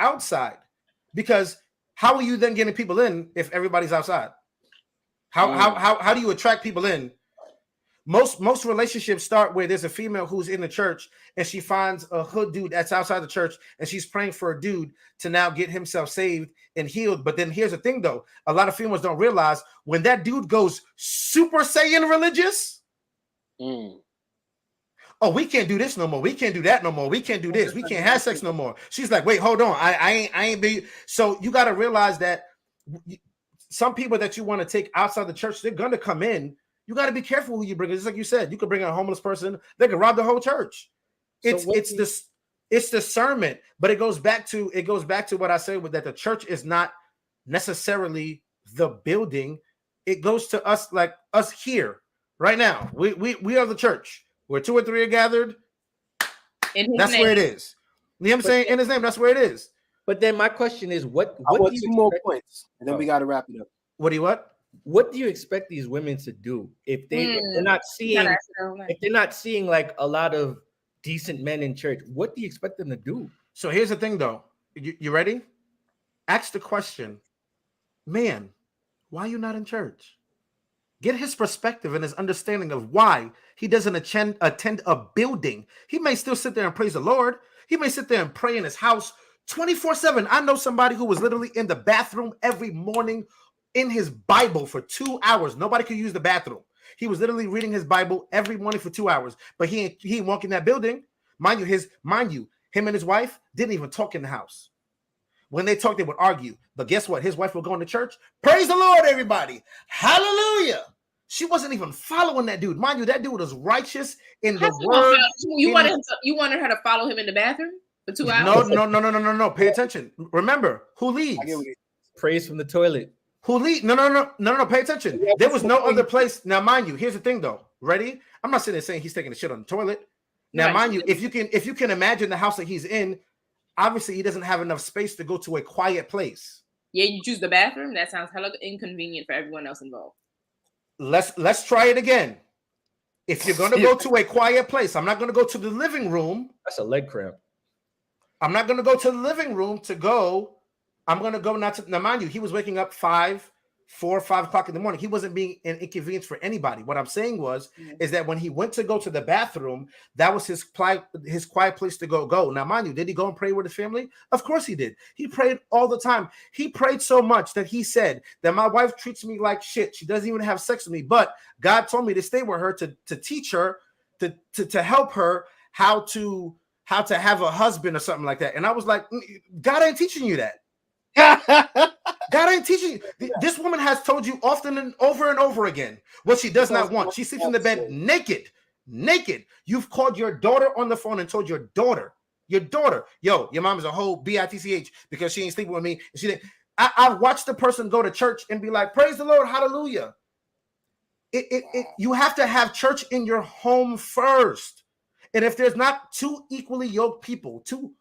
outside, because how are you then getting people in if everybody's outside? How do you attract people in? Most relationships start where there's a female who's in the church and she finds a hood dude that's outside the church and she's praying for a dude to now get himself saved and healed. But then here's the thing though, a lot of females don't realize when that dude goes Super Saiyan religious. Oh, we can't do this no more. We can't do that no more. We can't do this. We can't have sex no more. She's like, wait, hold on. I ain't be. So you got to realize that some people that you want to take outside the church, they're going to come in. You got to be careful who you bring. Just like you said, you could bring a homeless person. They could rob the whole church. It's discernment, but it goes back to what I said with that the church is not necessarily the building. It goes to us, like us here right now. We are the church. Where 2 or 3 are gathered, that's where it is. You know what I'm saying? In his name, that's where it is. But then my question is, what I want 2 more points, and then we got to wrap it up. What do you what? What do you expect these women to do if they're not seeing like a lot of decent men in church? What do you expect them to do? So here's the thing, though. You ready? Ask the question, man, why are you not in church? Get his perspective and his understanding of why he doesn't attend a building. He may still sit there and praise the Lord. He may sit there and pray in his house 24/7. I know somebody who was literally in the bathroom every morning in his Bible for 2 hours. Nobody could use the bathroom. He was literally reading his Bible every morning for 2 hours. But he ain't walk in that building. Mind you, him and his wife didn't even talk in the house. When they talk, they would argue. But guess what? His wife would go into church. Praise the Lord, everybody. Hallelujah. She wasn't even following that dude. Mind you, that dude was righteous in the word. You wanted her to follow him in the bathroom for 2 hours? No. Pay attention. Remember, who leads? Praise from the toilet. Who lead? No. Pay attention. There was no other place. Now, mind you, here's the thing, though. Ready? I'm not sitting there saying he's taking the shit on the toilet. Now, Right. mind you, if you can imagine the house that he's in, obviously he doesn't have enough space to go to a quiet place. Yeah, you choose the bathroom. That sounds hella inconvenient for everyone else involved. Let's try it again. If you're gonna go to a quiet place, I'm not gonna go to the living room. That's a leg cramp. I'm not gonna go to the living room to go. I'm gonna go now, mind you, he was waking up 4 or 5 o'clock in the morning. He wasn't being an inconvenience for anybody. What I'm saying is that when he went to go to the bathroom, that was his quiet place to go. Now, mind you, did he go and pray with his family? Of course he did. He prayed all the time. He prayed so much that he said that my wife treats me like shit. She doesn't even have sex with me, but God told me to stay with her to teach her, to help her how to have a husband or something like that. And I was like, God ain't teaching you that. God ain't teaching you. This woman has told you often and over again what she does not want. She sleeps in the bed naked. You've called your daughter on the phone and told your daughter, yo, your mom is a whole bitch because she ain't sleeping with me. And she didn't. I watched the person go to church and be like, praise the Lord, hallelujah. You have to have church in your home first. And if there's not two equally yoked people, two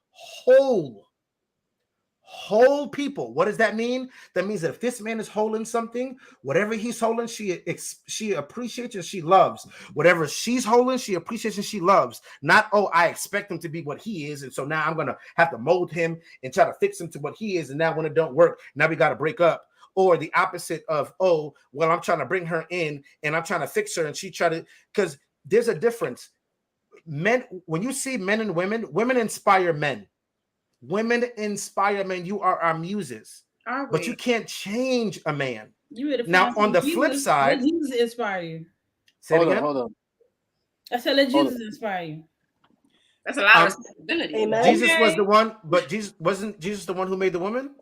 whole people, what does that mean? That means that if this man is holding something, whatever he's holding, she appreciates and she loves. Whatever she's holding, she appreciates and she loves. Not, oh, I expect him to be what he is, and so now I'm gonna have to mold him and try to fix him to what he is, and now when it don't work, now we got to break up. Or the opposite of, oh, well, I'm trying to bring her in and I'm trying to fix her, and she try to, because there's a difference. Men, when you see men and women inspire men. Women inspire men. You are our muses, but you can't change a man. Now, on the flip side, let Jesus inspire you. Hold on. I said, let Jesus inspire you. That's a lot of responsibility. Amen. Jesus was the one, but wasn't Jesus the one who made the woman?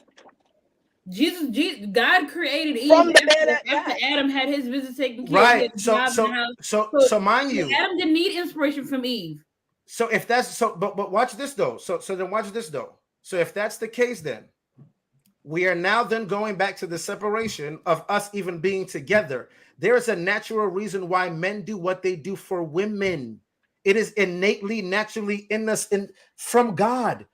Jesus, God created Eve From the man after Adam had his business taken care of. Right. So mind you, Adam didn't need inspiration from Eve. So if that's so, but watch this though. So then watch this though. So if that's the case, then we are now then going back to the separation of us even being together. There is a natural reason why men do what they do for women. It is innately, naturally in us, from God.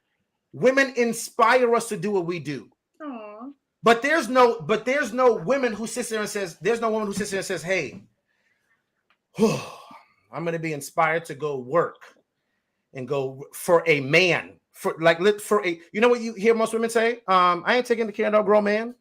Women inspire us to do what we do. Aww. But there's no woman who sits there and says, hey, I'm going to be inspired to go work and go for a man, for a, you know what you hear most women say? I ain't taking the care of no grown man.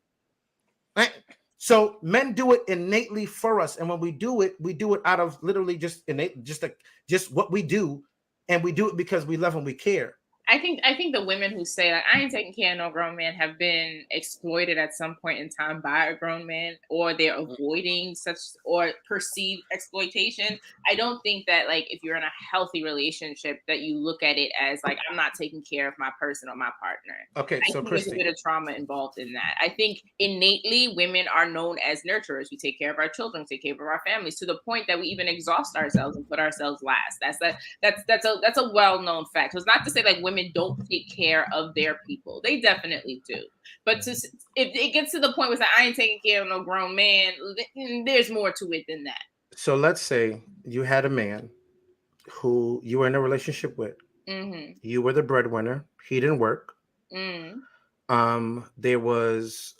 So men do it innately for us. And when we do it out of literally just innate, just what we do. And we do it because we love and we care. I think the women who say like I ain't taking care of no grown man have been exploited at some point in time by a grown man, or they're avoiding such or perceived exploitation. I don't think that like if you're in a healthy relationship that you look at it as like I'm not taking care of my person or my partner. Okay, I so think Christy, there's a bit of trauma involved in that. I think innately women are known as nurturers. We take care of our children, we take care of our families to the point that we even exhaust ourselves and put ourselves last. That's a well-known fact. So it's not to say like women don't take care of their people. They definitely do. But if it gets to the point where I ain't taking care of no grown man, there's more to it than that. So let's say you had a man who you were in a relationship with. Mm-hmm. You were the breadwinner. He didn't work. There was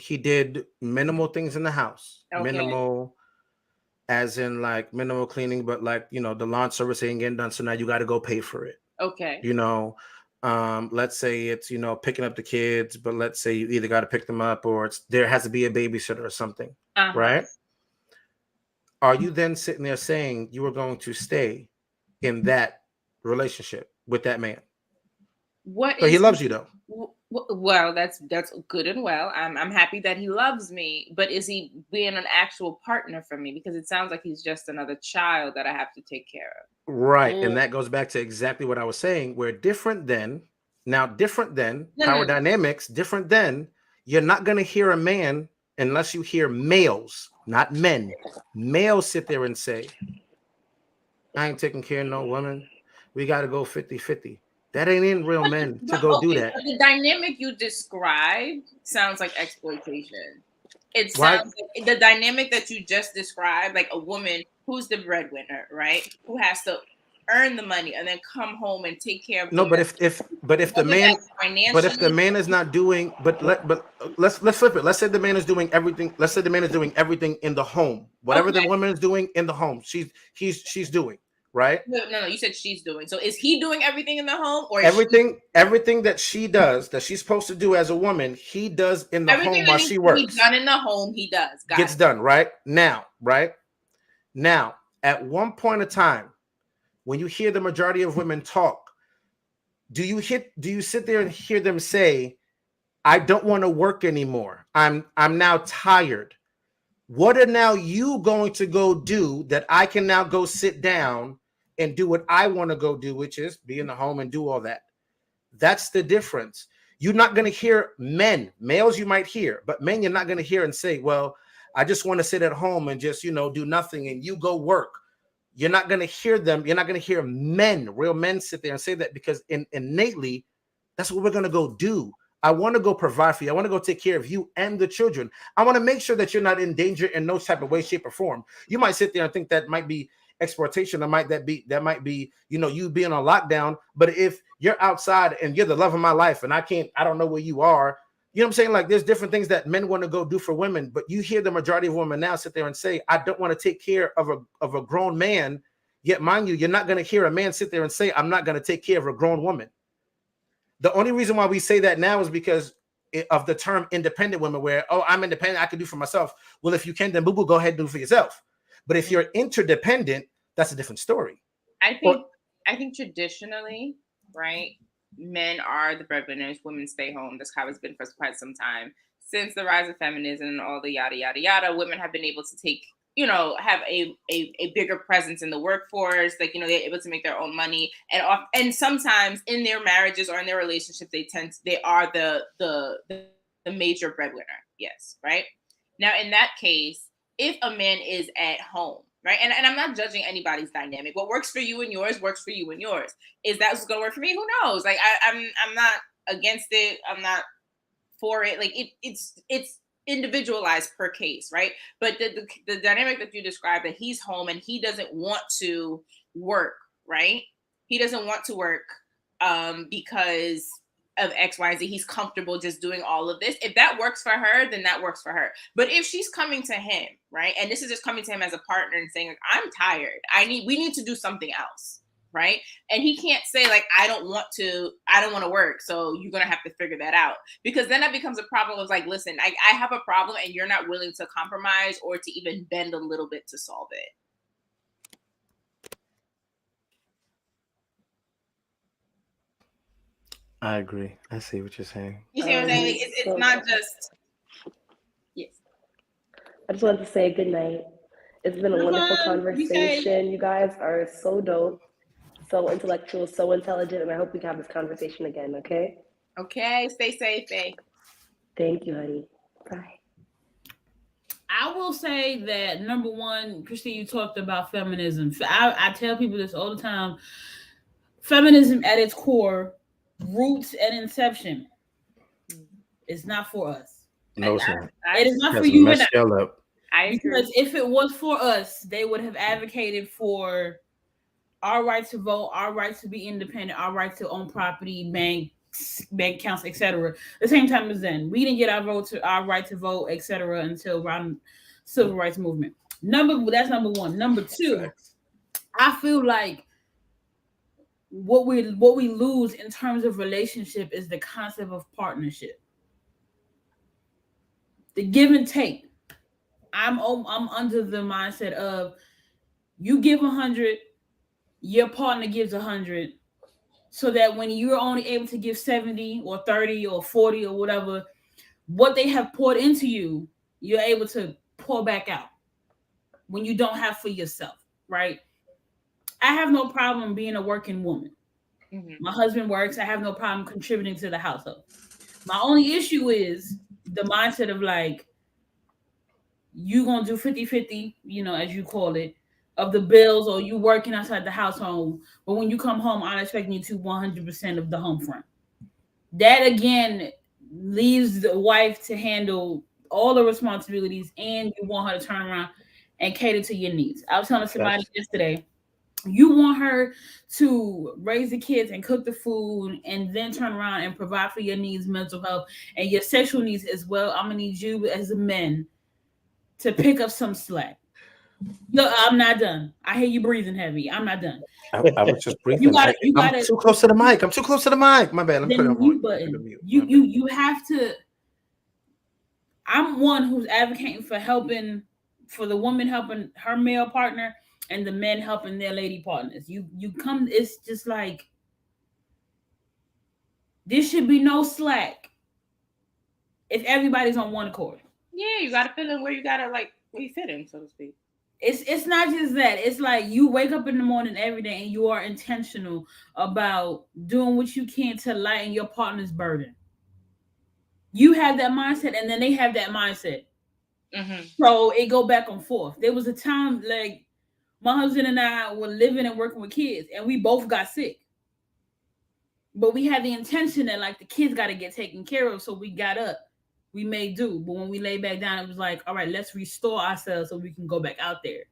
he did minimal things in the house. Okay. Minimal as in like minimal cleaning, but like, you know, the lawn service ain't getting done, so now you got to go pay for it. Okay. You know, let's say it's, you know, picking up the kids, but let's say you either got to pick them up or there has to be a babysitter or something, right? Are you then sitting there saying you were going to stay in that relationship with that man? So he loves you though. Well, that's good and well. I'm happy that he loves me, but is he being an actual partner for me? Because it sounds like he's just another child that I have to take care of. Right. And that goes back to exactly what I was saying. We're different than power dynamics, different than you're not going to hear a man unless you hear males, not men. Males sit there and say, I ain't taking care of no woman. We got to go 50-50. That ain't in real men to go do that. The dynamic you described sounds like exploitation. it sounds like the dynamic that you just described, like a woman who's the breadwinner, right? Who has to earn the money and then come home and take care of if the man is not doing, let's flip it. Let's say the man is doing everything. Let's say the man is doing everything in the home. Whatever the woman is doing in the home, she's doing, right? No, you said she's doing. So is he doing everything in the home, or everything that she does, that she's supposed to do as a woman, he does in the home while she works. He's done in the home, he does. Gets done right now. At one point in time, when you hear the majority of women talk, do you sit there and hear them say, I don't want to work anymore. I'm now tired. What are now you going to go do that I can now go sit down and do what I want to go do, which is be in the home and do all that? That's the difference. You're not going to hear males you might hear, but men you're not going to hear and say, well, I just want to sit at home and just, do nothing and you go work. You're not going to hear them. You're not going to hear real men sit there and say that, because innately, that's what we're going to go do. I want to go provide for you. I want to go take care of you and the children. I want to make sure that you're not in danger in no type of way, shape, or form. You might sit there and think that might be exploitation. That might be, you being on lockdown. But if you're outside and you're the love of my life and I don't know where you are, you know what I'm saying? Like, there's different things that men want to go do for women, but you hear the majority of women now sit there and say, I don't want to take care of a grown man. Yet, mind you, you're not going to hear a man sit there and say, I'm not going to take care of a grown woman. The only reason why we say that now is because of the term independent women, where, oh, I'm independent, I can do for myself. Well, if you can, then boo-boo, go ahead and do it for yourself. But if you're interdependent, that's a different story. I think traditionally, right, men are the breadwinners, women stay home. That's how it's been for quite some time. Since the rise of feminism and all the yada, yada, yada, women have been able to take, have a bigger presence in the workforce. Like, they're able to make their own money. And sometimes in their marriages or in their relationships, they are the major breadwinner. Yes, right? Now, in that case, if a man is at home, right? And I'm not judging anybody's dynamic. What works for you and yours works for you and yours. Is that what's going to work for me? Who knows? Like, I'm not against it. I'm not for it. Like, it's individualized per case, right? But the dynamic that you described, that he's home and he doesn't want to work, right? He doesn't want to work because of X, Y, Z. He's comfortable just doing all of this. If that works for her, then that works for her. But if she's coming to him, right, and this is just coming to him as a partner and saying, like, I'm tired, we need to do something else, right? And he can't say, like, I don't want to work, so you're gonna have to figure that out. Because then that becomes a problem of, like, listen, I have a problem and you're not willing to compromise or to even bend a little bit to solve it. I agree. I see what you're saying. You see what I'm saying? It's not just. Yes. I just wanted to say good night. It's been a wonderful conversation. You guys are so dope, so intellectual, so intelligent, and I hope we can have this conversation again, okay? Okay. Stay safe, babe. Thank you, honey. Bye. I will say that, number one, Christine, you talked about feminism. I tell people this all the time. Feminism at its core, roots and inception, is not for us. No, sir. It is not for you and I. Because if it was for us, they would have advocated for our right to vote, our right to be independent, our right to own property, bank accounts, etc. At the same time as then, we didn't get our right to vote, etc. until around civil rights movement. That's number one. Number two, I feel like what we lose in terms of relationship is the concept of partnership, the give and take. I'm under the mindset of you give 100, your partner gives 100, so that when you're only able to give 70 or 30 or 40 or whatever, what they have poured into you, you're able to pour back out when you don't have for yourself, right? I have no problem being a working woman. Mm-hmm. My husband works. I have no problem contributing to the household. My only issue is the mindset of, like, you going to do 50-50, as you call it, of the bills, or you working outside the household. But when you come home, I'm expecting you to 100% of the home front. That, again, leaves the wife to handle all the responsibilities, and you want her to turn around and cater to your needs. I was telling somebody yesterday, you want her to raise the kids and cook the food and then turn around and provide for your needs, mental health, and your sexual needs as well. I'm gonna need you as a man to pick up some slack. No, I'm not done. I hear you breathing heavy. I'm not done. I was just breathing. I'm too close to the mic. I'm too close to the mic. My bad. Let me put it on mute button. You have to. I'm one who's advocating for helping, for the woman helping her male partner and the men helping their lady partners. You come. It's just like there should be no slack if everybody's on one accord. Yeah, you gotta fit in where you gotta where you fit in, so to speak. It's not just that. It's like you wake up in the morning every day and you are intentional about doing what you can to lighten your partner's burden. You have that mindset, and then they have that mindset. Mm-hmm. So it go back and forth. There was a time like my husband and I were living and working with kids, and we both got sick. But we had the intention that like the kids got to get taken care of, so we got up. We may do, but when we lay back down, it was like, all right, let's restore ourselves so we can go back out there.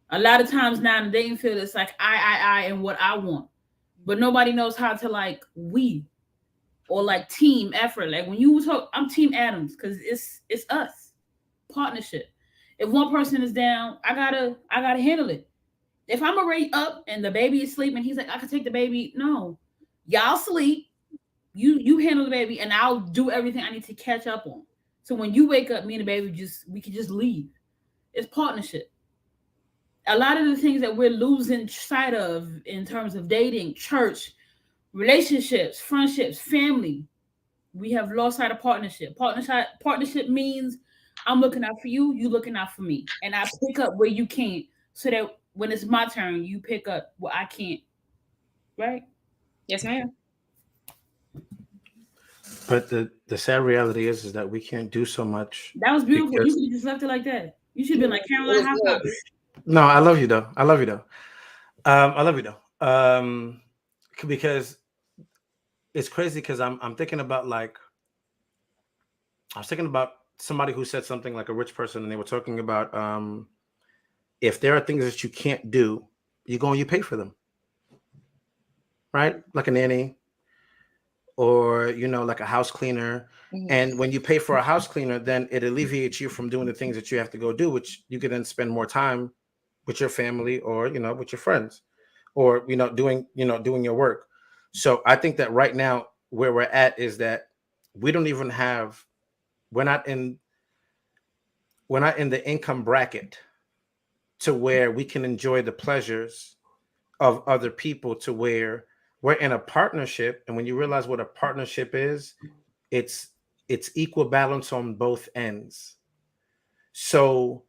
A lot of times now in the dating field, it's like I and what I want, but nobody knows how to like we or like team effort. Like when you talk, I'm Team Adams because it's us, partnership. If one person is down, I gotta handle it. If I'm already up and the baby is sleeping, he's like, I can take the baby. No, y'all sleep. You handle the baby, and I'll do everything I need to catch up on. So when you wake up, me and the baby we can just leave. It's partnership. A lot of the things that we're losing sight of in terms of dating, church, relationships, friendships, family, we have lost sight of partnership. Partnership means I'm looking out for you, you looking out for me, and I pick up where you can't, so that when it's my turn, you pick up where I can't. Right? Yes, ma'am. But the sad reality is that we can't do so much. That was beautiful. You should have just left it like that. You should have been like Caroline Housewives. No, I love you though. I love you though. Because it's crazy because I'm thinking about I was thinking about somebody who said something like a rich person, and they were talking about if there are things that you can't do, you go and you pay for them. Right? Like a nanny. Or, like a house cleaner. Mm-hmm. And when you pay for a house cleaner, then it alleviates you from doing the things that you have to go do, which you can then spend more time with your family or, with your friends or, doing your work. So I think that right now where we're at is that we don't even have, we're not in the income bracket to where we can enjoy the pleasures of other people, to where we're in a partnership. And when you realize what a partnership is, it's equal balance on both ends. So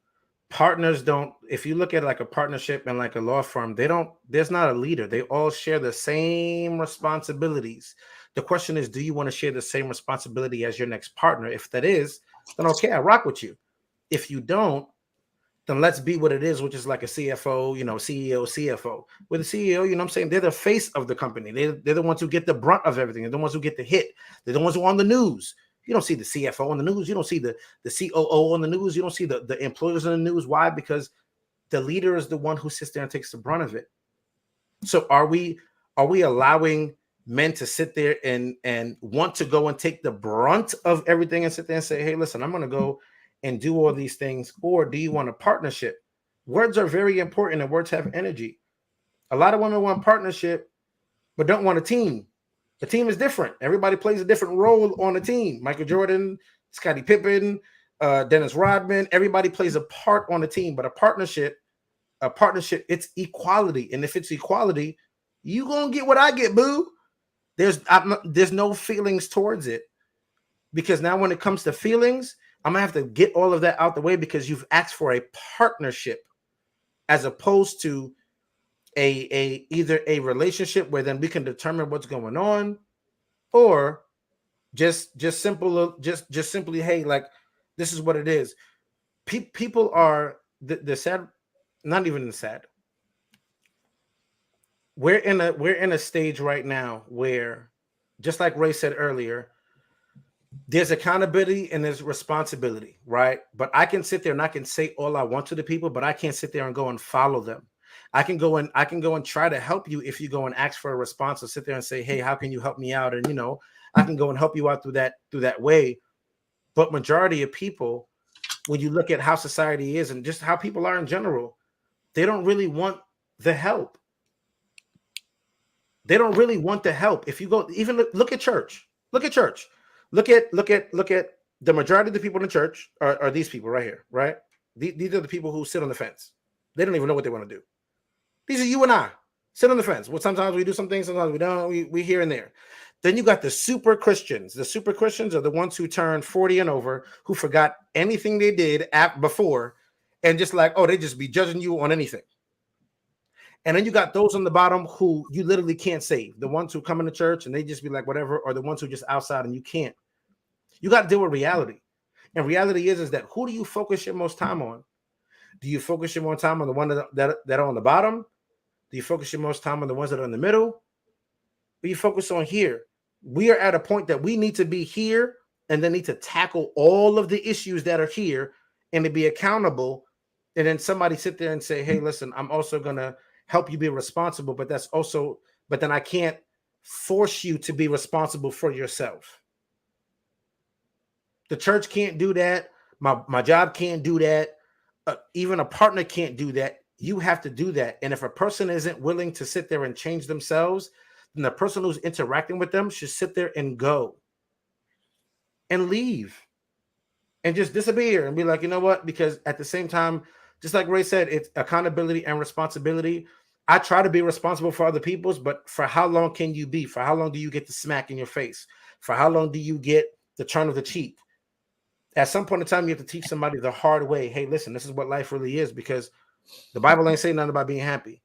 partners don't, if you look at like a partnership and like a law firm, there's not a leader. They all share the same responsibilities. The question is, do you want to share the same responsibility as your next partner? If that is, then okay, I rock with you. If you don't, then let's be what it is, which is like a CFO, CEO, CFO. With a CEO, I'm saying, they're the face of the company. They're the ones who get the brunt of everything. They're the ones who get the hit. They're the ones who are on the news. You don't see the CFO on the news. You don't see the COO on the news. You don't see the employers on the news. Why? Because the leader is the one who sits there and takes the brunt of it. So are we allowing men to sit there and want to go and take the brunt of everything and sit there and say, hey, listen, I'm going to go and do all these things? Or do you want a partnership? Words are very important, and words have energy. A lot of women want partnership, but don't want a team. The team is different. Everybody plays a different role on the team. Michael Jordan, Scottie Pippen, Dennis Rodman, everybody plays a part on the team, but a partnership, it's equality. And if it's equality, you gonna get what I get, boo. There's no feelings towards it, because now when it comes to feelings, I'm gonna have to get all of that out the way, because you've asked for a partnership as opposed to either a relationship where then we can determine what's going on, or just simply, hey, like, this is what it is. People are the sad, not even the sad. We're in a stage right now where, just like Ray said earlier, there's accountability and there's responsibility, right? But I can sit there and I can say all I want to the people, but I can't sit there and go and follow them. I can go and try to help you if you go and ask for a response, or sit there and say, hey, how can you help me out? And I can go and help you out through that way. But majority of people, when you look at how society is and just how people are in general, they don't really want the help. They don't really want the help. If you go, even look at church. Look at church. Look at the majority of the people in the church are these people right here, right? These are the people who sit on the fence. They don't even know what they want to do. These are you and I. Sit on the fence. Well, sometimes we do some things, sometimes we don't. We here and there. Then you got the super Christians. The super Christians are the ones who turned 40 and over, who forgot anything they did before, and just like, oh, they just be judging you on anything. And then you got those on the bottom who you literally can't save. The ones who come into church and they just be like whatever, or the ones who just outside and you can't. You got to deal with reality. And reality is that who do you focus your most time on? Do you focus your most time on the one that are on the bottom? Do you focus your most time on the ones that are in the middle? Or you focus on here? We are at a point that we need to be here and then need to tackle all of the issues that are here and to be accountable. And then somebody sit there and say, hey, listen, I'm also going to help you be responsible, but then I can't force you to be responsible for yourself. The church can't do that. My job can't do that. Even a partner can't do that. You have to do that. And if a person isn't willing to sit there and change themselves, then the person who's interacting with them should sit there and go and leave and just disappear and be like, you know what? Because at the same time, just like Ray said, it's accountability and responsibility. I try to be responsible for other people's, but for how long can you be? For how long do you get the smack in your face? For how long do you get the turn of the cheek? At some point in time, you have to teach somebody the hard way. Hey, listen, this is what life really is, because the Bible ain't saying nothing about being happy.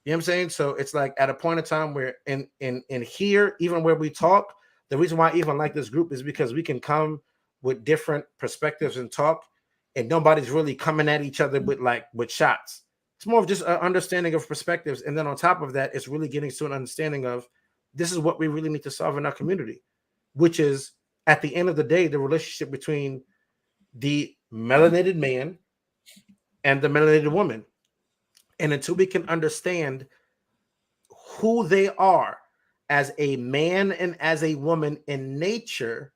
You know what I'm saying? So it's like at a point in time where in here, even where we talk, the reason why I even like this group is because we can come with different perspectives and talk, and nobody's really coming at each other with shots. It's more of just an understanding of perspectives. And then on top of that, it's really getting to an understanding of this is what we really need to solve in our community, which is at the end of the day, the relationship between the melanated man and the melanated woman. And until we can understand who they are as a man and as a woman in nature,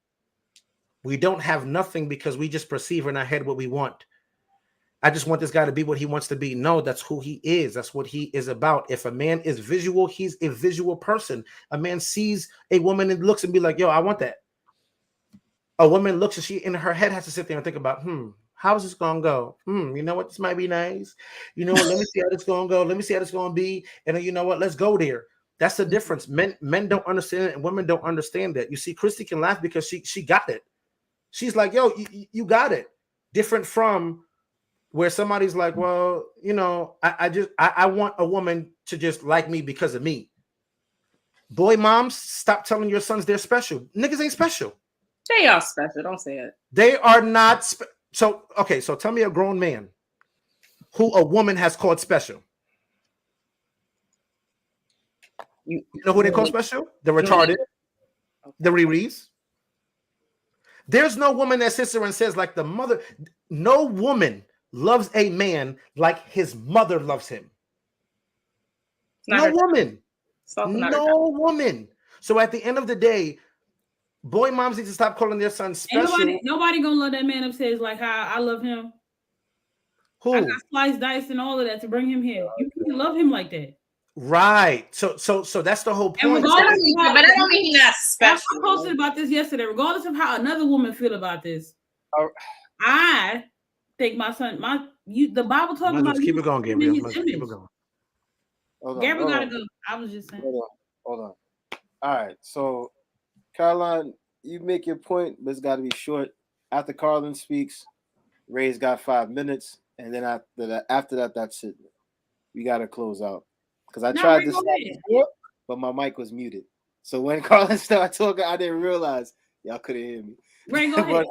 we don't have nothing, because we just perceive in our head what we want. I just want this guy to be what he wants to be. No, that's who he is. That's what he is about. If a man is visual, he's a visual person. A man sees a woman and looks and be like, yo, I want that. A woman looks and she in her head has to sit there and think about, how's this gonna go? You know what? This might be nice. You know what? Let me see how this gonna go. Let me see how this gonna be. And then, you know what? Let's go there. That's the difference. Men don't understand it, and women don't understand that. You see, Christy can laugh because she got it. She's like, yo, you got it. Different from where somebody's like, well, you know, I want a woman to just like me because of me. Boy, moms, stop telling your sons they're special. Niggas ain't special. They are special. Don't say it. They are not. So tell me a grown man who a woman has called special. You know who they call special? The retarded, the Riris. There's no woman that sits there and says like the mother. No woman loves a man like his mother loves him. No woman. No woman. So at the end of the day, boy moms need to stop calling their son special. Nobody gonna love that man upstairs like how I love him. Who? I got sliced, diced, and all of that to bring him here. You can love him like that. Right. So that's the whole point. But that don't mean he's not special. I posted about this yesterday. Regardless of how another woman feel about this, I think my son, the Bible talking about. Keep it going, Gabriel. Keep it going. Gabriel gotta go. I was just saying. Hold on. All right. So, Caroline, you make your point, but it's got to be short. After Carlin speaks, Ray's got 5 minutes, and then after that, that's it. We got to close out. Because I tried to stop before, but my mic was muted. So when Carlin started talking, I didn't realize y'all couldn't hear me. Ray, go ahead.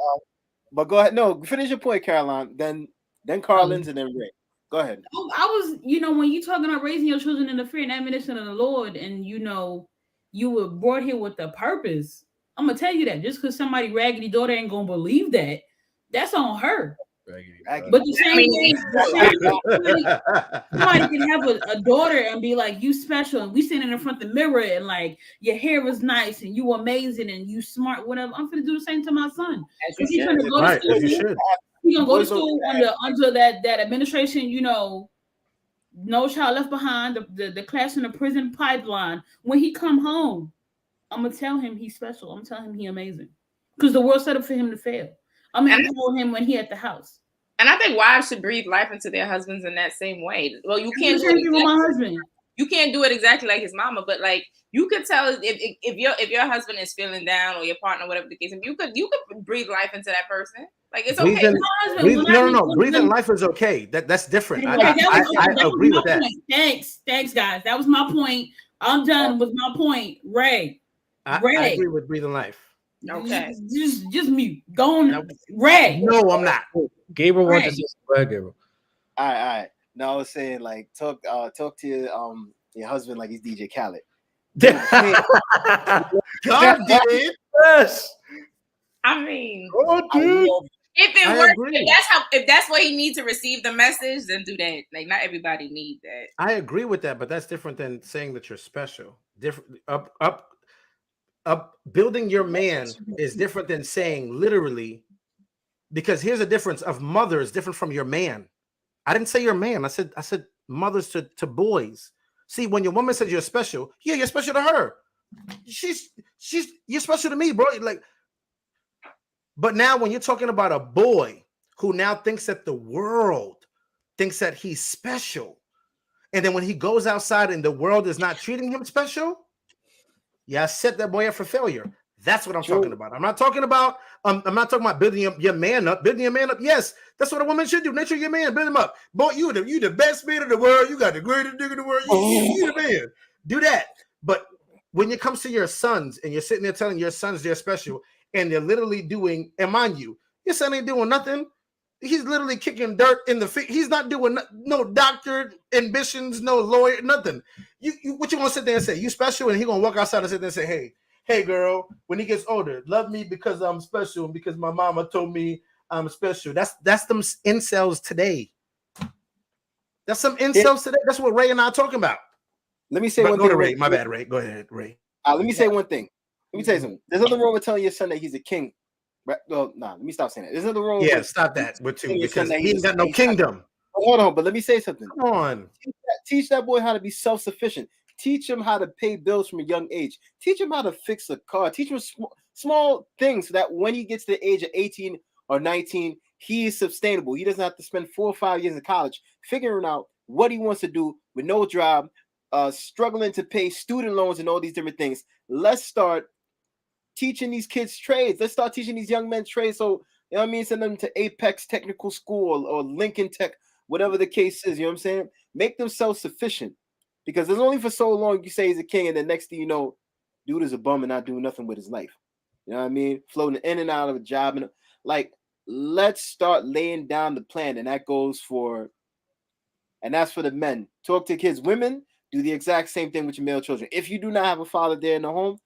But go ahead. No, finish your point, Caroline. Then Carlin's and then Ray. Go ahead. I was, when you talking about raising your children in the fear and admonition of the Lord, and you were brought here with a purpose. I'm gonna tell you that just because somebody raggedy daughter ain't gonna believe that, that's on her. Raggedy. But the same way, somebody can have a daughter and be like, you special, and we sitting in front of the mirror and like your hair is nice and you amazing and you smart, whatever. I'm gonna do the same to my son. As you He's should. gonna go to school. You should. He's gonna go to school under that administration, you know, No Child Left Behind, the class in the prison pipeline. When he come home, I'm gonna tell him he's special. I'm gonna tell him he's amazing. Because the world set up for him to fail. I'm gonna tell him when he at the house. And I think wives should breathe life into their husbands in that same way. Well, you can't do it with my husband. You can't do it exactly like his mama, but like you could tell if your husband is feeling down or your partner, whatever the case, you could breathe life into that person. Like it's okay. Breathing life is okay. That's different. I agree with that. Thanks, guys. That was my point. I'm done with my point. Ray. I agree with breathing life. Okay. Just mute. Go on. Ray. No, I'm not. Gabriel wants to say, go ahead, Gabriel. All right. No, I was saying like talk to your husband like he's DJ Khaled. God did. Yes. I mean, dude. if it works, if that's what he needs to receive the message, then do that. Like not everybody needs that. I agree with that, but that's different than saying that you're special. Different building your man is different than saying literally, because here's a difference of mother is different from your man. I didn't say your man. I said mothers to boys. See, when your woman says you're special, yeah, you're special to her. You're special to me, bro. Like, but now when you're talking about a boy who now thinks that the world thinks that he's special, and then when he goes outside and the world is not treating him special, yeah, I set that boy up for failure. That's what I'm talking about. I'm not talking about building your man up. Building your man up, yes, that's what a woman should do. Nurture your man, build him up. Boy, you the best man in the world. You got the greatest nigga in the world. You the man. Do that. But when it comes to your sons and you're sitting there telling your sons they're special and they're literally doing, and mind you, your son ain't doing nothing. He's literally kicking dirt in the feet. He's not doing no doctor ambitions, no lawyer, nothing. What you want to sit there and say? You special? And he gonna walk outside and sit there and say, hey, girl, when he gets older, love me because I'm special and because my mama told me I'm special. That's them incels today. That's some incels today. That's what Ray and I are talking about. Let me say one thing. Ray. My bad, Ray. Go ahead, Ray. Let me say one thing. Let me tell you something. There's nothing wrong with telling your son that he's a king. Well, let me stop saying that. There's nothing wrong with stop that with two because he ain't got no kingdom. Hold on, but let me say something. Come on. Teach that boy how to be self-sufficient. Teach him how to pay bills from a young age. Teach him how to fix a car. Teach him small things so that when he gets to the age of 18 or 19, he is sustainable. He doesn't have to spend 4 or 5 years in college figuring out what he wants to do with no job, struggling to pay student loans and all these different things. Let's start teaching these kids trades. Let's start teaching these young men trades. So, you know what I mean? Send them to Apex Technical School or Lincoln Tech, whatever the case is. You know what I'm saying? Make them self-sufficient. Because there's only for so long you say he's a king, and the next thing you know, dude is a bum and not doing nothing with his life. You know what I mean? Floating in and out of a job. And like, let's start laying down the plan. And that goes for, and that's for the men. Talk to kids. Women, do the exact same thing with your male children. If you do not have a father there in the home,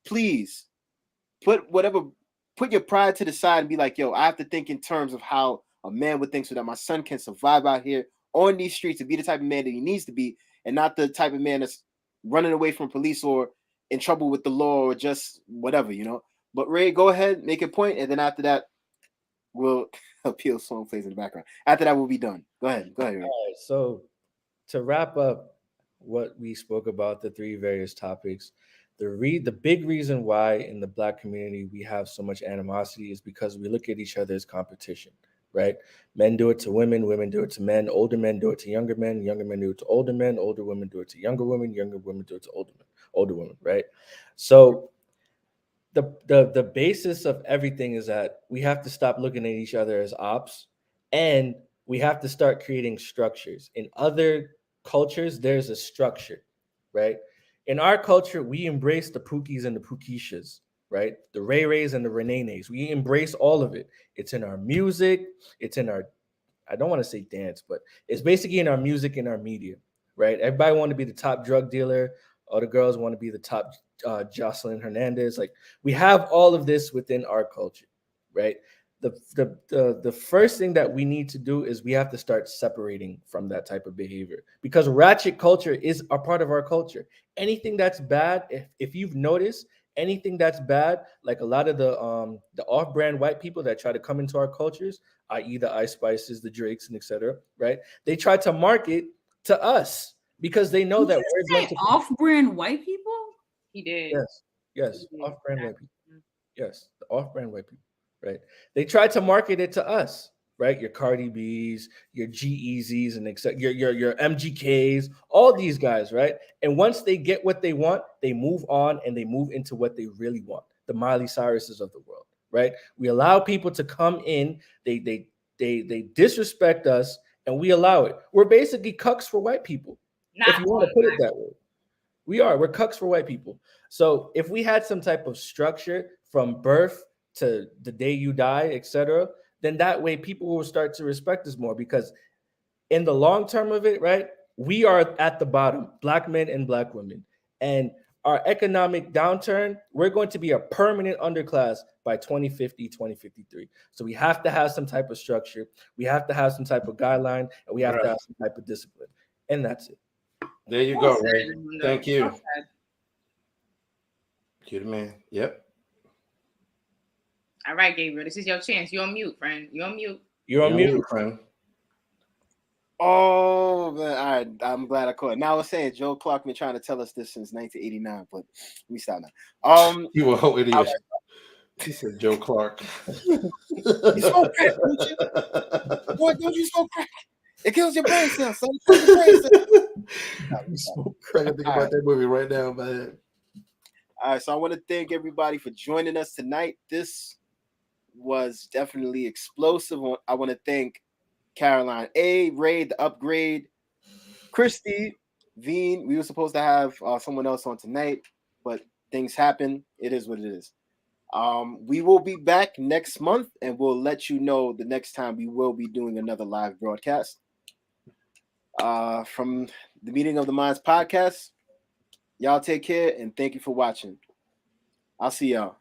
please put your pride to the side and be like, yo, I have to think in terms of how a man would think so that my son can survive out here on these streets and be the type of man that he needs to be, and not the type of man that's running away from police or in trouble with the law or just whatever, you know. But Ray, go ahead, make a point, and then after that, we'll appeal song plays in the background. After that, we'll be done. Go ahead, Ray. All right, so to wrap up what we spoke about, the 3 various topics, the big reason why in the Black community we have so much animosity is because we look at each other as competition. Right? Men do it to women, women do it to men, older men do it to younger men do it to older men, older women do it to younger women do it to older women, right? So the basis of everything is that we have to stop looking at each other as ops, and we have to start creating structures. In other cultures, there's a structure, right? In our culture, we embrace the Pookies and the Pookishas, right? The Ray Rays and the Renenes. We embrace all of it. It's in our music. It's in our, I don't want to say dance, but it's basically in our music and our media, right? Everybody want to be the top drug dealer All the girls want to be the top Jocelyn Hernandez. Like, we have all of this within our culture, right? The first thing that we need to do is we have to start separating from that type of behavior, because ratchet culture is a part of our culture. Anything that's bad, if you've noticed, anything that's bad, like a lot of the off-brand white people that try to come into our cultures, i.e. the Ice Spices, the Drakes, and etc., right? They try to market to us because they know that we're going to off-brand white people. He did. Yes, off-brand white people. Yes, the off-brand white people, right? They try to market it to us, right? Your Cardi B's, your G-Eazy's, and etc. Your MGKs, all these guys, right? And once they get what they want, they move on and they move into what they really want. The Miley Cyruses of the world, right? We allow people to come in, they disrespect us, and we allow it. We're basically cucks for white people, if you want to put it that way. We're cucks for white people. So if we had some type of structure from birth to the day you die, etc., then that way people will start to respect us more, because in the long term of it, right, we are at the bottom, Black men and Black women. And our economic downturn, we're going to be a permanent underclass by 2050, 2053. So we have to have some type of structure. We have to have some type of guideline, and we have to have some type of discipline. And that's it. There you go, Ray. Thank you. Cute man. Yep. All right, Gabriel, this is your chance. You're on mute, friend. You're on mute. You're on mute, friend. Oh man, all right. I'm glad I caught it. Now I was saying Joe Clark been trying to tell us this since 1989, but let me stop now. You a whole idiot. He said Joe Clark. You smoke crack, don't you? Boy, don't you smoke crack? It kills your brain cells, son. It kills your brain cells. You smoke crack. I think about that movie right now, man. All right, so I want to thank everybody for joining us tonight. This was definitely explosive. I want to thank Caroline A, Ray, the Upgrade, Christy, Veen. We were supposed to have someone else on tonight, but things happen. It is what it is. We will be back next month, and we'll let you know the next time we will be doing another live broadcast. From the Meeting of the Minds podcast, y'all take care, and thank you for watching. I'll see y'all.